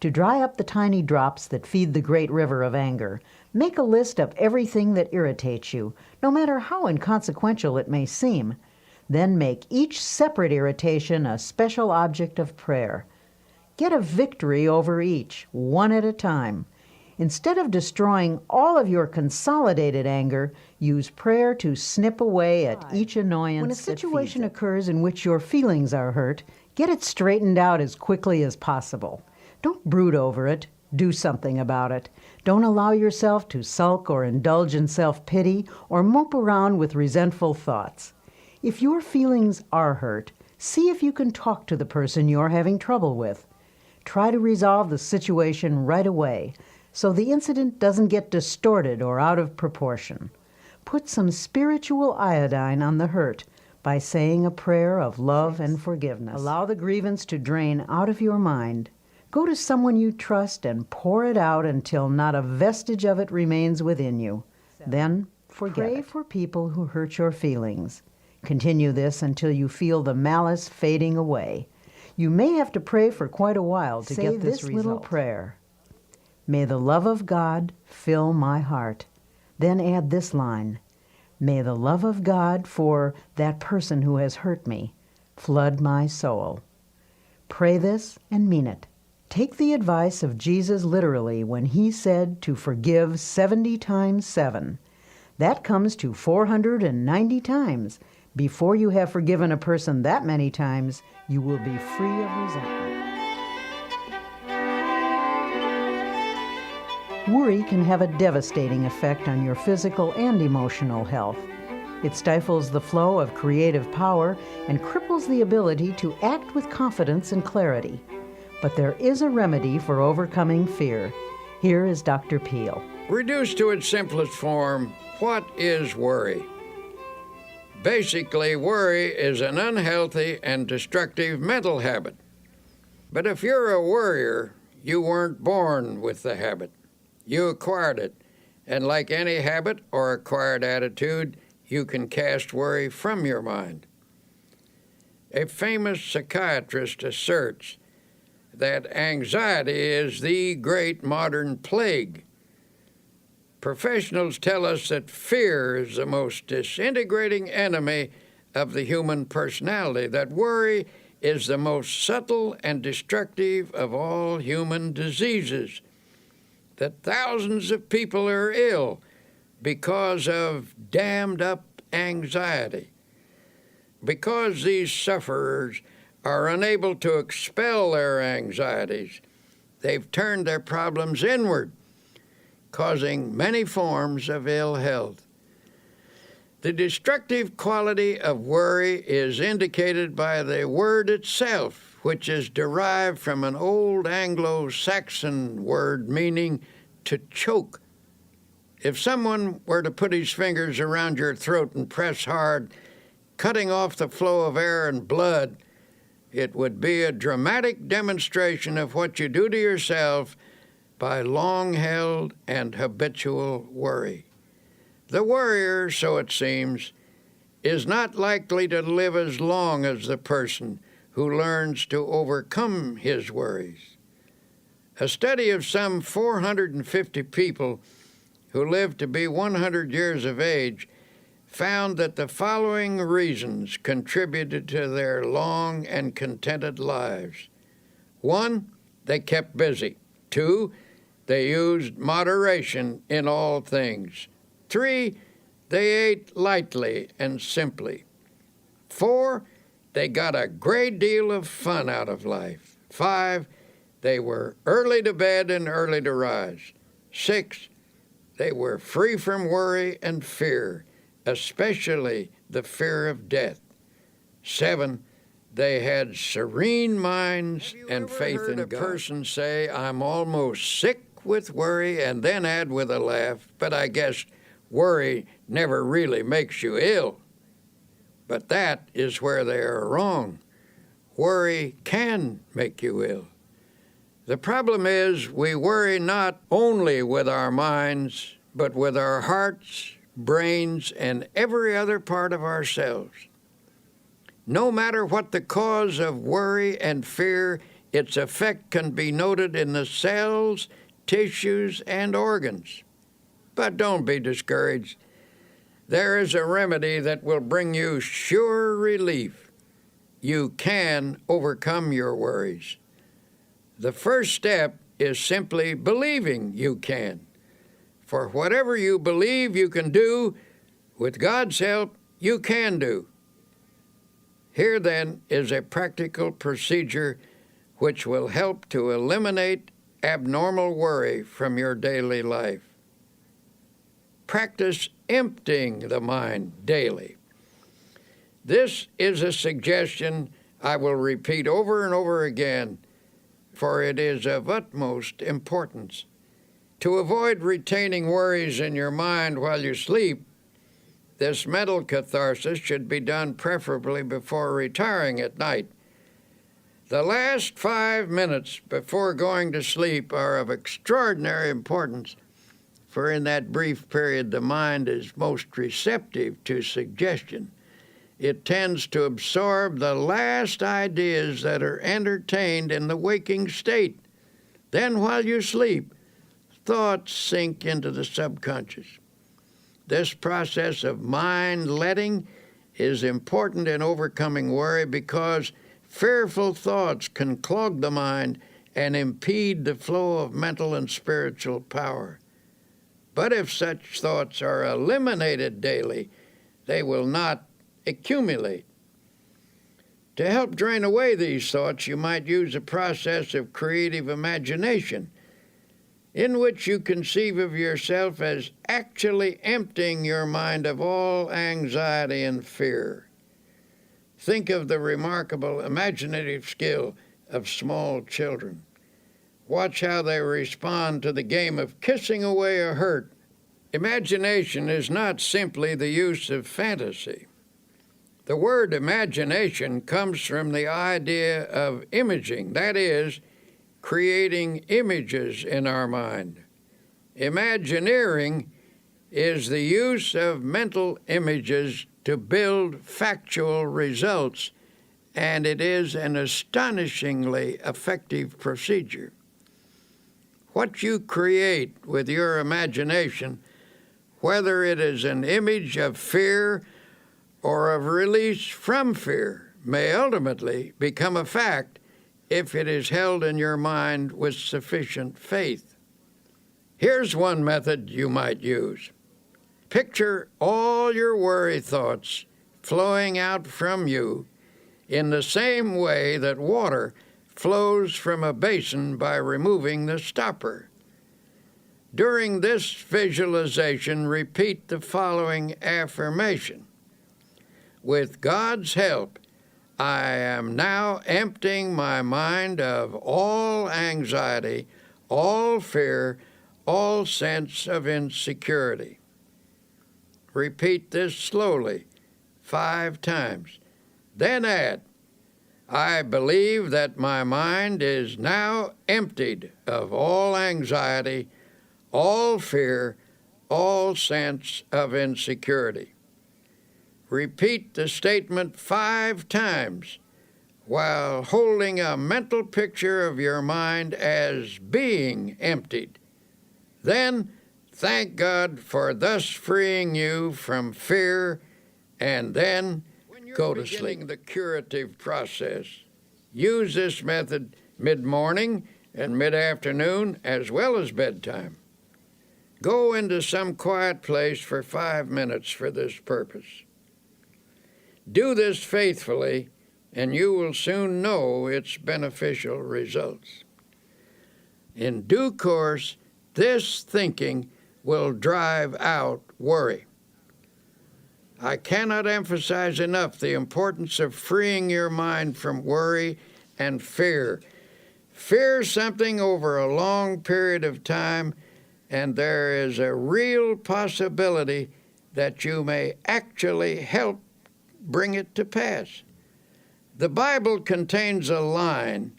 To dry up the tiny drops that feed the great river of anger, make a list of everything that irritates you, no matter how inconsequential it may seem. Then make each separate irritation a special object of prayer. Get a victory over each, one at a time. Instead of destroying all of your consolidated anger, use prayer to snip away at each annoyance. When a situation occurs in which your feelings are hurt, get it straightened out as quickly as possible. Don't brood over it. Do something about it. Don't allow yourself to sulk or indulge in self-pity or mope around with resentful thoughts. If your feelings are hurt, see if you can talk to the person you're having trouble with. Try to resolve the situation right away so the incident doesn't get distorted or out of proportion. Put some spiritual iodine on the hurt by saying a prayer of love and forgiveness. Allow the grievance to drain out of your mind. Go to someone you trust and pour it out until not a vestige of it remains within you. Then forget it. Pray for people who hurt your feelings. Continue this until you feel the malice fading away. You may have to pray for quite a while to get this result. Say this little prayer. May the love of God fill my heart. Then add this line. May the love of God for that person who has hurt me flood my soul. Pray this and mean it. Take the advice of Jesus literally when he said to forgive 70 times 7. That comes to 490 times. Before you have forgiven a person that many times, you will be free of resentment. Worry can have a devastating effect on your physical and emotional health. It stifles the flow of creative power and cripples the ability to act with confidence and clarity. But there is a remedy for overcoming fear. Here is Dr. Peel. Reduced to its simplest form, what is worry? Basically, worry is an unhealthy and destructive mental habit. But if you're a worrier, you weren't born with the habit. You acquired it, and like any habit or acquired attitude, you can cast worry from your mind. A famous psychiatrist asserts that anxiety is the great modern plague. Professionals tell us that fear is the most disintegrating enemy of the human personality, that worry is the most subtle and destructive of all human diseases, that thousands of people are ill because of dammed-up anxiety. Because these sufferers are unable to expel their anxieties, they've turned their problems inward, causing many forms of ill health. The destructive quality of worry is indicated by the word itself, which is derived from an old Anglo-Saxon word meaning to choke. If someone were to put his fingers around your throat and press hard, cutting off the flow of air and blood, it would be a dramatic demonstration of what you do to yourself by long-held and habitual worry. The worrier, so it seems, is not likely to live as long as the person who learns to overcome his worries. A study of some 450 people who lived to be 100 years of age found that the following reasons contributed to their long and contented lives. 1, they kept busy. 2, they used moderation in all things. 3, they ate lightly and simply. 4, they got a great deal of fun out of life. 5, they were early to bed and early to rise. 6, they were free from worry and fear, especially the fear of death. 7, they had serene minds and faith in God. Have you ever heard a person say, "I'm almost sick with worry," and then add with a laugh, "But I guess worry never really makes you ill"? But that is where they are wrong. Worry can make you ill. The problem is we worry not only with our minds, but with our hearts, brains, and every other part of ourselves. No matter what the cause of worry and fear, its effect can be noted in the cells, tissues, and organs. But don't be discouraged. There is a remedy that will bring you sure relief. You can overcome your worries. The first step is simply believing you can. For whatever you believe you can do, with God's help, you can do. Here, then, is a practical procedure which will help to eliminate abnormal worry from your daily life. Practice emptying the mind daily. This is a suggestion I will repeat over and over again, for it is of utmost importance. To avoid retaining worries in your mind while you sleep, this mental catharsis should be done preferably before retiring at night. The last 5 minutes before going to sleep are of extraordinary importance, for in that brief period the mind is most receptive to suggestion. It tends to absorb the last ideas that are entertained in the waking state. Then while you sleep, thoughts sink into the subconscious. This process of mind letting is important in overcoming worry because fearful thoughts can clog the mind and impede the flow of mental and spiritual power. But if such thoughts are eliminated daily, they will not accumulate. To help drain away these thoughts, you might use a process of creative imagination, in which you conceive of yourself as actually emptying your mind of all anxiety and fear. Think of the remarkable imaginative skill of small children. Watch how they respond to the game of kissing away a hurt. Imagination is not simply the use of fantasy. The word imagination comes from the idea of imaging, that is, creating images in our mind. Imagineering is the use of mental images to build factual results, and it is an astonishingly effective procedure. What you create with your imagination, whether it is an image of fear or of release from fear, may ultimately become a fact if it is held in your mind with sufficient faith. Here's one method you might use. Picture all your worry thoughts flowing out from you in the same way that water flows from a basin by removing the stopper. During this visualization, repeat the following affirmation. With God's help, I am now emptying my mind of all anxiety, all fear, all sense of insecurity. Repeat this slowly 5 times. Then add, I believe that my mind is now emptied of all anxiety, all fear, all sense of insecurity. Repeat the statement 5 times while holding a mental picture of your mind as being emptied. Then thank God for thus freeing you from fear, and then go to sleep. The curative process. Use this method mid-morning and mid-afternoon as well as bedtime. Go into some quiet place for 5 minutes for this purpose. Do this faithfully, and you will soon know its beneficial results. In due course, this thinking will drive out worry. I cannot emphasize enough the importance of freeing your mind from worry and fear. Fear something over a long period of time, and there is a real possibility that you may actually help bring it to pass. The Bible contains a line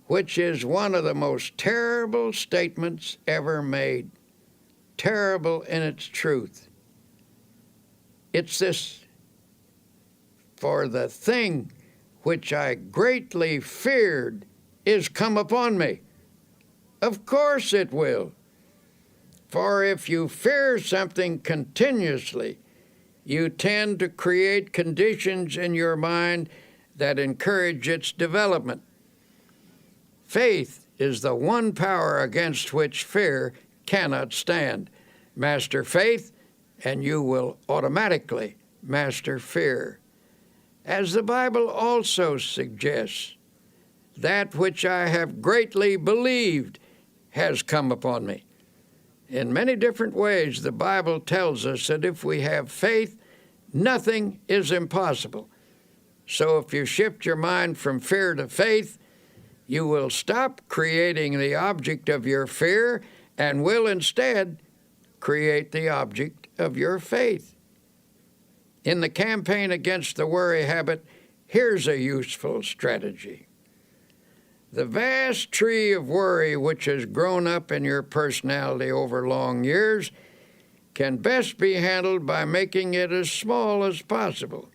which is one of the most terrible statements ever made, terrible in its truth. It's this, for the thing which I greatly feared is come upon me. Of course it will. For if you fear something continuously, you tend to create conditions in your mind that encourage its development. Faith is the one power against which fear cannot stand. Master faith, and you will automatically master fear. As the Bible also suggests, that which I have greatly believed has come upon me. In many different ways, the Bible tells us that if we have faith, nothing is impossible. So if you shift your mind from fear to faith, You will stop creating the object of your fear and will instead create the object of your faith. In the campaign against the worry habit, here's a useful strategy. The vast tree of worry which has grown up in your personality over long years can best be handled by making it as small as possible.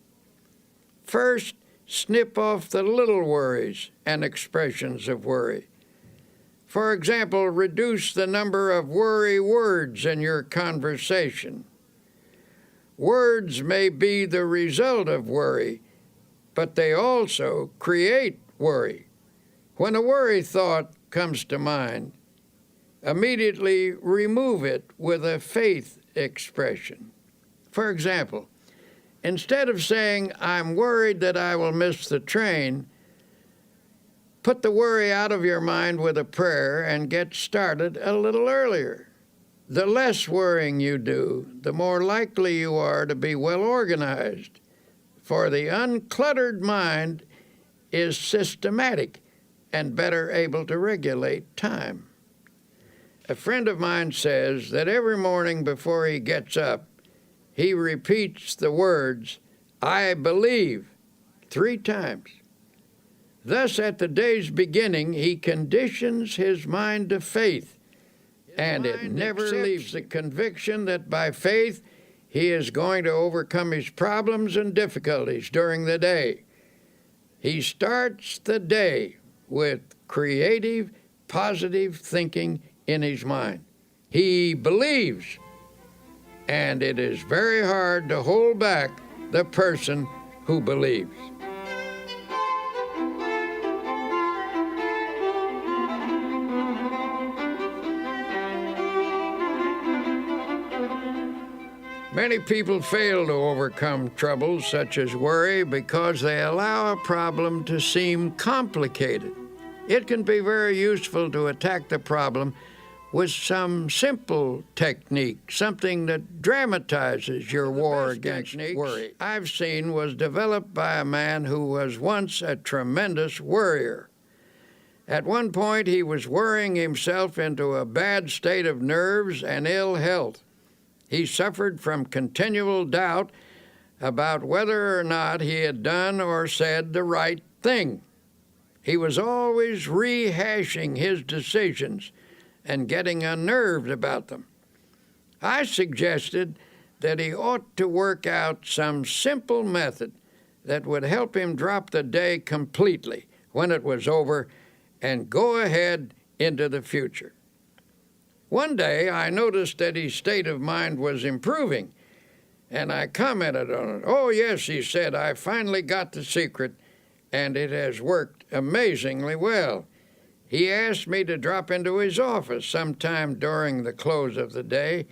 First, snip off the little worries and expressions of worry. For example, reduce the number of worry words in your conversation. Words may be the result of worry, but they also create worry. When a worry thought comes to mind, immediately remove it with a faith expression. For example, instead of saying, "I'm worried that I will miss the train," put the worry out of your mind with a prayer and get started a little earlier. The less worrying you do, the more likely you are to be well organized, for the uncluttered mind is systematic and better able to regulate time. A friend of mine says that every morning before he gets up, he repeats the words, "I believe," 3 times. Thus, at the day's beginning, he conditions his mind to faith, and it never leaves the conviction that by faith he is going to overcome his problems and difficulties during the day. He starts the day with creative, positive thinking in his mind. He believes, and it is very hard to hold back the person who believes. Many people fail to overcome troubles such as worry because they allow a problem to seem complicated. It can be very useful to attack the problem with some simple technique, something that dramatizes your war against worry I've seen was developed by a man who was once a tremendous worrier. At one point, he was worrying himself into a bad state of nerves and ill health. He suffered from continual doubt about whether or not he had done or said the right thing. He was always rehashing his decisions and getting unnerved about them. I suggested that he ought to work out some simple method that would help him drop the day completely when it was over and go ahead into the future. One day, I noticed that his state of mind was improving, and I commented on it. "Oh, yes," he said, "I finally got the secret, and it has worked amazingly well." He asked me to drop into his office sometime during the close of the day,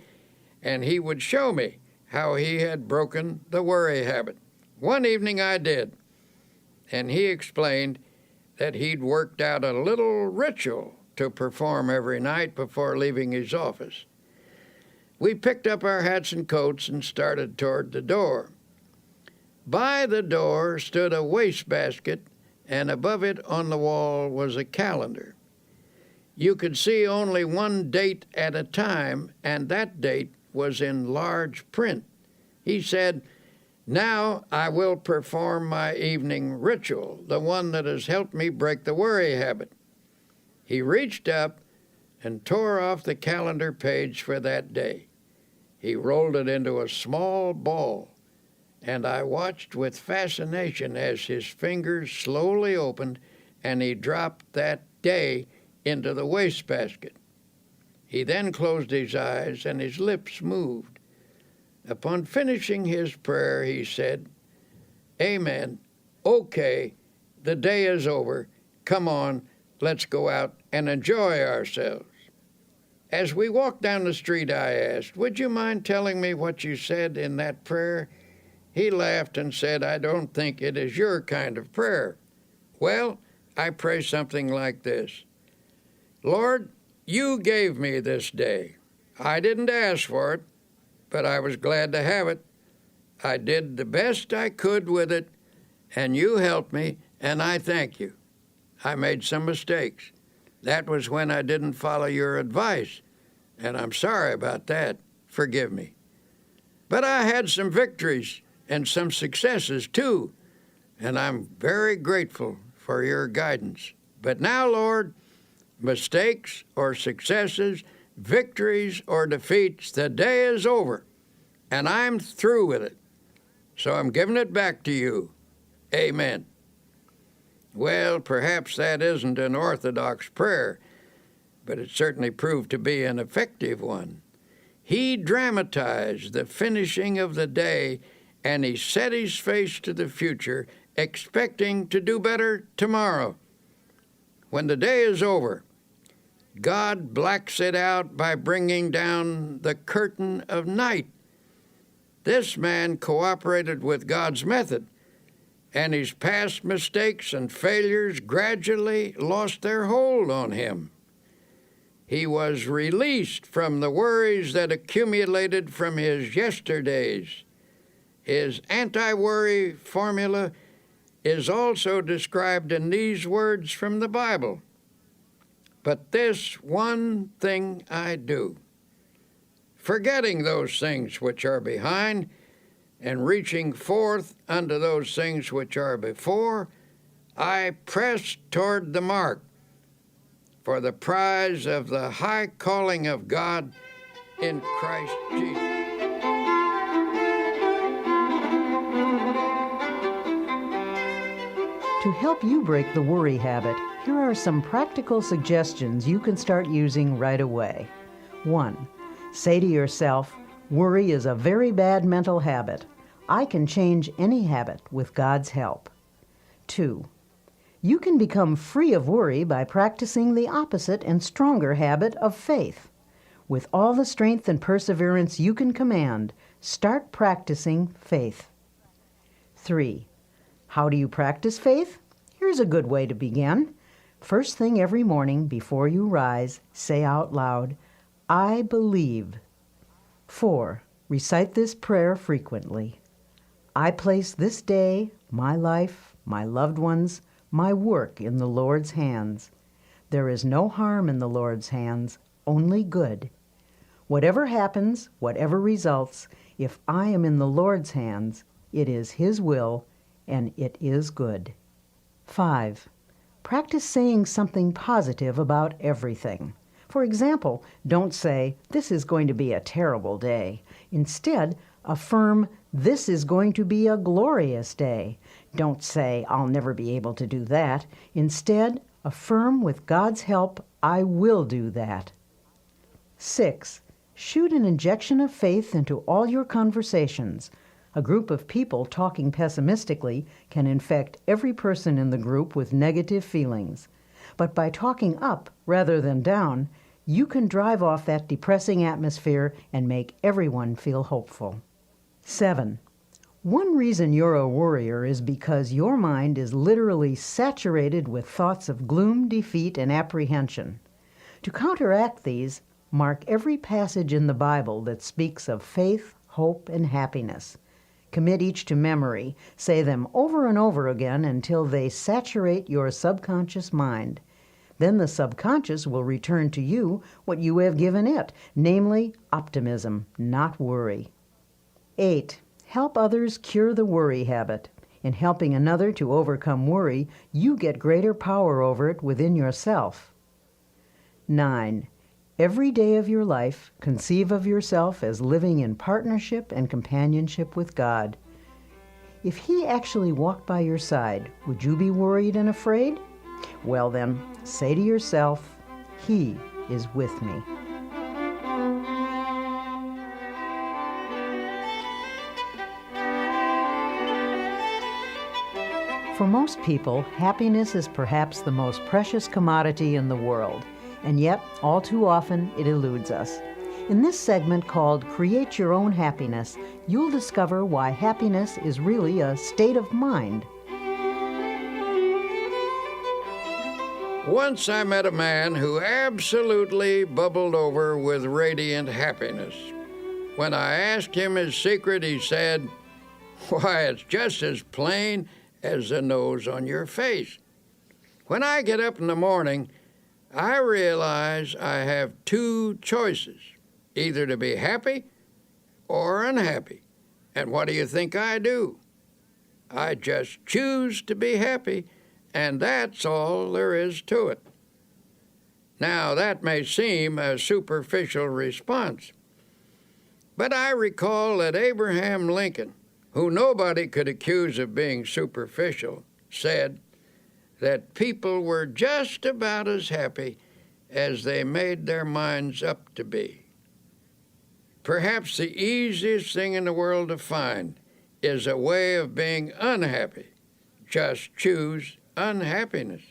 and he would show me how he had broken the worry habit. One evening I did, and he explained that he'd worked out a little ritual to perform every night before leaving his office. We picked up our hats and coats and started toward the door. By the door stood a wastebasket, and above it on the wall was a calendar. You could see only one date at a time, and that date was in large print. He said, "Now I will perform my evening ritual, the one that has helped me break the worry habit." He reached up and tore off the calendar page for that day. He rolled it into a small ball, and I watched with fascination as his fingers slowly opened and he dropped that day into the wastebasket. He then closed his eyes and his lips moved. Upon finishing his prayer, he said, "Amen. Okay, the day is over. Come on, let's go out and enjoy ourselves." As we walked down the street, I asked, "Would you mind telling me what you said in that prayer?" He laughed and said, "I don't think it is your kind of prayer." "Well, I pray something like this: Lord, you gave me this day. I didn't ask for it, but I was glad to have it. I did the best I could with it, and you helped me, and I thank you. I made some mistakes. That was when I didn't follow your advice, and I'm sorry about that. Forgive me. But I had some victories and some successes too, and I'm very grateful for your guidance. But now, Lord, mistakes or successes, victories or defeats, the day is over, and I'm through with it. So I'm giving it back to you. Amen. Well, perhaps that isn't an orthodox prayer, but it certainly proved to be an effective one. He dramatized the finishing of the day, and he set his face to the future, expecting to do better tomorrow. When the day is over, God blacks it out by bringing down the curtain of night. This man cooperated with God's method, and his past mistakes and failures gradually lost their hold on him. He was released from the worries that accumulated from his yesterdays. His anti-worry formula is also described in these words from the Bible. But this one thing I do, forgetting those things which are behind, and reaching forth unto those things which are before, I press toward the mark for the prize of the high calling of God in Christ Jesus. To help you break the worry habit, here are some practical suggestions you can start using right away. 1. Say to yourself, worry is a very bad mental habit. I can change any habit with God's help. 2. You can become free of worry by practicing the opposite and stronger habit of faith. With all the strength and perseverance you can command, start practicing faith. 3. How do you practice faith? Here's a good way to begin. First thing every morning before you rise, say out loud, I believe. 4. Recite this prayer frequently. I place this day, my life, my loved ones, my work in the Lord's hands. There is no harm in the Lord's hands, only good. Whatever happens, whatever results, if I am in the Lord's hands, it is His will, and it is good. 5. Practice saying something positive about everything. For example, don't say, this is going to be a terrible day. Instead, affirm, this is going to be a glorious day. Don't say, I'll never be able to do that. Instead, affirm with God's help, I will do that. 6. Shoot an injection of faith into all your conversations. A group of people talking pessimistically can infect every person in the group with negative feelings. But by talking up rather than down, you can drive off that depressing atmosphere and make everyone feel hopeful. 7. One reason you're a worrier is because your mind is literally saturated with thoughts of gloom, defeat, and apprehension. To counteract these, mark every passage in the Bible that speaks of faith, hope, and happiness. Commit each to memory. Say them over and over again until they saturate your subconscious mind. Then the subconscious will return to you what you have given it, namely optimism, not worry. 8. Help others cure the worry habit. In helping another to overcome worry, you get greater power over it within yourself. 9. Every day of your life, conceive of yourself as living in partnership and companionship with God. If He actually walked by your side, would you be worried and afraid? Well then, say to yourself, He is with me. For most people, happiness is perhaps the most precious commodity in the world. And yet, all too often, it eludes us. In this segment called Create Your Own Happiness, you'll discover why happiness is really a state of mind. Once I met a man who absolutely bubbled over with radiant happiness. When I asked him his secret, he said, "Why, it's just as plain as the nose on your face. When I get up in the morning, I realize I have two choices, either to be happy or unhappy. And what do you think I do? I just choose to be happy, and that's all there is to it. Now, that may seem a superficial response, but I recall that Abraham Lincoln, who nobody could accuse of being superficial, said that people were just about as happy as they made their minds up to be. Perhaps the easiest thing in the world to find is a way of being unhappy. Just choose unhappiness.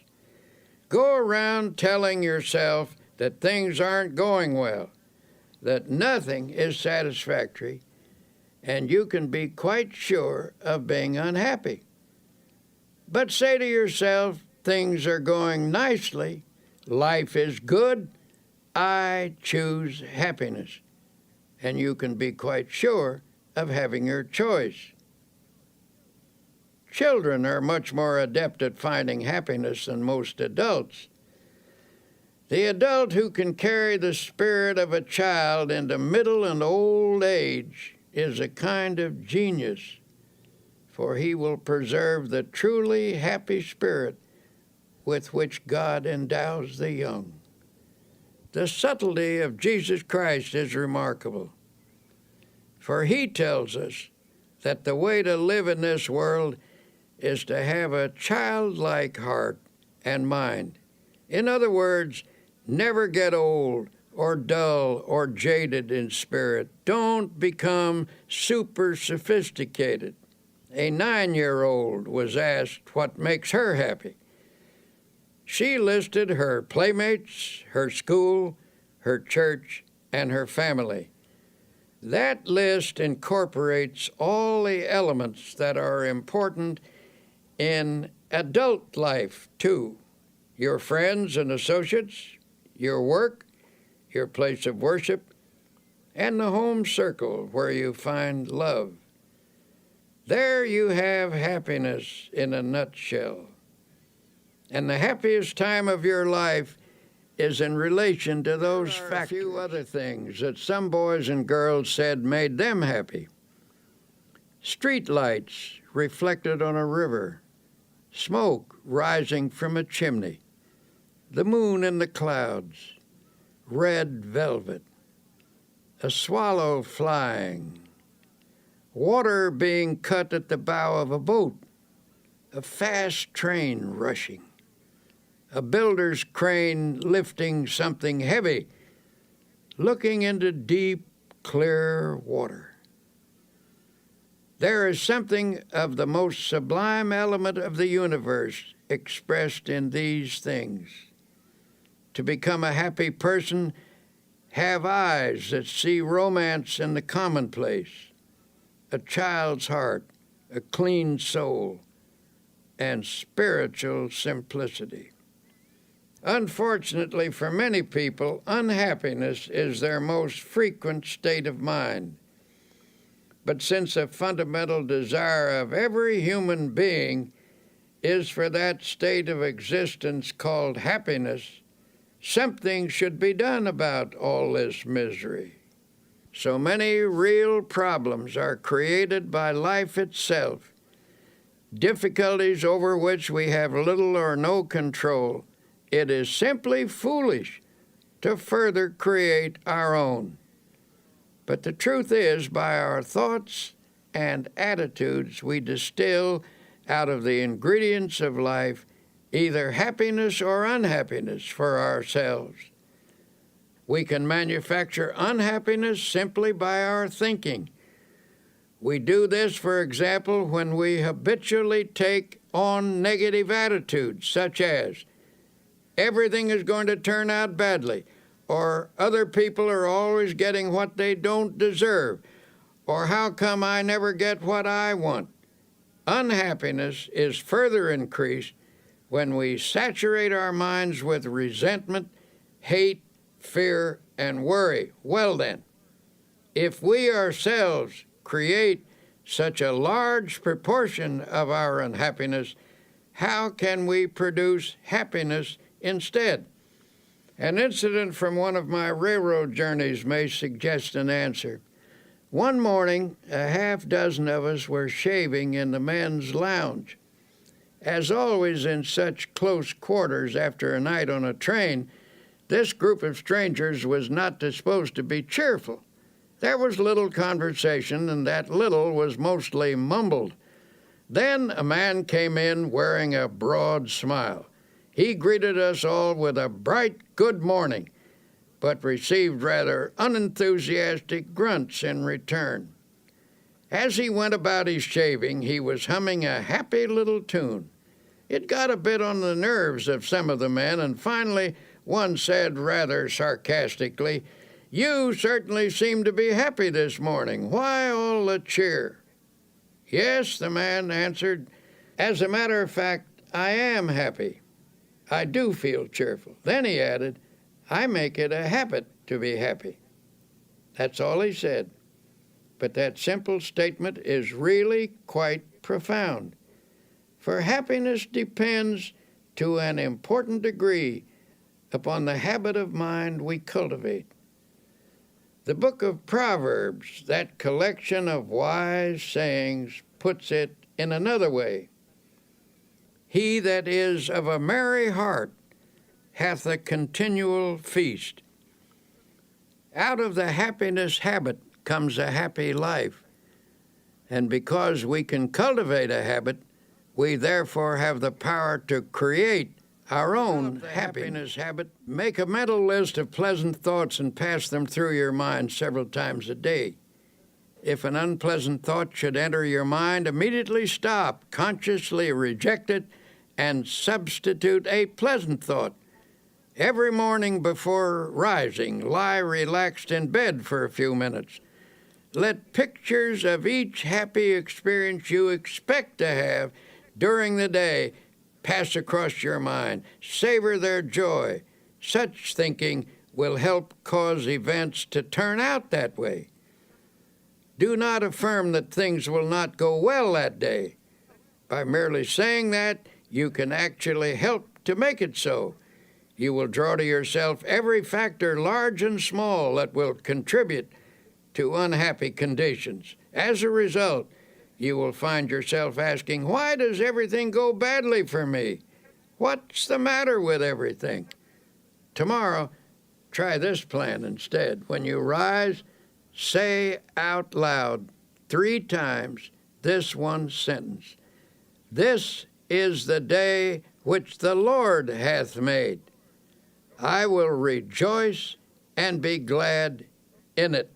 Go around telling yourself that things aren't going well, that nothing is satisfactory, and you can be quite sure of being unhappy. But say to yourself, things are going nicely, life is good, I choose happiness. And you can be quite sure of having your choice. Children are much more adept at finding happiness than most adults. The adult who can carry the spirit of a child into middle and old age is a kind of genius, for he will preserve the truly happy spirit with which God endows the young. The subtlety of Jesus Christ is remarkable, for he tells us that the way to live in this world is to have a childlike heart and mind. In other words, never get old or dull or jaded in spirit. Don't become super sophisticated. A 9-year-old was asked what makes her happy. She listed her playmates, her school, her church, and her family. That list incorporates all the elements that are important in adult life, too. Your friends and associates, your work, your place of worship, and the home circle where you find love. There you have happiness in a nutshell. And the happiest time of your life is in relation to those factors. A few other things that some boys and girls said made them happy. Street lights reflected on a river, smoke rising from a chimney, the moon in the clouds, red velvet, a swallow flying, water being cut at the bow of a boat, a fast train rushing, a builder's crane lifting something heavy, looking into deep, clear water. There is something of the most sublime element of the universe expressed in these things. To become a happy person, have eyes that see romance in the commonplace, a child's heart, a clean soul, and spiritual simplicity. Unfortunately for many people, unhappiness is their most frequent state of mind. But since a fundamental desire of every human being is for that state of existence called happiness, something should be done about all this misery. So many real problems are created by life itself, difficulties over which we have little or no control. It is simply foolish to further create our own. But the truth is, by our thoughts and attitudes, we distill out of the ingredients of life either happiness or unhappiness for ourselves. We can manufacture unhappiness simply by our thinking. We do this, for example, when we habitually take on negative attitudes, such as, everything is going to turn out badly, or other people are always getting what they don't deserve, or how come I never get what I want. Unhappiness is further increased when we saturate our minds with resentment, hate, fear, and worry. Well then, if we ourselves create such a large proportion of our unhappiness, how can we produce happiness instead? An incident from one of my railroad journeys may suggest an answer. One morning, a half dozen of us were shaving in the men's lounge. As always in such close quarters after a night on a train, this group of strangers was not disposed to be cheerful. There was little conversation, and that little was mostly mumbled. Then a man came in wearing a broad smile. He greeted us all with a bright good morning, but received rather unenthusiastic grunts in return. As he went about his shaving, he was humming a happy little tune. It got a bit on the nerves of some of the men, and finally one said rather sarcastically, "You certainly seem to be happy this morning. Why all the cheer?" "Yes," the man answered. "As a matter of fact, I am happy. I do feel cheerful." Then he added, "I make it a habit to be happy." That's all he said. But that simple statement is really quite profound. For happiness depends, to an important degree, upon the habit of mind we cultivate. The book of Proverbs, that collection of wise sayings, puts it in another way. He that is of a merry heart hath a continual feast. Out of the happiness habit comes a happy life. And because we can cultivate a habit, we therefore have the power to create our own happiness habit. Make a mental list of pleasant thoughts and pass them through your mind several times a day. If an unpleasant thought should enter your mind, immediately stop, consciously reject it, and substitute a pleasant thought. Every morning before rising, lie relaxed in bed for a few minutes. Let pictures of each happy experience you expect to have during the day pass across your mind. Savor their joy. Such thinking will help cause events to turn out that way. Do not affirm that things will not go well that day. By merely saying that, you can actually help to make it so. You will draw to yourself every factor, large and small, that will contribute to unhappy conditions. As a result, you will find yourself asking, "Why does everything go badly for me? What's the matter with everything?" Tomorrow, try this plan instead. When you rise, say out loud 3 times this one sentence: "This is the day which the Lord hath made. I will rejoice and be glad in it."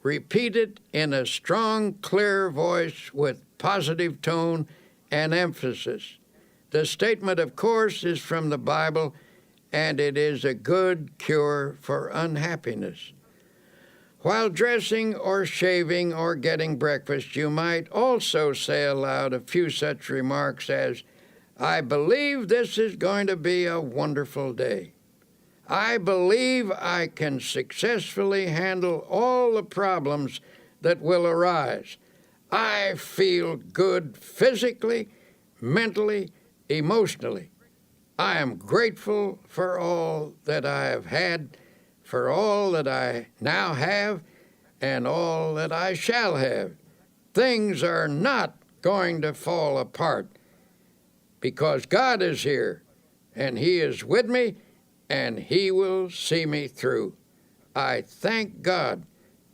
Repeat it in a strong, clear voice with positive tone and emphasis. The statement, of course, is from the Bible, and it is a good cure for unhappiness. While dressing or shaving or getting breakfast, you might also say aloud a few such remarks as, "I believe this is going to be a wonderful day. I believe I can successfully handle all the problems that will arise. I feel good physically, mentally, emotionally. I am grateful for all that I have had, for all that I now have, and all that I shall have. Things are not going to fall apart because God is here, and He is with me, and He will see me through. I thank God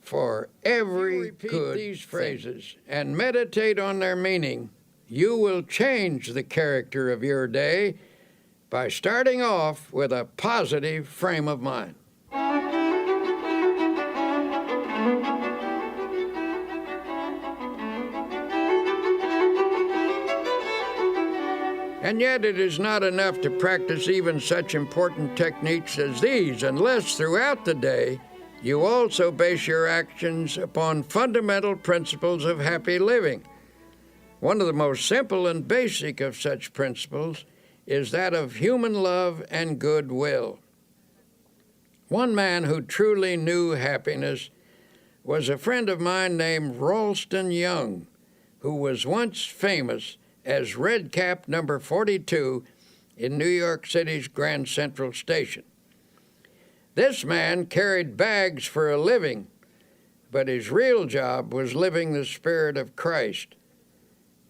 for every good these phrases and meditate on their meaning. You will change the character of your day by starting off with a positive frame of mind. And yet it is not enough to practice even such important techniques as these unless throughout the day you also base your actions upon fundamental principles of happy living. One of the most simple and basic of such principles is that of human love and goodwill. One man who truly knew happiness was a friend of mine named Ralston Young, who was once famous as Red Cap number 42 in New York City's Grand Central Station. This man carried bags for a living, but his real job was living the Spirit of Christ.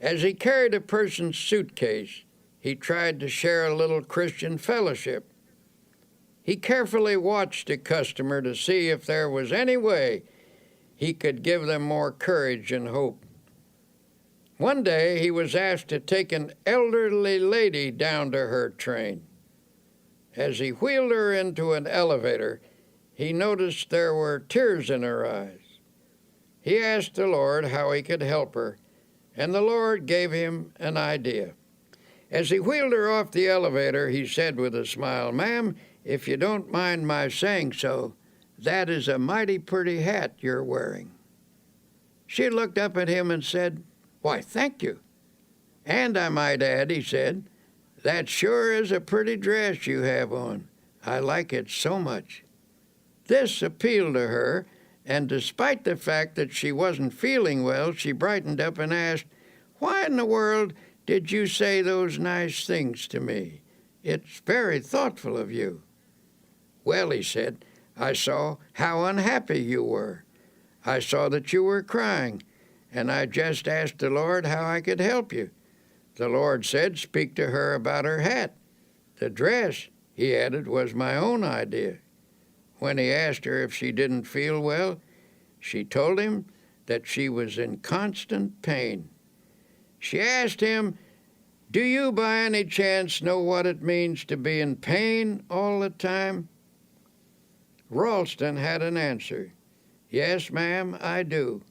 As he carried a person's suitcase, he tried to share a little Christian fellowship. He carefully watched a customer to see if there was any way he could give them more courage and hope. One day he was asked to take an elderly lady down to her train. As he wheeled her into an elevator, he noticed there were tears in her eyes. He asked the Lord how he could help her, and the Lord gave him an idea. As he wheeled her off the elevator, he said with a smile, "Ma'am, if you don't mind my saying so, that is a mighty pretty hat you're wearing." She looked up at him and said, "Why, thank you. And I might add," he said, "that sure is a pretty dress you have on. I like it so much." This appealed to her, and despite the fact that she wasn't feeling well, she brightened up and asked, "Why in the world did you say those nice things to me? It's very thoughtful of you." "Well," he said, "I saw how unhappy you were. I saw that you were crying, and I just asked the Lord how I could help you. The Lord said, speak to her about her hat. The dress," he added, "was my own idea." When he asked her if she didn't feel well, she told him that she was in constant pain. She asked him, "Do you by any chance know what it means to be in pain all the time?" Ralston had an answer. "Yes, ma'am, I do.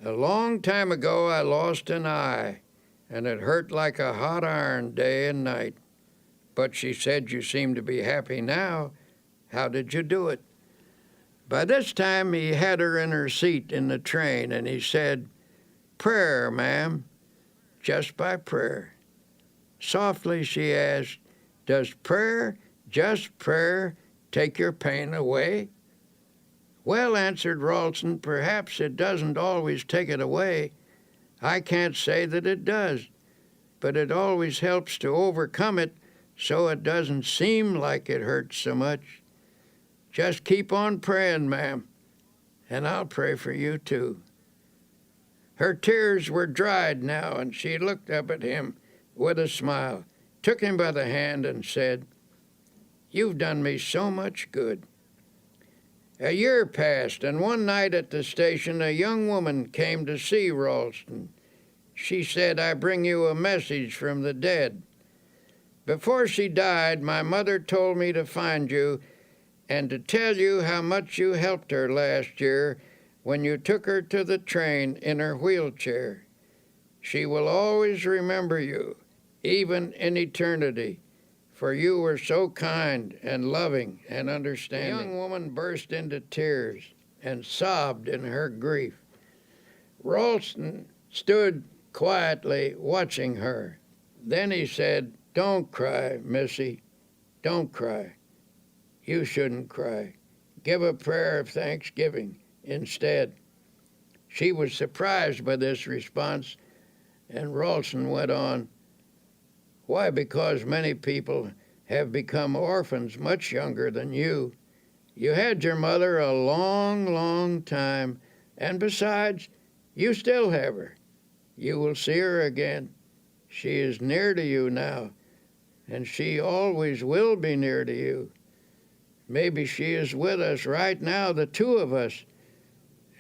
A long time ago I lost an eye, and it hurt like a hot iron day and night. But," she said, "you seem to be happy now. How did you do it?" By this time he had her in her seat in the train, and he said, "Prayer, ma'am, just by prayer." Softly she asked, "Does prayer, just prayer, take your pain away?" "Well," answered Ralston, "perhaps it doesn't always take it away. I can't say that it does, but it always helps to overcome it so it doesn't seem like it hurts so much. Just keep on praying, ma'am, and I'll pray for you too." Her tears were dried now, and she looked up at him with a smile, took him by the hand, and said, "You've done me so much good." A year passed, and one night at the station a young woman came to see Ralston. She said, "I bring you a message from the dead. Before she died, my mother told me to find you and to tell you how much you helped her last year when you took her to the train in her wheelchair. She will always remember you, even in eternity, for you were so kind and loving and understanding." The young woman burst into tears and sobbed in her grief. Ralston stood quietly watching her. Then he said, "Don't cry, Missy. Don't cry. You shouldn't cry. Give a prayer of thanksgiving instead." She was surprised by this response, and Ralston went on, "Why, because many people have become orphans much younger than you. You had your mother a long, long time, and besides, you still have her. You will see her again. She is near to you now, and she always will be near to you. Maybe she is with us right now, the two of us,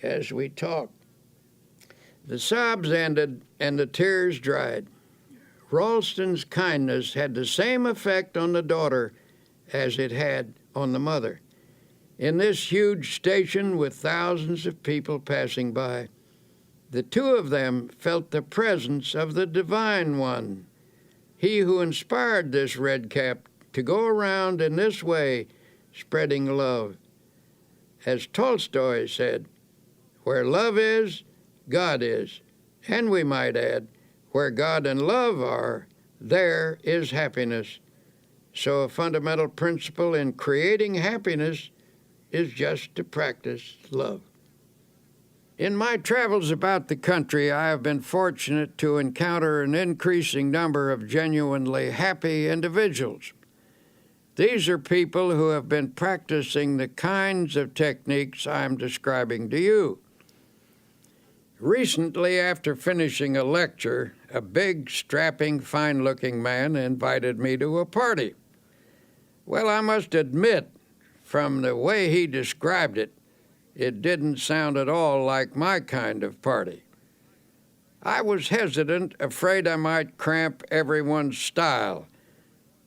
as we talk." The sobs ended and the tears dried. Ralston's kindness had the same effect on the daughter as it had on the mother. In this huge station with thousands of people passing by, the two of them felt the presence of the Divine One, he who inspired this red cap to go around in this way, spreading love. As Tolstoy said, "Where love is, God is." And we might add, where God and love are, there is happiness. So a fundamental principle in creating happiness is just to practice love. In my travels about the country, I have been fortunate to encounter an increasing number of genuinely happy individuals. These are people who have been practicing the kinds of techniques I'm describing to you. Recently, after finishing a lecture, a big, strapping, fine-looking man invited me to a party. Well, I must admit, from the way he described it, it didn't sound at all like my kind of party. I was hesitant, afraid I might cramp everyone's style,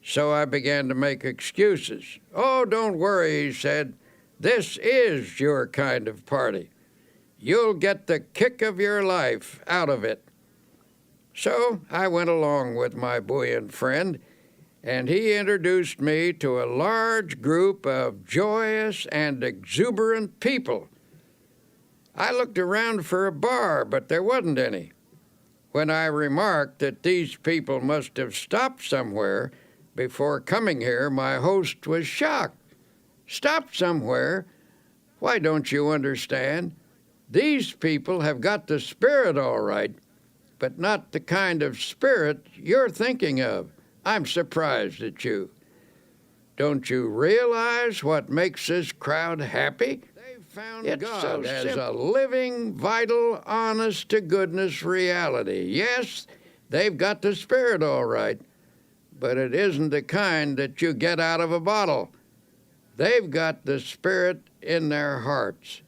so I began to make excuses. "Oh, don't worry," he said. "This is your kind of party. You'll get the kick of your life out of it." So I went along with my buoyant friend, and he introduced me to a large group of joyous and exuberant people. I looked around for a bar, but there wasn't any. When I remarked that these people must have stopped somewhere before coming here, my host was shocked. "Stopped somewhere? Why, don't you understand? These people have got the spirit all right, but not the kind of spirit you're thinking of. I'm surprised at you. Don't you realize what makes this crowd happy? They've found God as a living, vital, honest-to-goodness reality. Yes, they've got the spirit all right, but it isn't the kind that you get out of a bottle. They've got the spirit in their hearts."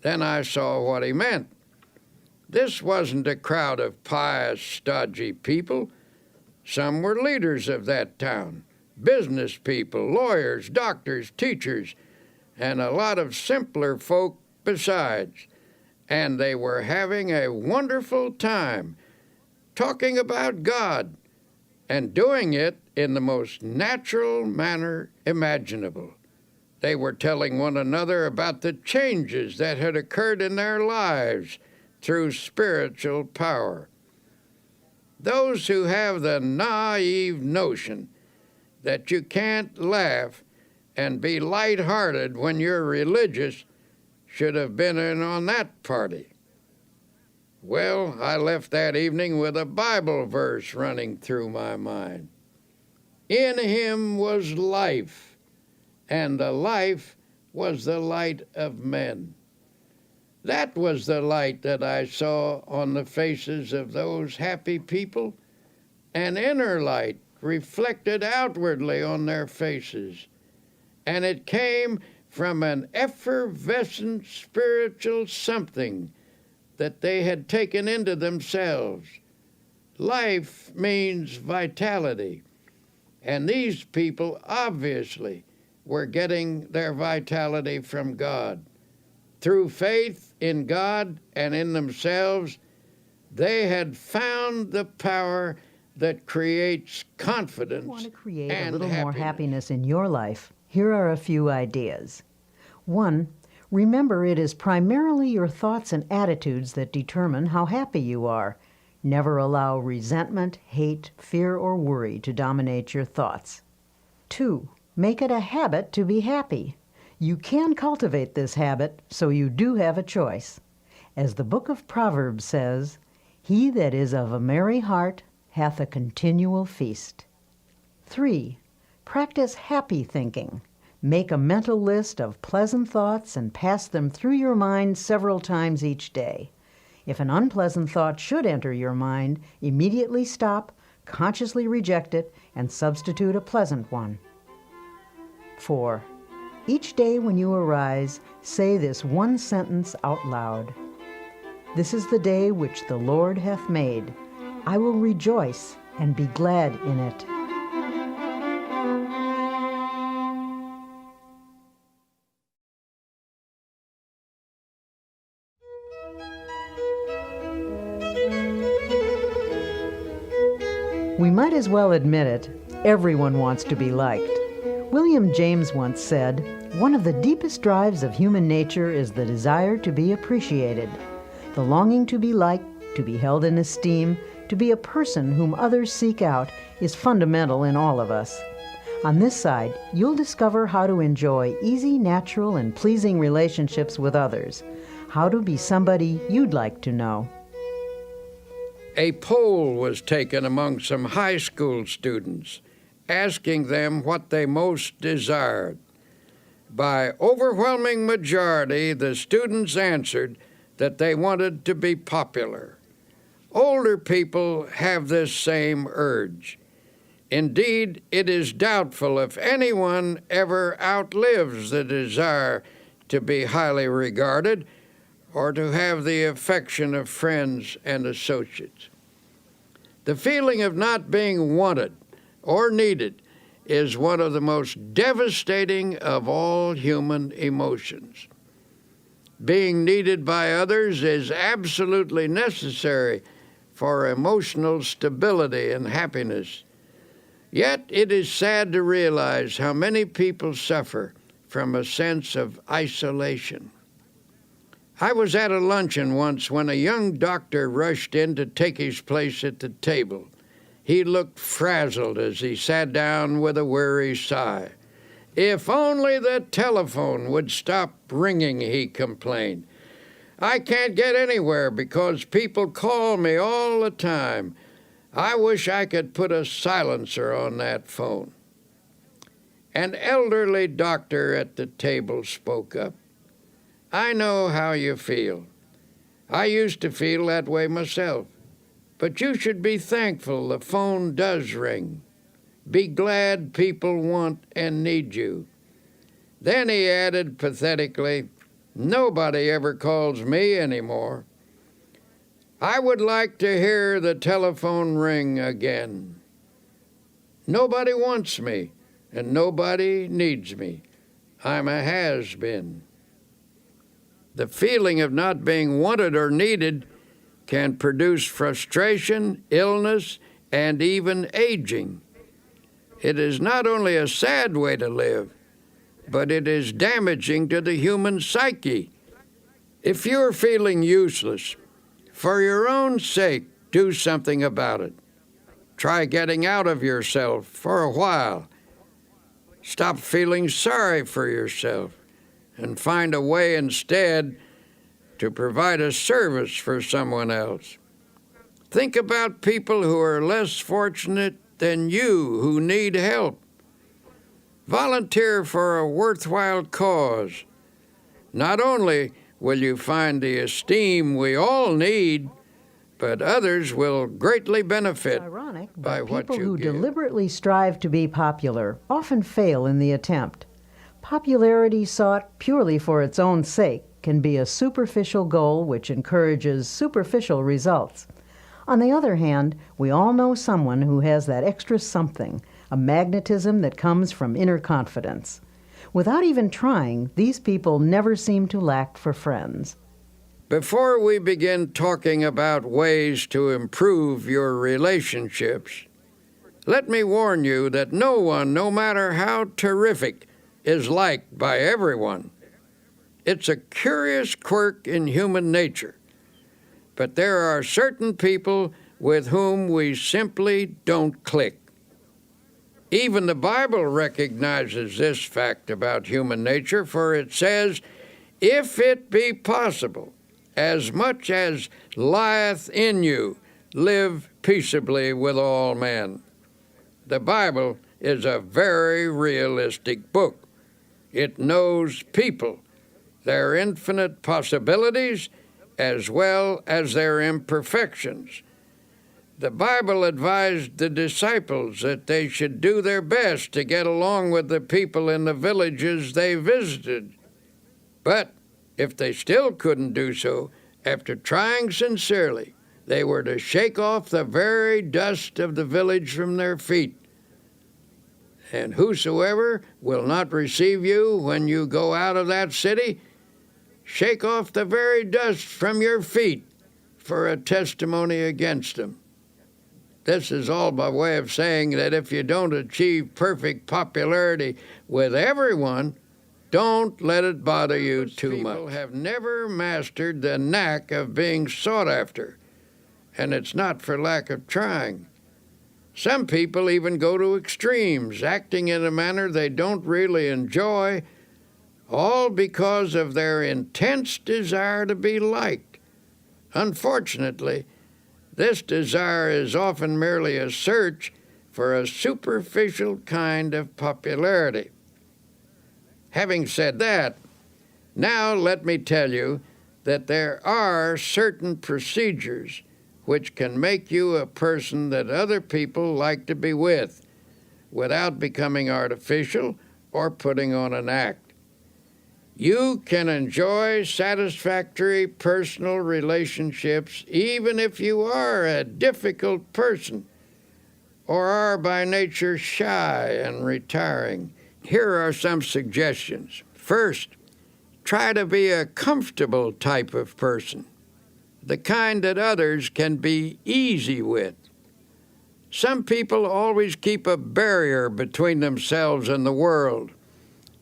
Then I saw what he meant. This wasn't a crowd of pious, stodgy people. Some were leaders of that town, business people, lawyers, doctors, teachers, and a lot of simpler folk besides. And they were having a wonderful time, talking about God, and doing it in the most natural manner imaginable. They were telling one another about the changes that had occurred in their lives through spiritual power. Those who have the naive notion that you can't laugh and be light-hearted when you're religious should have been in on that party. Well, I left that evening with a Bible verse running through my mind. "In him was life, and the life was the light of men." That was the light that I saw on the faces of those happy people, an inner light reflected outwardly on their faces, and it came from an effervescent spiritual something that they had taken into themselves. Life means vitality, and these people obviously were getting their vitality from God. Through faith in God and in themselves, they had found the power that creates confidence. If you want to create and a little more happiness. happiness in your life, here are a few ideas. 1. Remember it is primarily your thoughts and attitudes that determine how happy you are. Never allow resentment, hate, fear, or worry to dominate your thoughts. 2. Make it a habit to be happy. You can cultivate this habit, so you do have a choice. As the book of Proverbs says, "He that is of a merry heart hath a continual feast." 3. Practice happy thinking. Make a mental list of pleasant thoughts and pass them through your mind several times each day. If an unpleasant thought should enter your mind, immediately stop, consciously reject it, and substitute a pleasant one. 4. Each day when you arise, say this one sentence out loud. "This is the day which the Lord hath made. I will rejoice and be glad in it." We might as well admit it, everyone wants to be liked. William James once said, "One of the deepest drives of human nature is the desire to be appreciated. The longing to be liked, to be held in esteem, to be a person whom others seek out is fundamental in all of us. On this side, you'll discover how to enjoy easy, natural, and pleasing relationships with others, how to be somebody you'd like to know. A poll was taken among some high school students, asking them what they most desired. By overwhelming majority, the students answered that they wanted to be popular. Older people have this same urge. Indeed, it is doubtful if anyone ever outlives the desire to be highly regarded or to have the affection of friends and associates. The feeling of not being wanted or needed is one of the most devastating of all human emotions. Being needed by others is absolutely necessary for emotional stability and happiness. Yet it is sad to realize how many people suffer from a sense of isolation. I was at a luncheon once when a young doctor rushed in to take his place at the table. He looked frazzled as he sat down with a weary sigh. If only the telephone would stop ringing, he complained. I can't get anywhere because people call me all the time. I wish I could put a silencer on that phone. An elderly doctor at the table spoke up. I know how you feel. I used to feel that way myself. But you should be thankful the phone does ring. Be glad people want and need you. Then he added pathetically, nobody ever calls me anymore. I would like to hear the telephone ring again. Nobody wants me, and nobody needs me. I'm a has-been. The feeling of not being wanted or needed can produce frustration, illness, and even aging. It is not only a sad way to live, but it is damaging to the human psyche. If you're feeling useless, for your own sake, do something about it. Try getting out of yourself for a while. Stop feeling sorry for yourself and find a way instead to provide a service for someone else. Think about people who are less fortunate than you who need help. Volunteer for a worthwhile cause. Not only will you find the esteem we all need, but others will greatly benefit by what you give. People who give. deliberately strive to be popular often fail in the attempt. Popularity sought purely for its own sake can be a superficial goal which encourages superficial results. On the other hand, we all know someone who has that extra something, a magnetism that comes from inner confidence. Without even trying, these people never seem to lack for friends. Before we begin talking about ways to improve your relationships, let me warn you that no one, no matter how terrific, is liked by everyone. It's a curious quirk in human nature, but there are certain people with whom we simply don't click. Even the Bible recognizes this fact about human nature, for it says, if it be possible, as much as lieth in you, live peaceably with all men. The Bible is a very realistic book. It knows people, their infinite possibilities, as well as their imperfections. The Bible advised the disciples that they should do their best to get along with the people in the villages they visited. But if they still couldn't do so, after trying sincerely, they were to shake off the very dust of the village from their feet. And whosoever will not receive you when you go out of that city, shake off the very dust from your feet for a testimony against them. This is all by way of saying that if you don't achieve perfect popularity with everyone, don't let it bother you too much. People have never mastered the knack of being sought after, and it's not for lack of trying. Some people even go to extremes, acting in a manner they don't really enjoy, all because of their intense desire to be liked. Unfortunately, this desire is often merely a search for a superficial kind of popularity. Having said that, now let me tell you that there are certain procedures which can make you a person that other people like to be with, without becoming artificial or putting on an act. You can enjoy satisfactory personal relationships even if you are a difficult person or are by nature shy and retiring. Here are some suggestions. First, try to be a comfortable type of person, the kind that others can be easy with. Some people always keep a barrier between themselves and the world.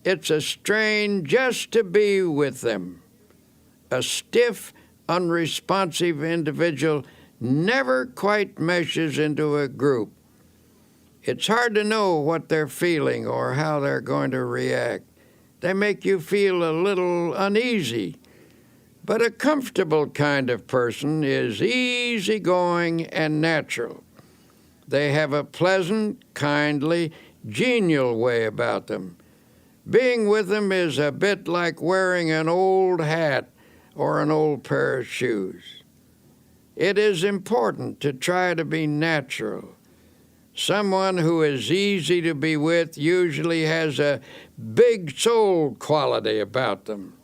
It's a strain just to be with them. A stiff, unresponsive individual never quite meshes into a group. It's hard to know what they're feeling or how they're going to react. They make you feel a little uneasy. But a comfortable kind of person is easygoing and natural. They have a pleasant, kindly, genial way about them. Being with them is a bit like wearing an old hat or an old pair of shoes. It is important to try to be natural. Someone who is easy to be with usually has a big soul quality about them.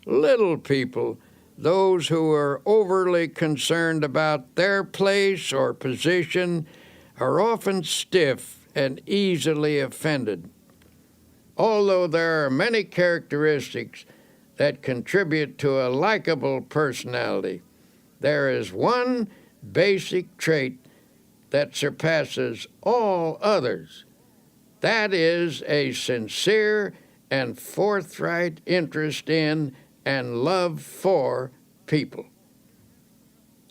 Little people, those who are overly concerned about their place or position, are often stiff and easily offended. Although there are many characteristics that contribute to a likable personality, there is one basic trait that surpasses all others. That is a sincere and forthright interest in and love for people.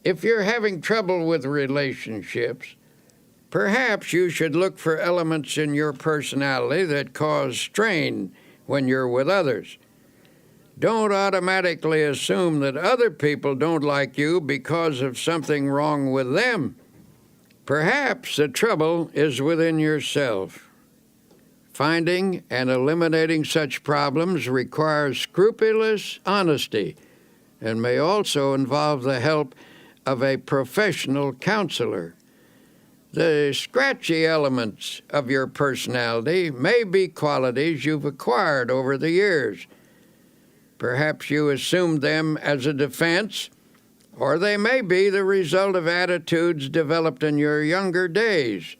If you're having trouble with relationships, perhaps you should look for elements in your personality that cause strain when you're with others. Don't automatically assume that other people don't like you because of something wrong with them. Perhaps the trouble is within yourself. Finding and eliminating such problems requires scrupulous honesty and may also involve the help of a professional counselor. The scratchy elements of your personality may be qualities you've acquired over the years. Perhaps you assumed them as a defense, or they may be the result of attitudes developed in your younger days.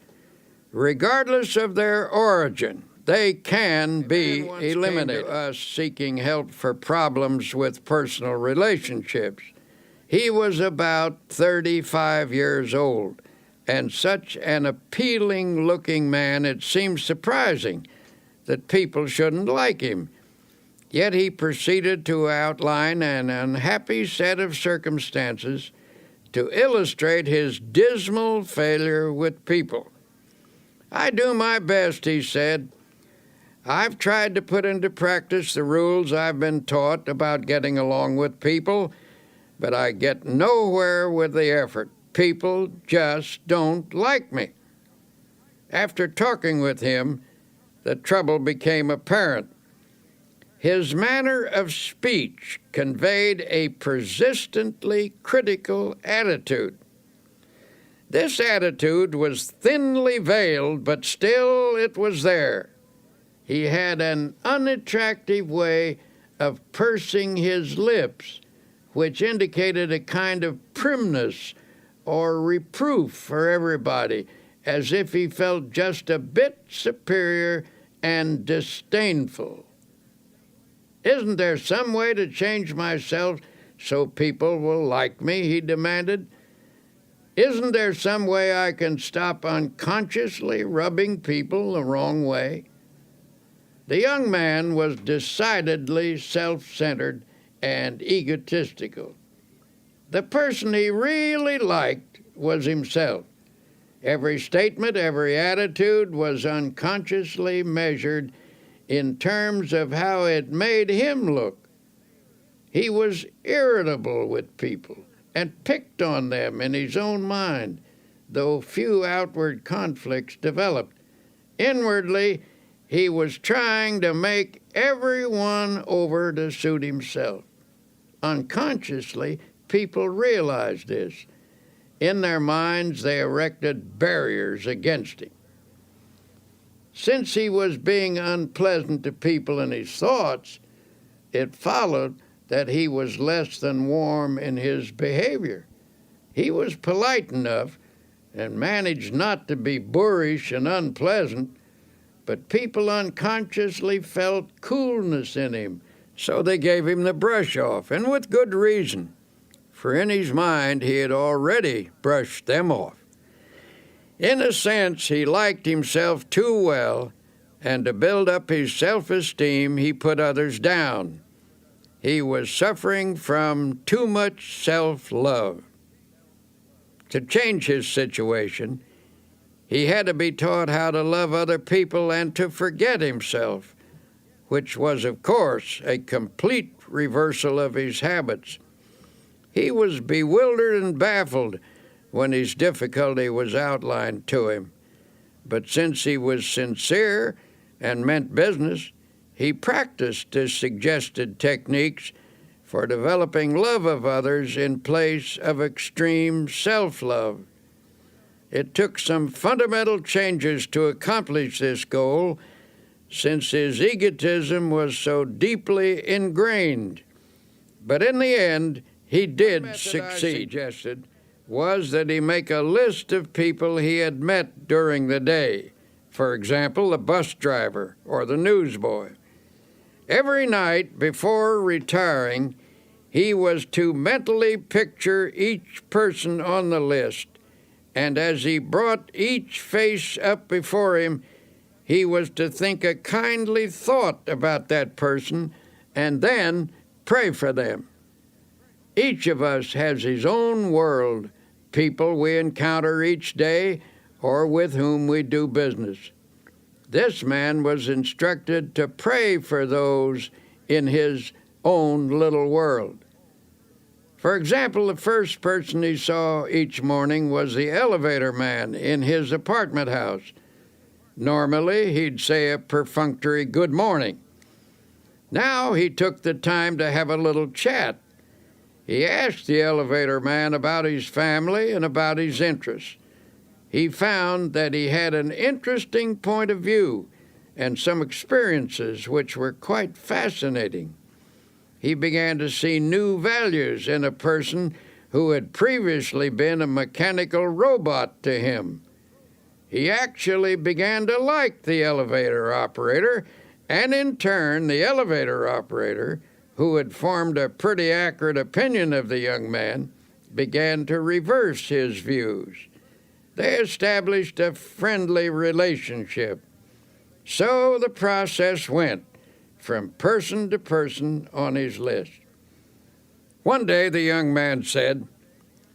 Regardless of their origin, they can be eliminated. Came to us seeking help for problems with personal relationships. He was about 35 years old, and such an appealing-looking man it seemed surprising that people shouldn't like him. Yet he proceeded to outline an unhappy set of circumstances to illustrate his dismal failure with people. "I do my best," he said. "I've tried to put into practice the rules I've been taught about getting along with people, but I get nowhere with the effort. People just don't like me." After talking with him, the trouble became apparent. His manner of speech conveyed a persistently critical attitude. This attitude was thinly veiled, but still it was there. He had an unattractive way of pursing his lips, which indicated a kind of primness or reproof for everybody, as if he felt just a bit superior and disdainful. "Isn't there some way to change myself so people will like me?" he demanded. "Isn't there some way I can stop unconsciously rubbing people the wrong way?" The young man was decidedly self-centered and egotistical. The person he really liked was himself. Every statement, every attitude was unconsciously measured in terms of how it made him look. He was irritable with people and picked on them in his own mind, though few outward conflicts developed. Inwardly, he was trying to make everyone over to suit himself. Unconsciously, people realized this. In their minds, they erected barriers against him. Since he was being unpleasant to people in his thoughts, it followed that he was less than warm in his behavior. He was polite enough and managed not to be boorish and unpleasant, but people unconsciously felt coolness in him, so they gave him the brush off, and with good reason, for in his mind he had already brushed them off. In a sense, he liked himself too well, and to build up his self-esteem, he put others down. He was suffering from too much self-love. To change his situation, he had to be taught how to love other people and to forget himself, which was, of course, a complete reversal of his habits. He was bewildered and baffled when his difficulty was outlined to him. But since he was sincere and meant business, he practiced his suggested techniques for developing love of others in place of extreme self-love. It took some fundamental changes to accomplish this goal, since his egotism was so deeply ingrained. But in the end, he did succeed. Suggested was that he make a list of people he had met during the day, for example, the bus driver or the newsboy. Every night before retiring, he was to mentally picture each person on the list, and as he brought each face up before him, he was to think a kindly thought about that person and then pray for them. Each of us has his own world, people we encounter each day or with whom we do business. This man was instructed to pray for those in his own little world. For example, the first person he saw each morning was the elevator man in his apartment house. Normally, he'd say a perfunctory good morning. Now he took the time to have a little chat. He asked the elevator man about his family and about his interests. He found that he had an interesting point of view and some experiences which were quite fascinating. He began to see new values in a person who had previously been a mechanical robot to him. He actually began to like the elevator operator, and in turn, the elevator operator, who had formed a pretty accurate opinion of the young man, began to reverse his views. They established a friendly relationship. So the process went from person to person on his list. One day the young man said,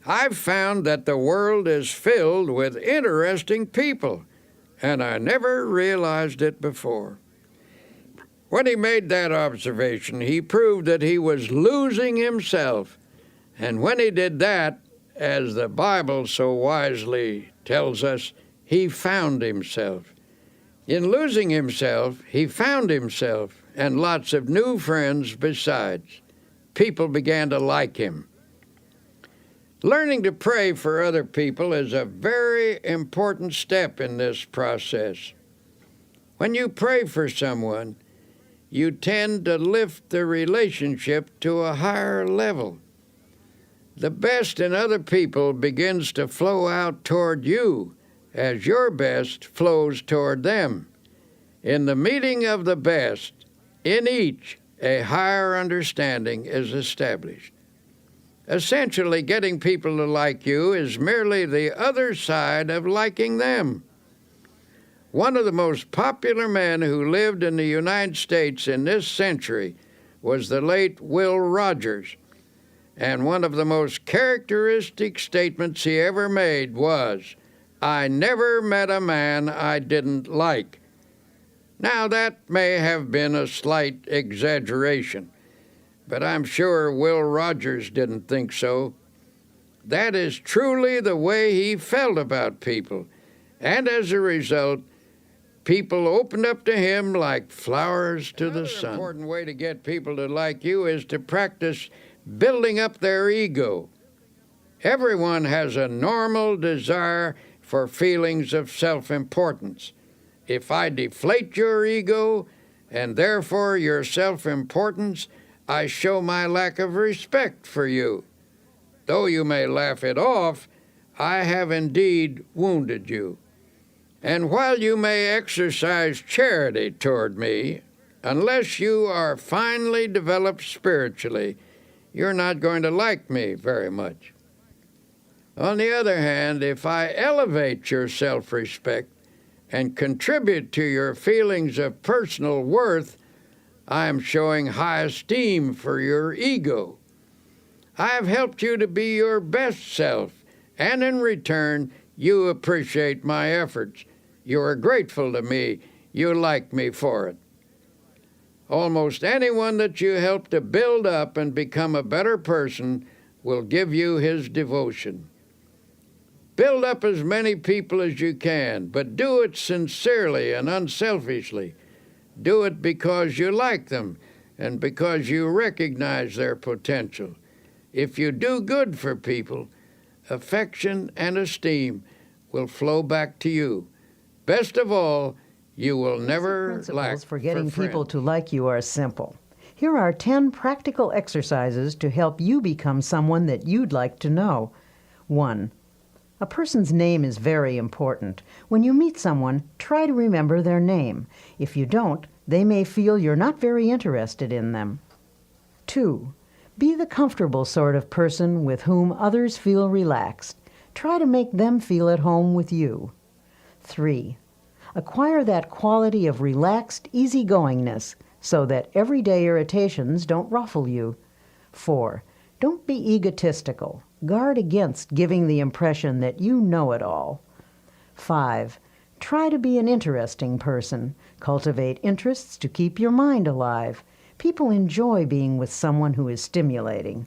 "I've found that the world is filled with interesting people, and I never realized it before." When he made that observation, he proved that he was losing himself. And when he did that, as the Bible so wisely tells us, he found himself. In losing himself, he found himself and lots of new friends besides. People began to like him. Learning to pray for other people is a very important step in this process. When you pray for someone, you tend to lift the relationship to a higher level. The best in other people begins to flow out toward you as your best flows toward them. In the meeting of the best, in each, a higher understanding is established. Essentially, getting people to like you is merely the other side of liking them. One of the most popular men who lived in the United States in this century was the late Will Rogers, and one of the most characteristic statements he ever made was, I never met a man I didn't like. Now, that may have been a slight exaggeration, but I'm sure Will Rogers didn't think so. That is truly the way he felt about people, and as a result, people opened up to him like flowers to the sun. Another important way to get people to like you is to practice building up their ego. Everyone has a normal desire for feelings of self-importance. If I deflate your ego, and therefore your self-importance, I show my lack of respect for you. Though you may laugh it off, I have indeed wounded you. And while you may exercise charity toward me, unless you are finely developed spiritually, you're not going to like me very much. On the other hand, if I elevate your self-respect and contribute to your feelings of personal worth, I am showing high esteem for your ego. I have helped you to be your best self, and in return, you appreciate my efforts. You are grateful to me. You like me for it. Almost anyone that you help to build up and become a better person will give you his devotion. Build up as many people as you can, but do it sincerely and unselfishly. Do it because you like them and because you recognize their potential. If you do good for people, affection and esteem will flow back to you. Best of all, you will never lack Principles for getting for people friends. to like you are simple. Here are 10 practical exercises to help you become someone that you'd like to know. 1. A person's name is very important. When you meet someone, try to remember their name. If you don't, they may feel you're not very interested in them. 2. Be the comfortable sort of person with whom others feel relaxed. Try to make them feel at home with you. 3. Acquire that quality of relaxed easygoingness so that everyday irritations don't ruffle you. 4. Don't be egotistical. Guard against giving the impression that you know it all. 5. Try to be an interesting person. Cultivate interests to keep your mind alive. People enjoy being with someone who is stimulating.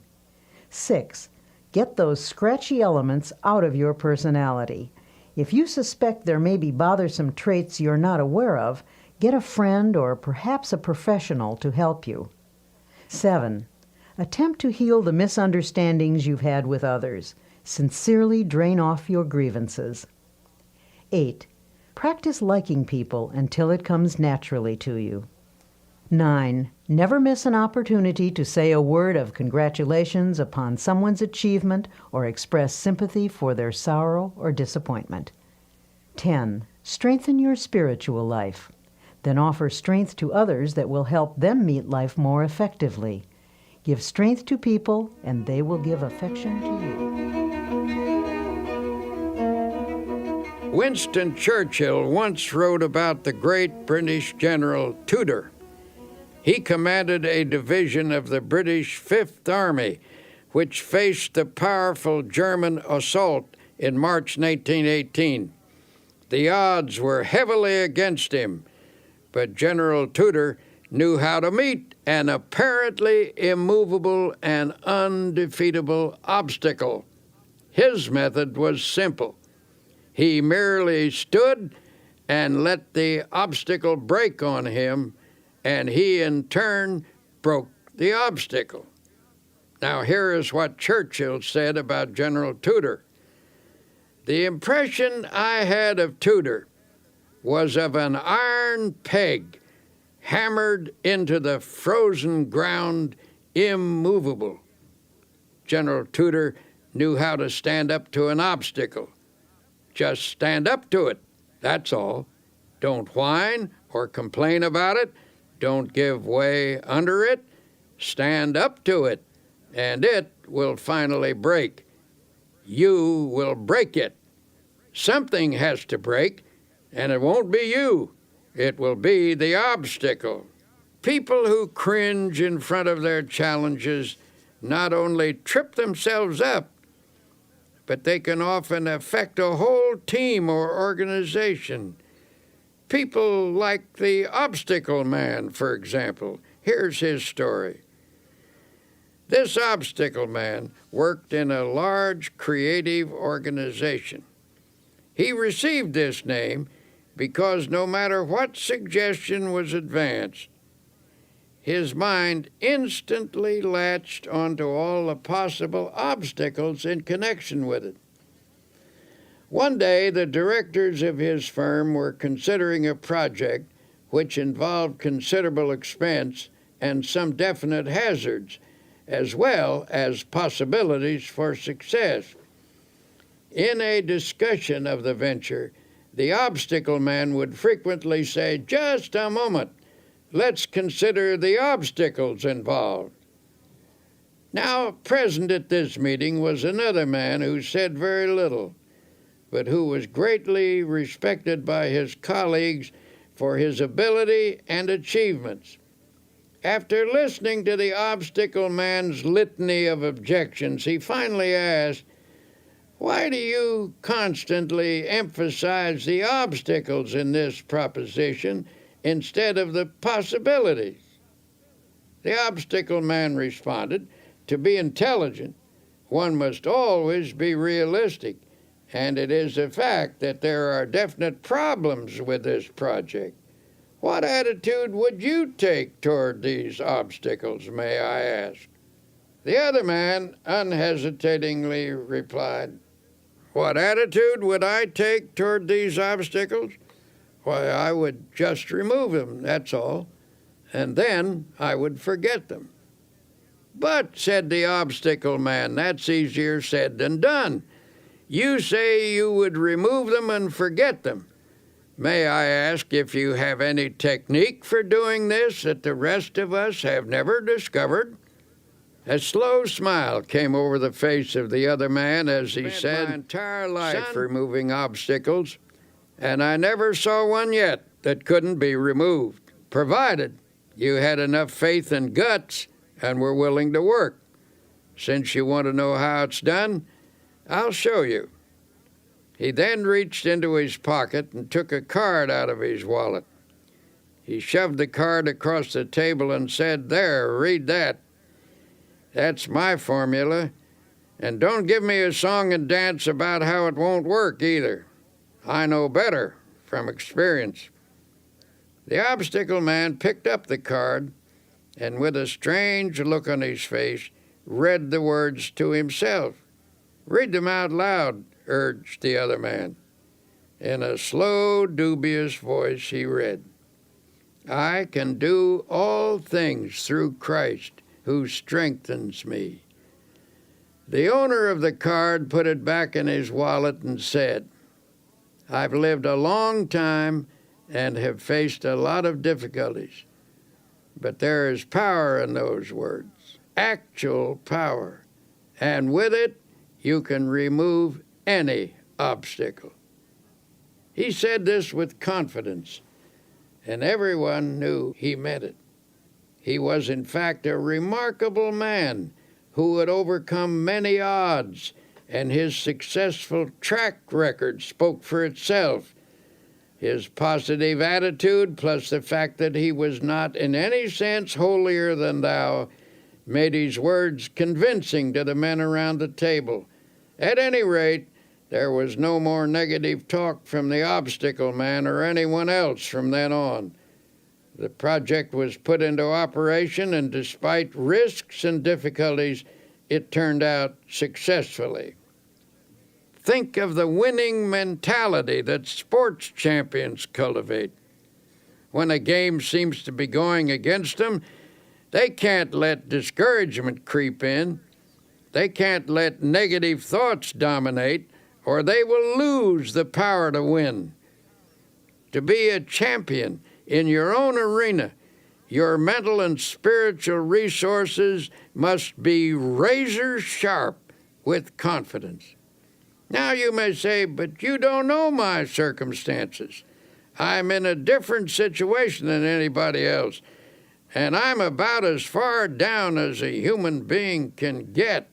6. Get those scratchy elements out of your personality. If you suspect there may be bothersome traits you're not aware of, get a friend or perhaps a professional to help you. 7. Attempt to heal the misunderstandings you've had with others. Sincerely drain off your grievances. 8. Practice liking people until it comes naturally to you. 9. Never miss an opportunity to say a word of congratulations upon someone's achievement or express sympathy for their sorrow or disappointment. 10. Strengthen your spiritual life. Then offer strength to others that will help them meet life more effectively. Give strength to people, and they will give affection to you. Winston Churchill once wrote about the great British General Tudor. He commanded a division of the British Fifth Army, which faced the powerful German assault in March 1918. The odds were heavily against him, but General Tudor knew how to meet an apparently immovable and undefeatable obstacle. His method was simple. He merely stood and let the obstacle break on him, and he in turn broke the obstacle. Now here is what Churchill said about General Tudor. The impression I had of Tudor was of an iron peg hammered into the frozen ground, immovable. General Tudor knew how to stand up to an obstacle. Just stand up to it, that's all. Don't whine or complain about it. Don't give way under it. Stand up to it, and it will finally break. You will break it. Something has to break, and it won't be you. It will be the obstacle. People who cringe in front of their challenges not only trip themselves up, but they can often affect a whole team or organization. People like the Obstacle Man, for example. Here's his story. This Obstacle Man worked in a large creative organization. He received this name because no matter what suggestion was advanced, his mind instantly latched onto all the possible obstacles in connection with it. One day, the directors of his firm were considering a project which involved considerable expense and some definite hazards, as well as possibilities for success. In a discussion of the venture, the Obstacle Man would frequently say, "Just a moment. Let's consider the obstacles involved." Now, present at this meeting was another man who said very little, but who was greatly respected by his colleagues for his ability and achievements. After listening to the Obstacle Man's litany of objections, he finally asked, "Why do you constantly emphasize the obstacles in this proposition instead of the possibilities?" The Obstacle Man responded, "To be intelligent, one must always be realistic, and it is a fact that there are definite problems with this project. What attitude would you take toward these obstacles, may I ask?" The other man unhesitatingly replied, "What attitude would I take toward these obstacles? Why, I would just remove them, that's all, and then I would forget them." "But," said the Obstacle Man, "that's easier said than done. You say you would remove them and forget them. May I ask if you have any technique for doing this that the rest of us have never discovered?" A slow smile came over the face of the other man as he said, "My entire life removing obstacles, and I never saw one yet that couldn't be removed, provided you had enough faith and guts and were willing to work. Since you want to know how it's done, I'll show you." He then reached into his pocket and took a card out of his wallet. He shoved the card across the table and said, "There, read that. That's my formula. And don't give me a song and dance about how it won't work either. I know better from experience." The Obstacle Man picked up the card and, with a strange look on his face, read the words to himself. "Read them out loud," urged the other man. In a slow, dubious voice he read, "I can do all things through Christ who strengthens me." The owner of the card put it back in his wallet and said, "I've lived a long time and have faced a lot of difficulties, but there is power in those words, actual power, and with it you can remove any obstacle." He said this with confidence, and everyone knew he meant it. He was, in fact, a remarkable man who had overcome many odds, and his successful track record spoke for itself. His positive attitude, plus the fact that he was not in any sense holier than thou, made his words convincing to the men around the table. At any rate, there was no more negative talk from the Obstacle Man or anyone else from then on. The project was put into operation, and despite risks and difficulties, it turned out successfully. Think of the winning mentality that sports champions cultivate. When a game seems to be going against them, they can't let discouragement creep in. They can't let negative thoughts dominate, or they will lose the power to win. To be a champion in your own arena, your mental and spiritual resources must be razor sharp with confidence. Now you may say, "But you don't know my circumstances. I'm in a different situation than anybody else, and I'm about as far down as a human being can get."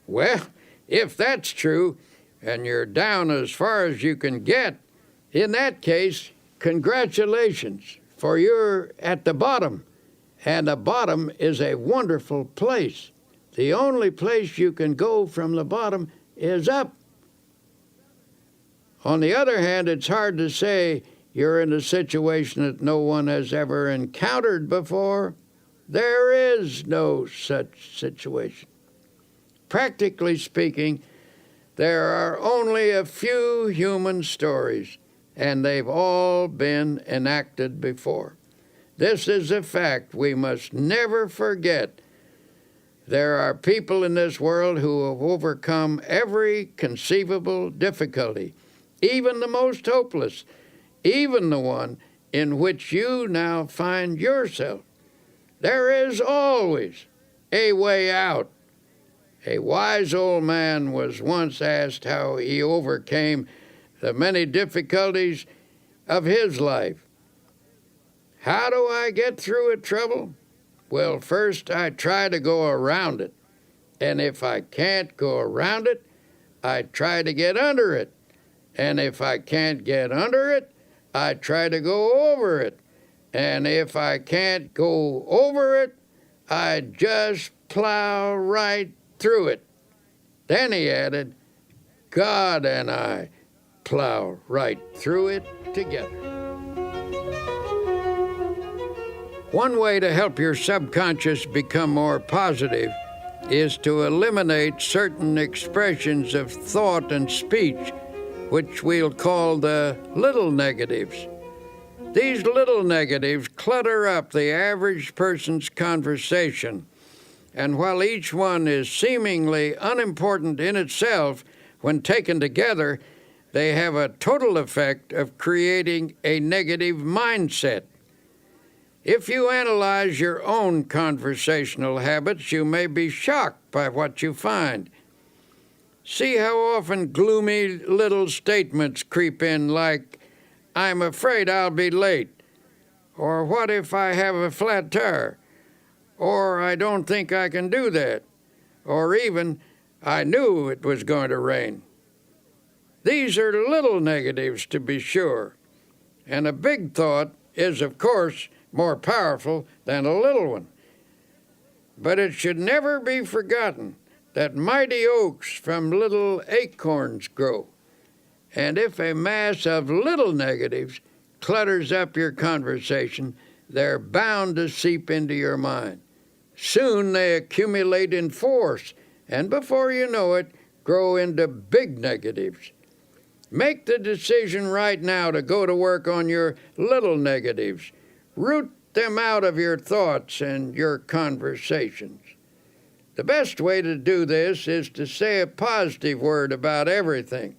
Well, If that's true, and you're down as far as you can get, in that case, congratulations, for you're at the bottom. And the bottom is a wonderful place. The only place you can go from the bottom is up. On the other hand, it's hard to say you're in a situation that no one has ever encountered before. There is no such situation. Practically speaking, there are only a few human stories, and they've all been enacted before. This is a fact we must never forget. There are people in this world who have overcome every conceivable difficulty, even the most hopeless, even the one in which you now find yourself. There is always a way out. A wise old man was once asked how he overcame the many difficulties of his life. How do I get through a trouble? Well, first I try to go around it. And if I can't go around it, I try to get under it. And if I can't get under it, I try to go over it. And if I can't go over it, I just plow right through it. Then he added, God and I plow right through it together. One way to help your subconscious become more positive is to eliminate certain expressions of thought and speech, which we'll call the little negatives. These little negatives clutter up the average person's conversation, and while each one is seemingly unimportant in itself, when taken together, they have a total effect of creating a negative mindset. If you analyze your own conversational habits, you may be shocked by what you find. See how often gloomy little statements creep in like, I'm afraid I'll be late, or what if I have a flat tire, or I don't think I can do that, or even, I knew it was going to rain. These are little negatives, to be sure, and a big thought is, of course, more powerful than a little one. But it should never be forgotten that mighty oaks from little acorns grow. And if a mass of little negatives clutters up your conversation, they're bound to seep into your mind. Soon they accumulate in force, and before you know it, grow into big negatives. Make the decision right now to go to work on your little negatives. Root them out of your thoughts and your conversations. The best way to do this is to say a positive word about everything.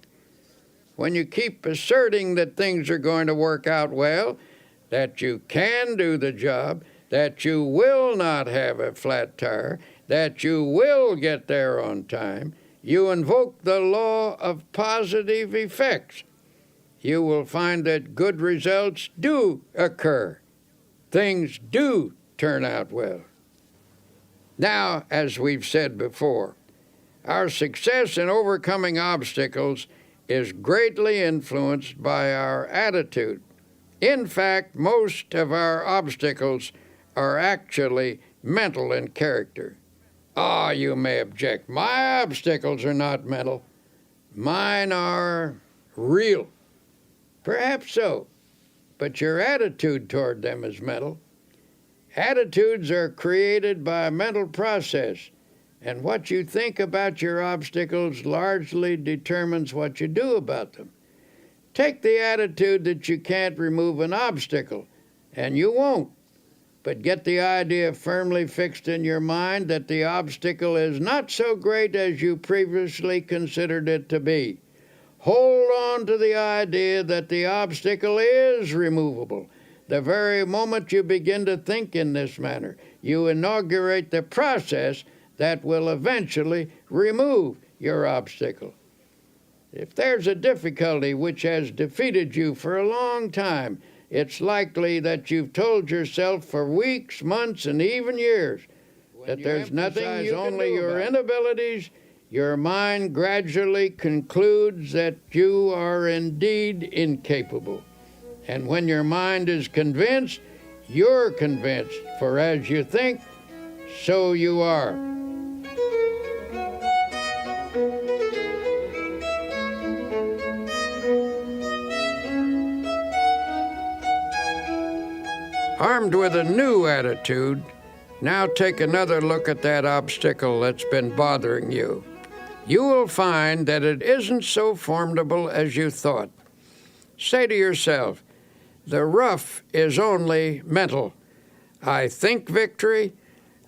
When you keep asserting that things are going to work out well, that you can do the job, that you will not have a flat tire, that you will get there on time, you invoke the law of positive effects. You will find that good results do occur. Things do turn out well. Now, as we've said before, our success in overcoming obstacles is greatly influenced by our attitude. In fact, most of our obstacles are actually mental in character. Ah, you may object. My obstacles are not mental. Mine are real. Perhaps so, but your attitude toward them is mental. Attitudes are created by a mental process, and what you think about your obstacles largely determines what you do about them. Take the attitude that you can't remove an obstacle, and you won't. But get the idea firmly fixed in your mind that the obstacle is not so great as you previously considered it to be. Hold on to the idea that the obstacle is removable. The very moment you begin to think in this manner, you inaugurate the process that will eventually remove your obstacle. If there's a difficulty which has defeated you for a long time, it's likely that you've told yourself for weeks, months, and even years that there's nothing you can do about it. Only your inabilities, your mind gradually concludes that you are indeed incapable. And when your mind is convinced, you're convinced, for as you think, so you are. Armed with a new attitude, now take another look at that obstacle that's been bothering you. You will find that it isn't so formidable as you thought. Say to yourself, the rough is only mental. I think victory,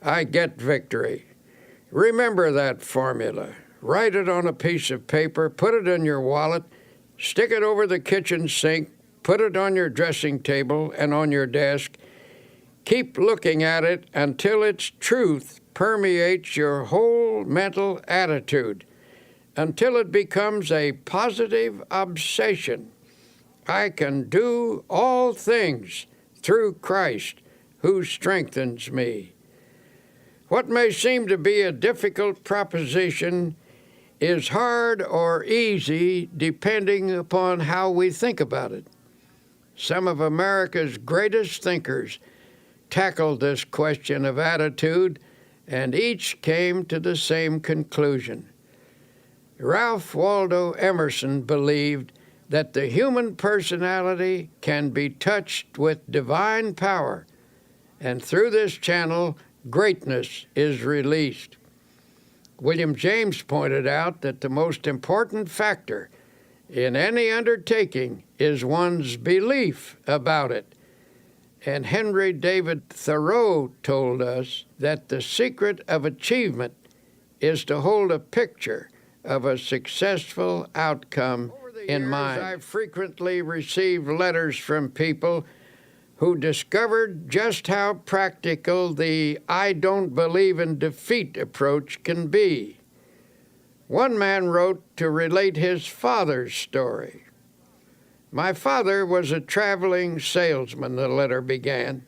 I get victory. Remember that formula. Write it on a piece of paper, put it in your wallet, stick it over the kitchen sink, put it on your dressing table and on your desk. Keep looking at it until its truth permeates your whole mental attitude, until it becomes a positive obsession. I can do all things through Christ who strengthens me. What may seem to be a difficult proposition is hard or easy depending upon how we think about it. Some of America's greatest thinkers tackled this question of attitude, and each came to the same conclusion. Ralph Waldo Emerson believed that the human personality can be touched with divine power, and through this channel, greatness is released. William James pointed out that the most important factor in any undertaking is one's belief about it. And Henry David Thoreau told us that the secret of achievement is to hold a picture of a successful outcome in mind. I've frequently received letters from people who discovered just how practical the I don't believe in defeat approach can be. One man wrote to relate his father's story. My father was a traveling salesman, the letter began.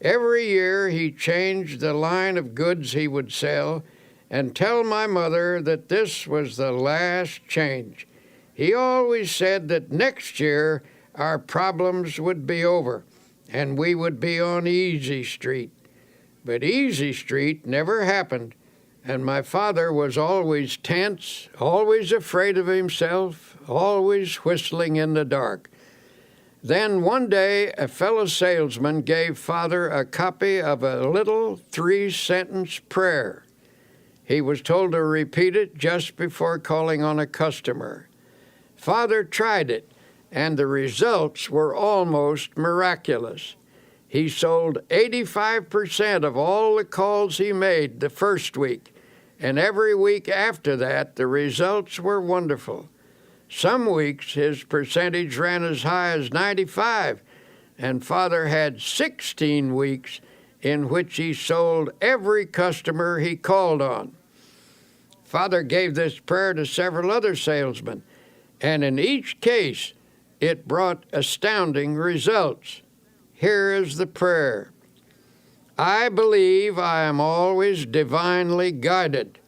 Every year he changed the line of goods he would sell and tell my mother that this was the last change. He always said that next year our problems would be over and we would be on Easy Street. But Easy Street never happened, and my father was always tense, always afraid of himself, always whistling in the dark. Then one day a fellow salesman gave Father a copy of a little 3-sentence prayer. He was told to repeat it just before calling on a customer. Father tried it, and the results were almost miraculous. He sold 85% of all the calls he made the first week, and every week after that the results were wonderful. Some weeks his percentage ran as high as 95, and Father had 16 weeks in which he sold every customer he called on. Father gave this prayer to several other salesmen, and in each case it brought astounding results. Here is the prayer. I believe I am always divinely guided.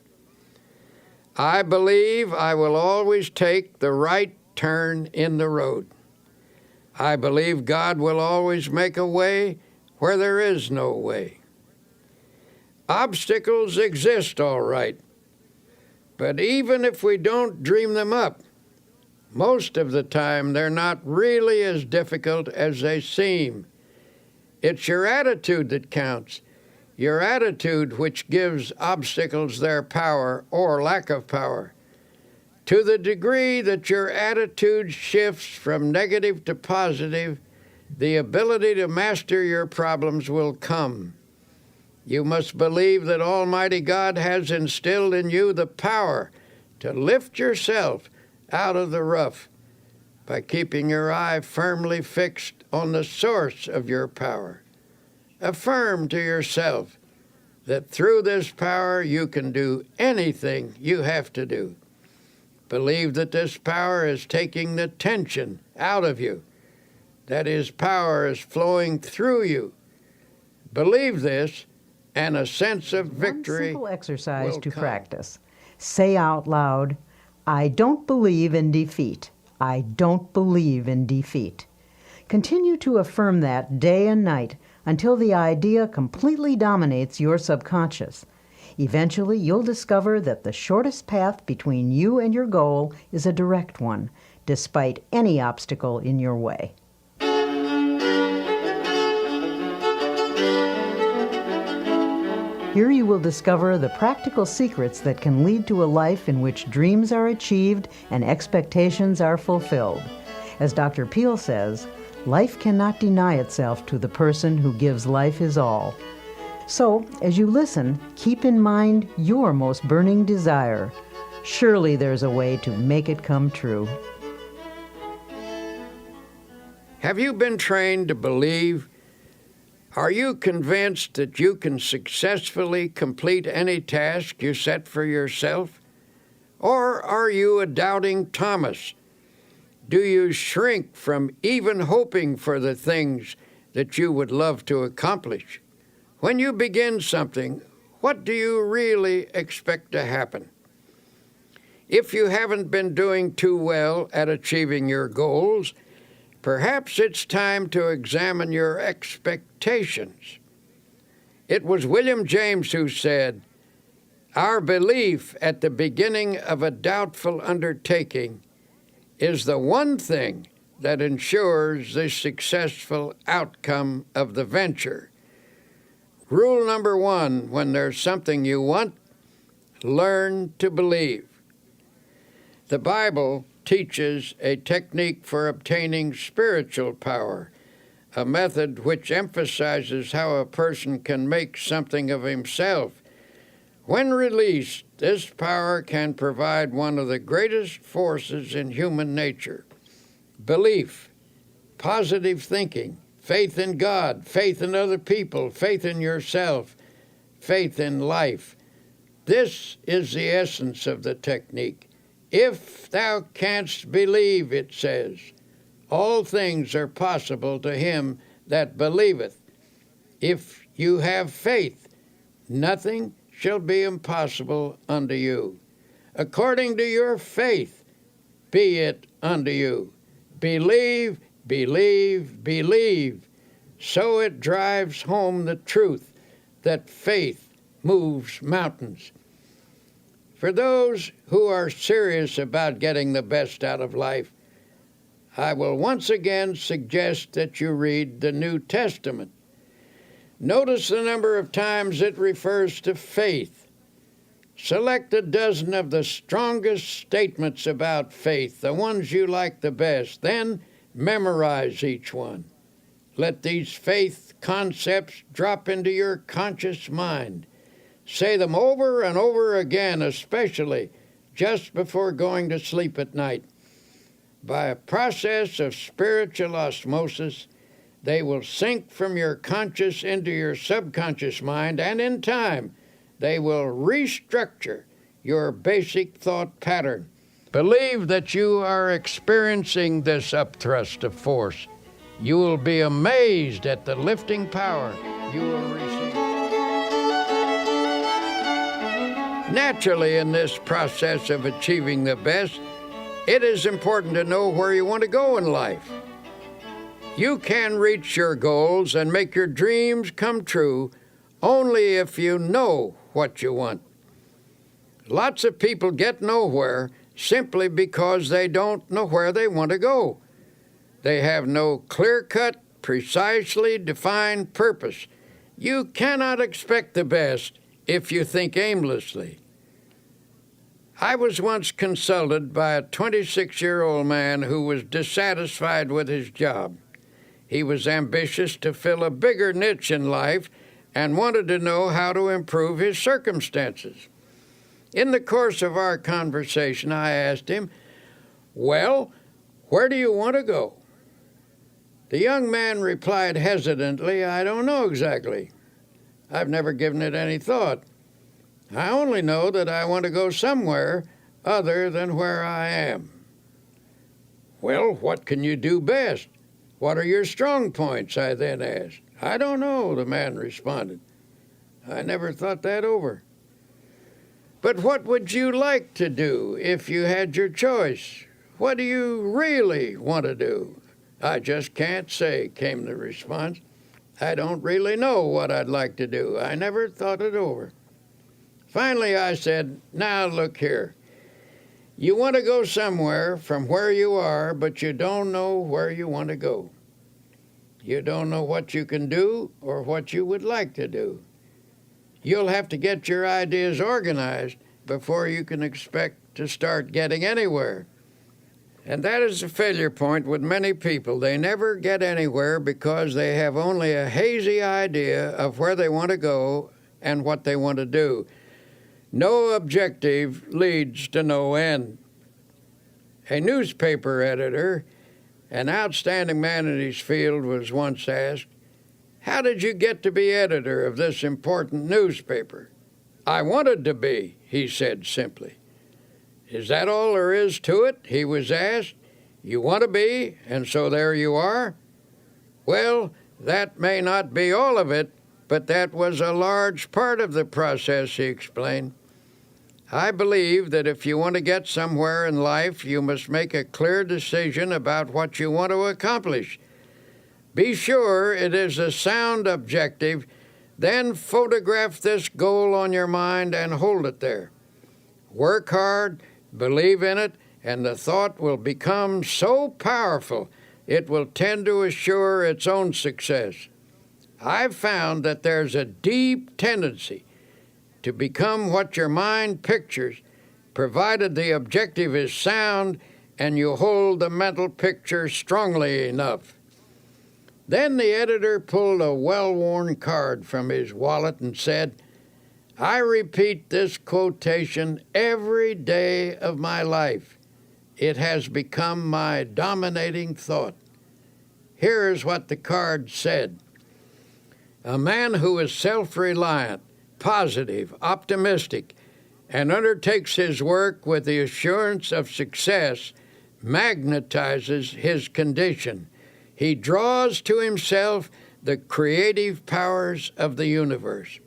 I believe I will always take the right turn in the road. I believe God will always make a way where there is no way. Obstacles exist, all right, but even if we don't dream them up, most of the time they're not really as difficult as they seem. It's your attitude that counts. Your attitude which gives obstacles their power or lack of power. To the degree that your attitude shifts from negative to positive, the ability to master your problems will come. You must believe that Almighty God has instilled in you the power to lift yourself out of the rough by keeping your eye firmly fixed on the source of your power. Affirm to yourself that through this power you can do anything you have to do. Believe that this power is taking the tension out of you, that His power is flowing through you. Believe this, and a sense of victory One simple exercise to come. practice. say out loud, "I don't believe in defeat. I don't believe in defeat." Continue to affirm that day and night until the idea completely dominates your subconscious. Eventually, you'll discover that the shortest path between you and your goal is a direct one, despite any obstacle in your way. Here you will discover the practical secrets that can lead to a life in which dreams are achieved and expectations are fulfilled. As Dr. Peel says, life cannot deny itself to the person who gives life his all. So, as you listen, keep in mind your most burning desire. Surely there's a way to make it come true. Have you been trained to believe? Are you convinced that you can successfully complete any task you set for yourself? Or are you a doubting Thomas? Do you shrink from even hoping for the things that you would love to accomplish? When you begin something, what do you really expect to happen? If you haven't been doing too well at achieving your goals, perhaps it's time to examine your expectations. It was William James who said, "Our belief at the beginning of a doubtful undertaking is the one thing that ensures the successful outcome of the venture." Rule number 1, when there's something you want, learn to believe. The Bible teaches a technique for obtaining spiritual power, a method which emphasizes how a person can make something of himself. When released, this power can provide one of the greatest forces in human nature: belief, positive thinking, faith in God, faith in other people, faith in yourself, faith in life. This is the essence of the technique. If thou canst believe, it says, all things are possible to him that believeth. If you have faith, nothing shall be impossible unto you. According to your faith, be it unto you. Believe, believe, believe. So it drives home the truth that faith moves mountains. For those who are serious about getting the best out of life, I will once again suggest that you read the New Testament. Notice the number of times it refers to faith. Select a dozen of the strongest statements about faith, the ones you like the best, then memorize each one. Let these faith concepts drop into your conscious mind. Say them over and over again, especially just before going to sleep at night. By a process of spiritual osmosis, they will sink from your conscious into your subconscious mind, and in time, they will restructure your basic thought pattern. Believe that you are experiencing this upthrust of force. You will be amazed at the lifting power you will receive. Naturally, in this process of achieving the best, it is important to know where you want to go in life. You can reach your goals and make your dreams come true only if you know what you want. Lots of people get nowhere simply because they don't know where they want to go. They have no clear-cut, precisely defined purpose. You cannot expect the best if you think aimlessly. I was once consulted by a 26-year-old man who was dissatisfied with his job. He was ambitious to fill a bigger niche in life and wanted to know how to improve his circumstances. In the course of our conversation, I asked him, "Well, where do you want to go?" The young man replied hesitantly, "I don't know exactly. I've never given it any thought. I only know that I want to go somewhere other than where I am." "Well, what can you do best? What are your strong points?" I then asked. "I don't know," the man responded. "I never thought that over." But what would you like to do if you had your choice? What do you really want to do? I just can't say, came the response. I don't really know what I'd like to do. I never thought it over. Finally, I said, now look here. You want to go somewhere from where you are, but you don't know where you want to go. You don't know what you can do or what you would like to do. You'll have to get your ideas organized before you can expect to start getting anywhere. And that is a failure point with many people. They never get anywhere because they have only a hazy idea of where they want to go and what they want to do. No objective leads to no end. A newspaper editor, an outstanding man in his field, was once asked, "How did you get to be editor of this important newspaper?" "I wanted to be," he said simply. "Is that all there is to it?" he was asked. "You want to be, and so there you are?" Well, that may not be all of it, but that was a large part of the process, he explained. I believe that if you want to get somewhere in life, you must make a clear decision about what you want to accomplish. Be sure it is a sound objective, then photograph this goal on your mind and hold it there. Work hard, believe in it, and the thought will become so powerful it will tend to assure its own success. I've found that there's a deep tendency to become what your mind pictures, provided the objective is sound and you hold the mental picture strongly enough. Then the editor pulled a well-worn card from his wallet and said, "I repeat this quotation every day of my life. It has become my dominating thought." Here is what the card said. "A man who is self-reliant, positive, optimistic, and undertakes his work with the assurance of success magnetizes his condition. He draws to himself the creative powers of the universe."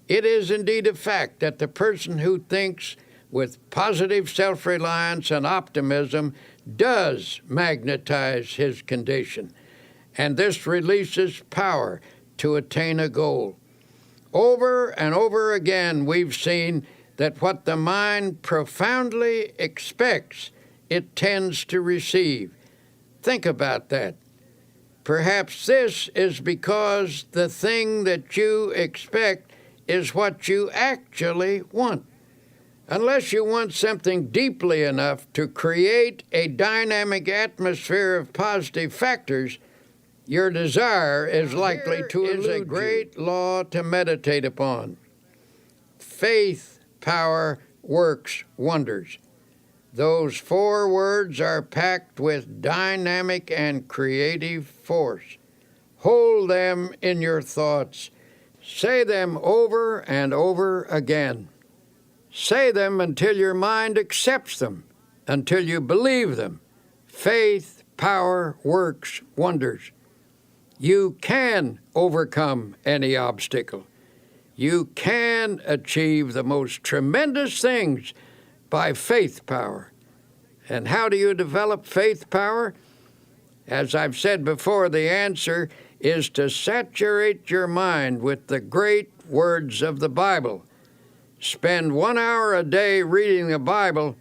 It is indeed a fact that the person who thinks with positive self-reliance and optimism does magnetize his condition, and this releases power to attain a goal. Over and over again, we've seen that what the mind profoundly expects, it tends to receive. Think about that. Perhaps this is because the thing that you expect is what you actually want. Unless you want something deeply enough to create a dynamic atmosphere of positive factors, your desire is likely to elude you. Here is a great law to meditate upon. Faith, power, works wonders. Those 4 words are packed with dynamic and creative force. Hold them in your thoughts. Say them over and over again. Say them until your mind accepts them, until you believe them. Faith, power, works wonders. You can overcome any obstacle. You can achieve the most tremendous things by faith power. And how do you develop faith power? As I've said before, the answer is to saturate your mind with the great words of the Bible. Spend 1 hour a day reading the Bible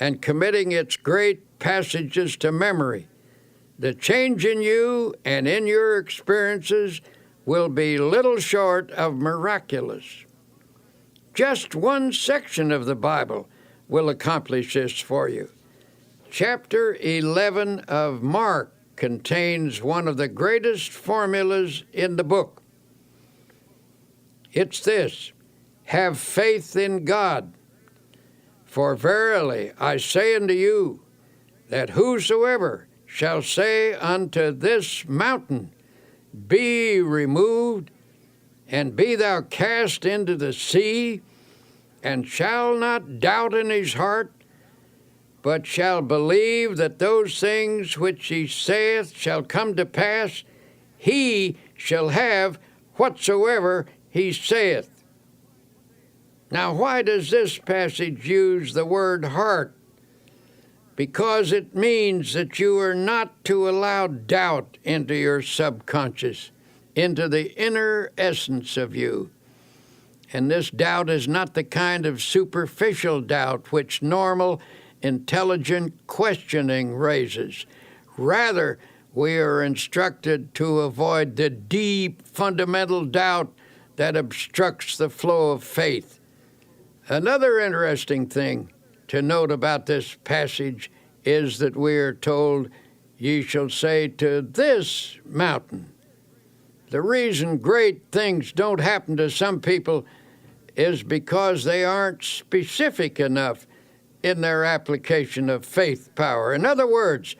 and committing its great passages to memory. The change in you and in your experiences will be little short of miraculous. Just one section of the Bible will accomplish this for you. Chapter 11 of Mark contains one of the greatest formulas in the book. It's this: have faith in God. For verily I say unto you, that whosoever shall say unto this mountain, Be removed, and be thou cast into the sea, and shall not doubt in his heart, but shall believe that those things which he saith shall come to pass, he shall have whatsoever he saith. Now, why does this passage use the word heart? Because it means that you are not to allow doubt into your subconscious, into the inner essence of you. And this doubt is not the kind of superficial doubt which normal, intelligent questioning raises. Rather, we are instructed to avoid the deep, fundamental doubt that obstructs the flow of faith. Another interesting thing to note about this passage is that we are told, "Ye shall say to this mountain." The reason great things don't happen to some people is because they aren't specific enough in their application of faith power. In other words,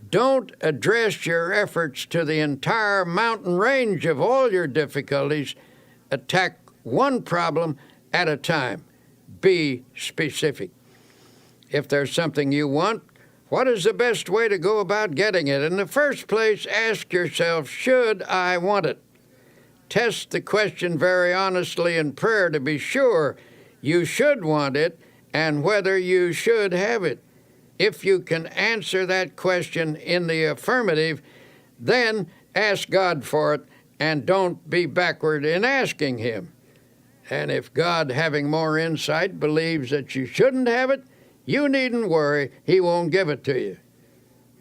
don't address your efforts to the entire mountain range of all your difficulties. Attack one problem at a time. Be specific. If there's something you want, what is the best way to go about getting it? In the first place, ask yourself, should I want it? Test the question very honestly in prayer to be sure you should want it and whether you should have it. If you can answer that question in the affirmative, then ask God for it and don't be backward in asking Him. And if God, having more insight, believes that you shouldn't have it, you needn't worry, He won't give it to you.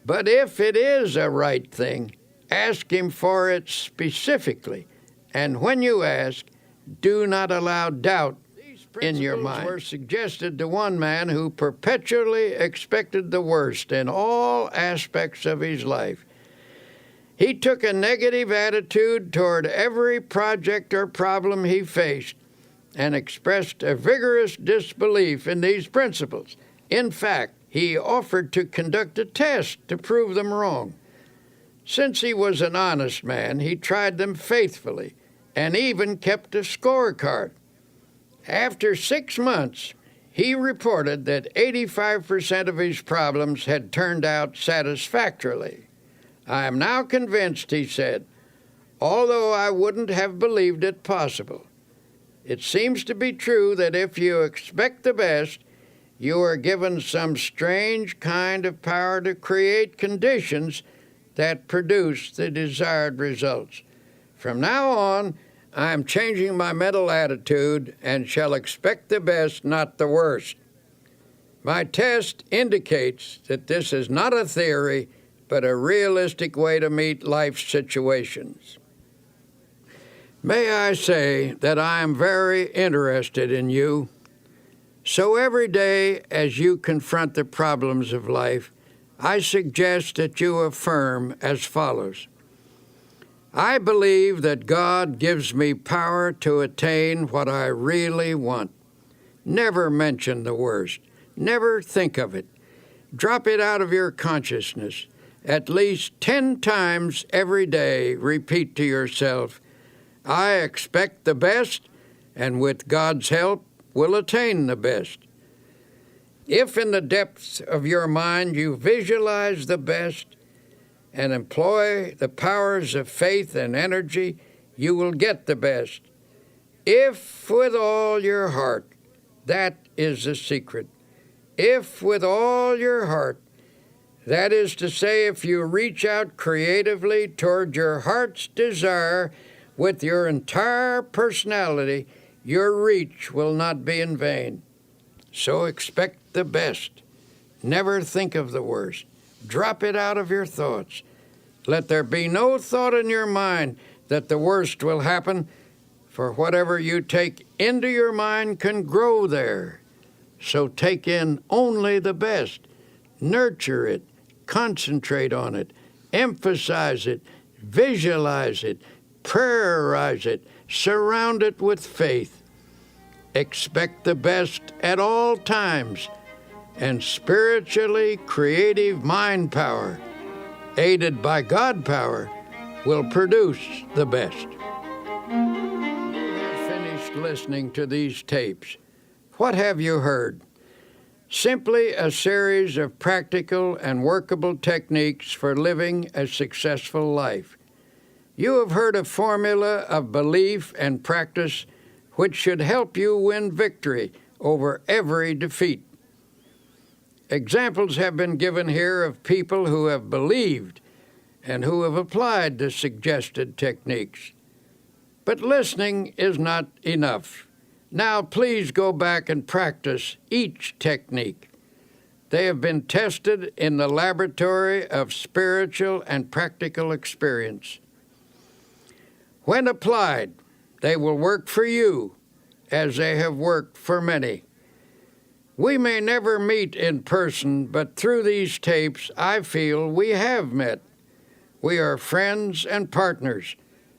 But if it is a right thing, ask Him for it specifically. And when you ask, do not allow doubt in your mind. These principles were suggested to one man who perpetually expected the worst in all aspects of his life. He took a negative attitude toward every project or problem he faced and expressed a vigorous disbelief in these principles. In fact, he offered to conduct a test to prove them wrong. Since he was an honest man, he tried them faithfully and even kept a scorecard. After 6 months, he reported that 85% of his problems had turned out satisfactorily. "I am now convinced," he said, "although I wouldn't have believed it possible. It seems to be true that if you expect the best, you are given some strange kind of power to create conditions that produce the desired results. From now on, I am changing my mental attitude and shall expect the best, not the worst. My test indicates that this is not a theory, but a realistic way to meet life's situations." May I say that I am very interested in you. So every day as you confront the problems of life, I suggest that you affirm as follows: I believe that God gives me power to attain what I really want. Never mention the worst. Never think of it. Drop it out of your consciousness. At least 10 times every day, repeat to yourself, I expect the best, and with God's help, will attain the best. If in the depths of your mind you visualize the best and employ the powers of faith and energy, you will get the best. If with all your heart, that is the secret. If with all your heart, that is to say, if you reach out creatively toward your heart's desire with your entire personality, your reach will not be in vain. So expect the best. Never think of the worst. Drop it out of your thoughts. Let there be no thought in your mind that the worst will happen, for whatever you take into your mind can grow there. So take in only the best. Nurture it. Concentrate on it. Emphasize it. Visualize it. Prayerize it. Surround it with faith. Expect the best at all times, and spiritually creative mind power, aided by God power, will produce the best. You have finished listening to these tapes. What have you heard? Simply a series of practical and workable techniques for living a successful life. You have heard a formula of belief and practice which should help you win victory over every defeat. Examples have been given here of people who have believed and who have applied the suggested techniques. But listening is not enough. Now please go back and practice each technique. They have been tested in the laboratory of spiritual and practical experience. When applied, they will work for you as they have worked for many. We may never meet in person, but through these tapes, I feel we have met. We are friends and partners,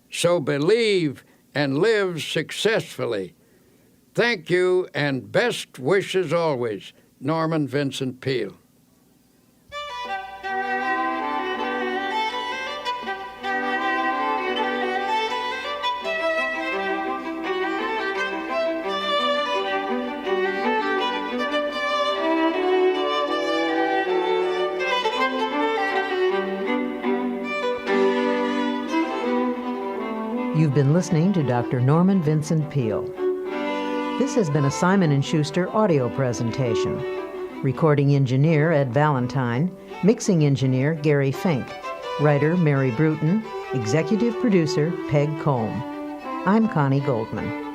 so believe and live successfully. Thank you, and best wishes always, Norman Vincent Peale. You've been listening to Dr. Norman Vincent Peale. This has been a Simon & Schuster audio presentation. Recording engineer Ed Valentine, mixing engineer Gary Fink, writer Mary Bruton, executive producer Peg Combe. I'm Connie Goldman.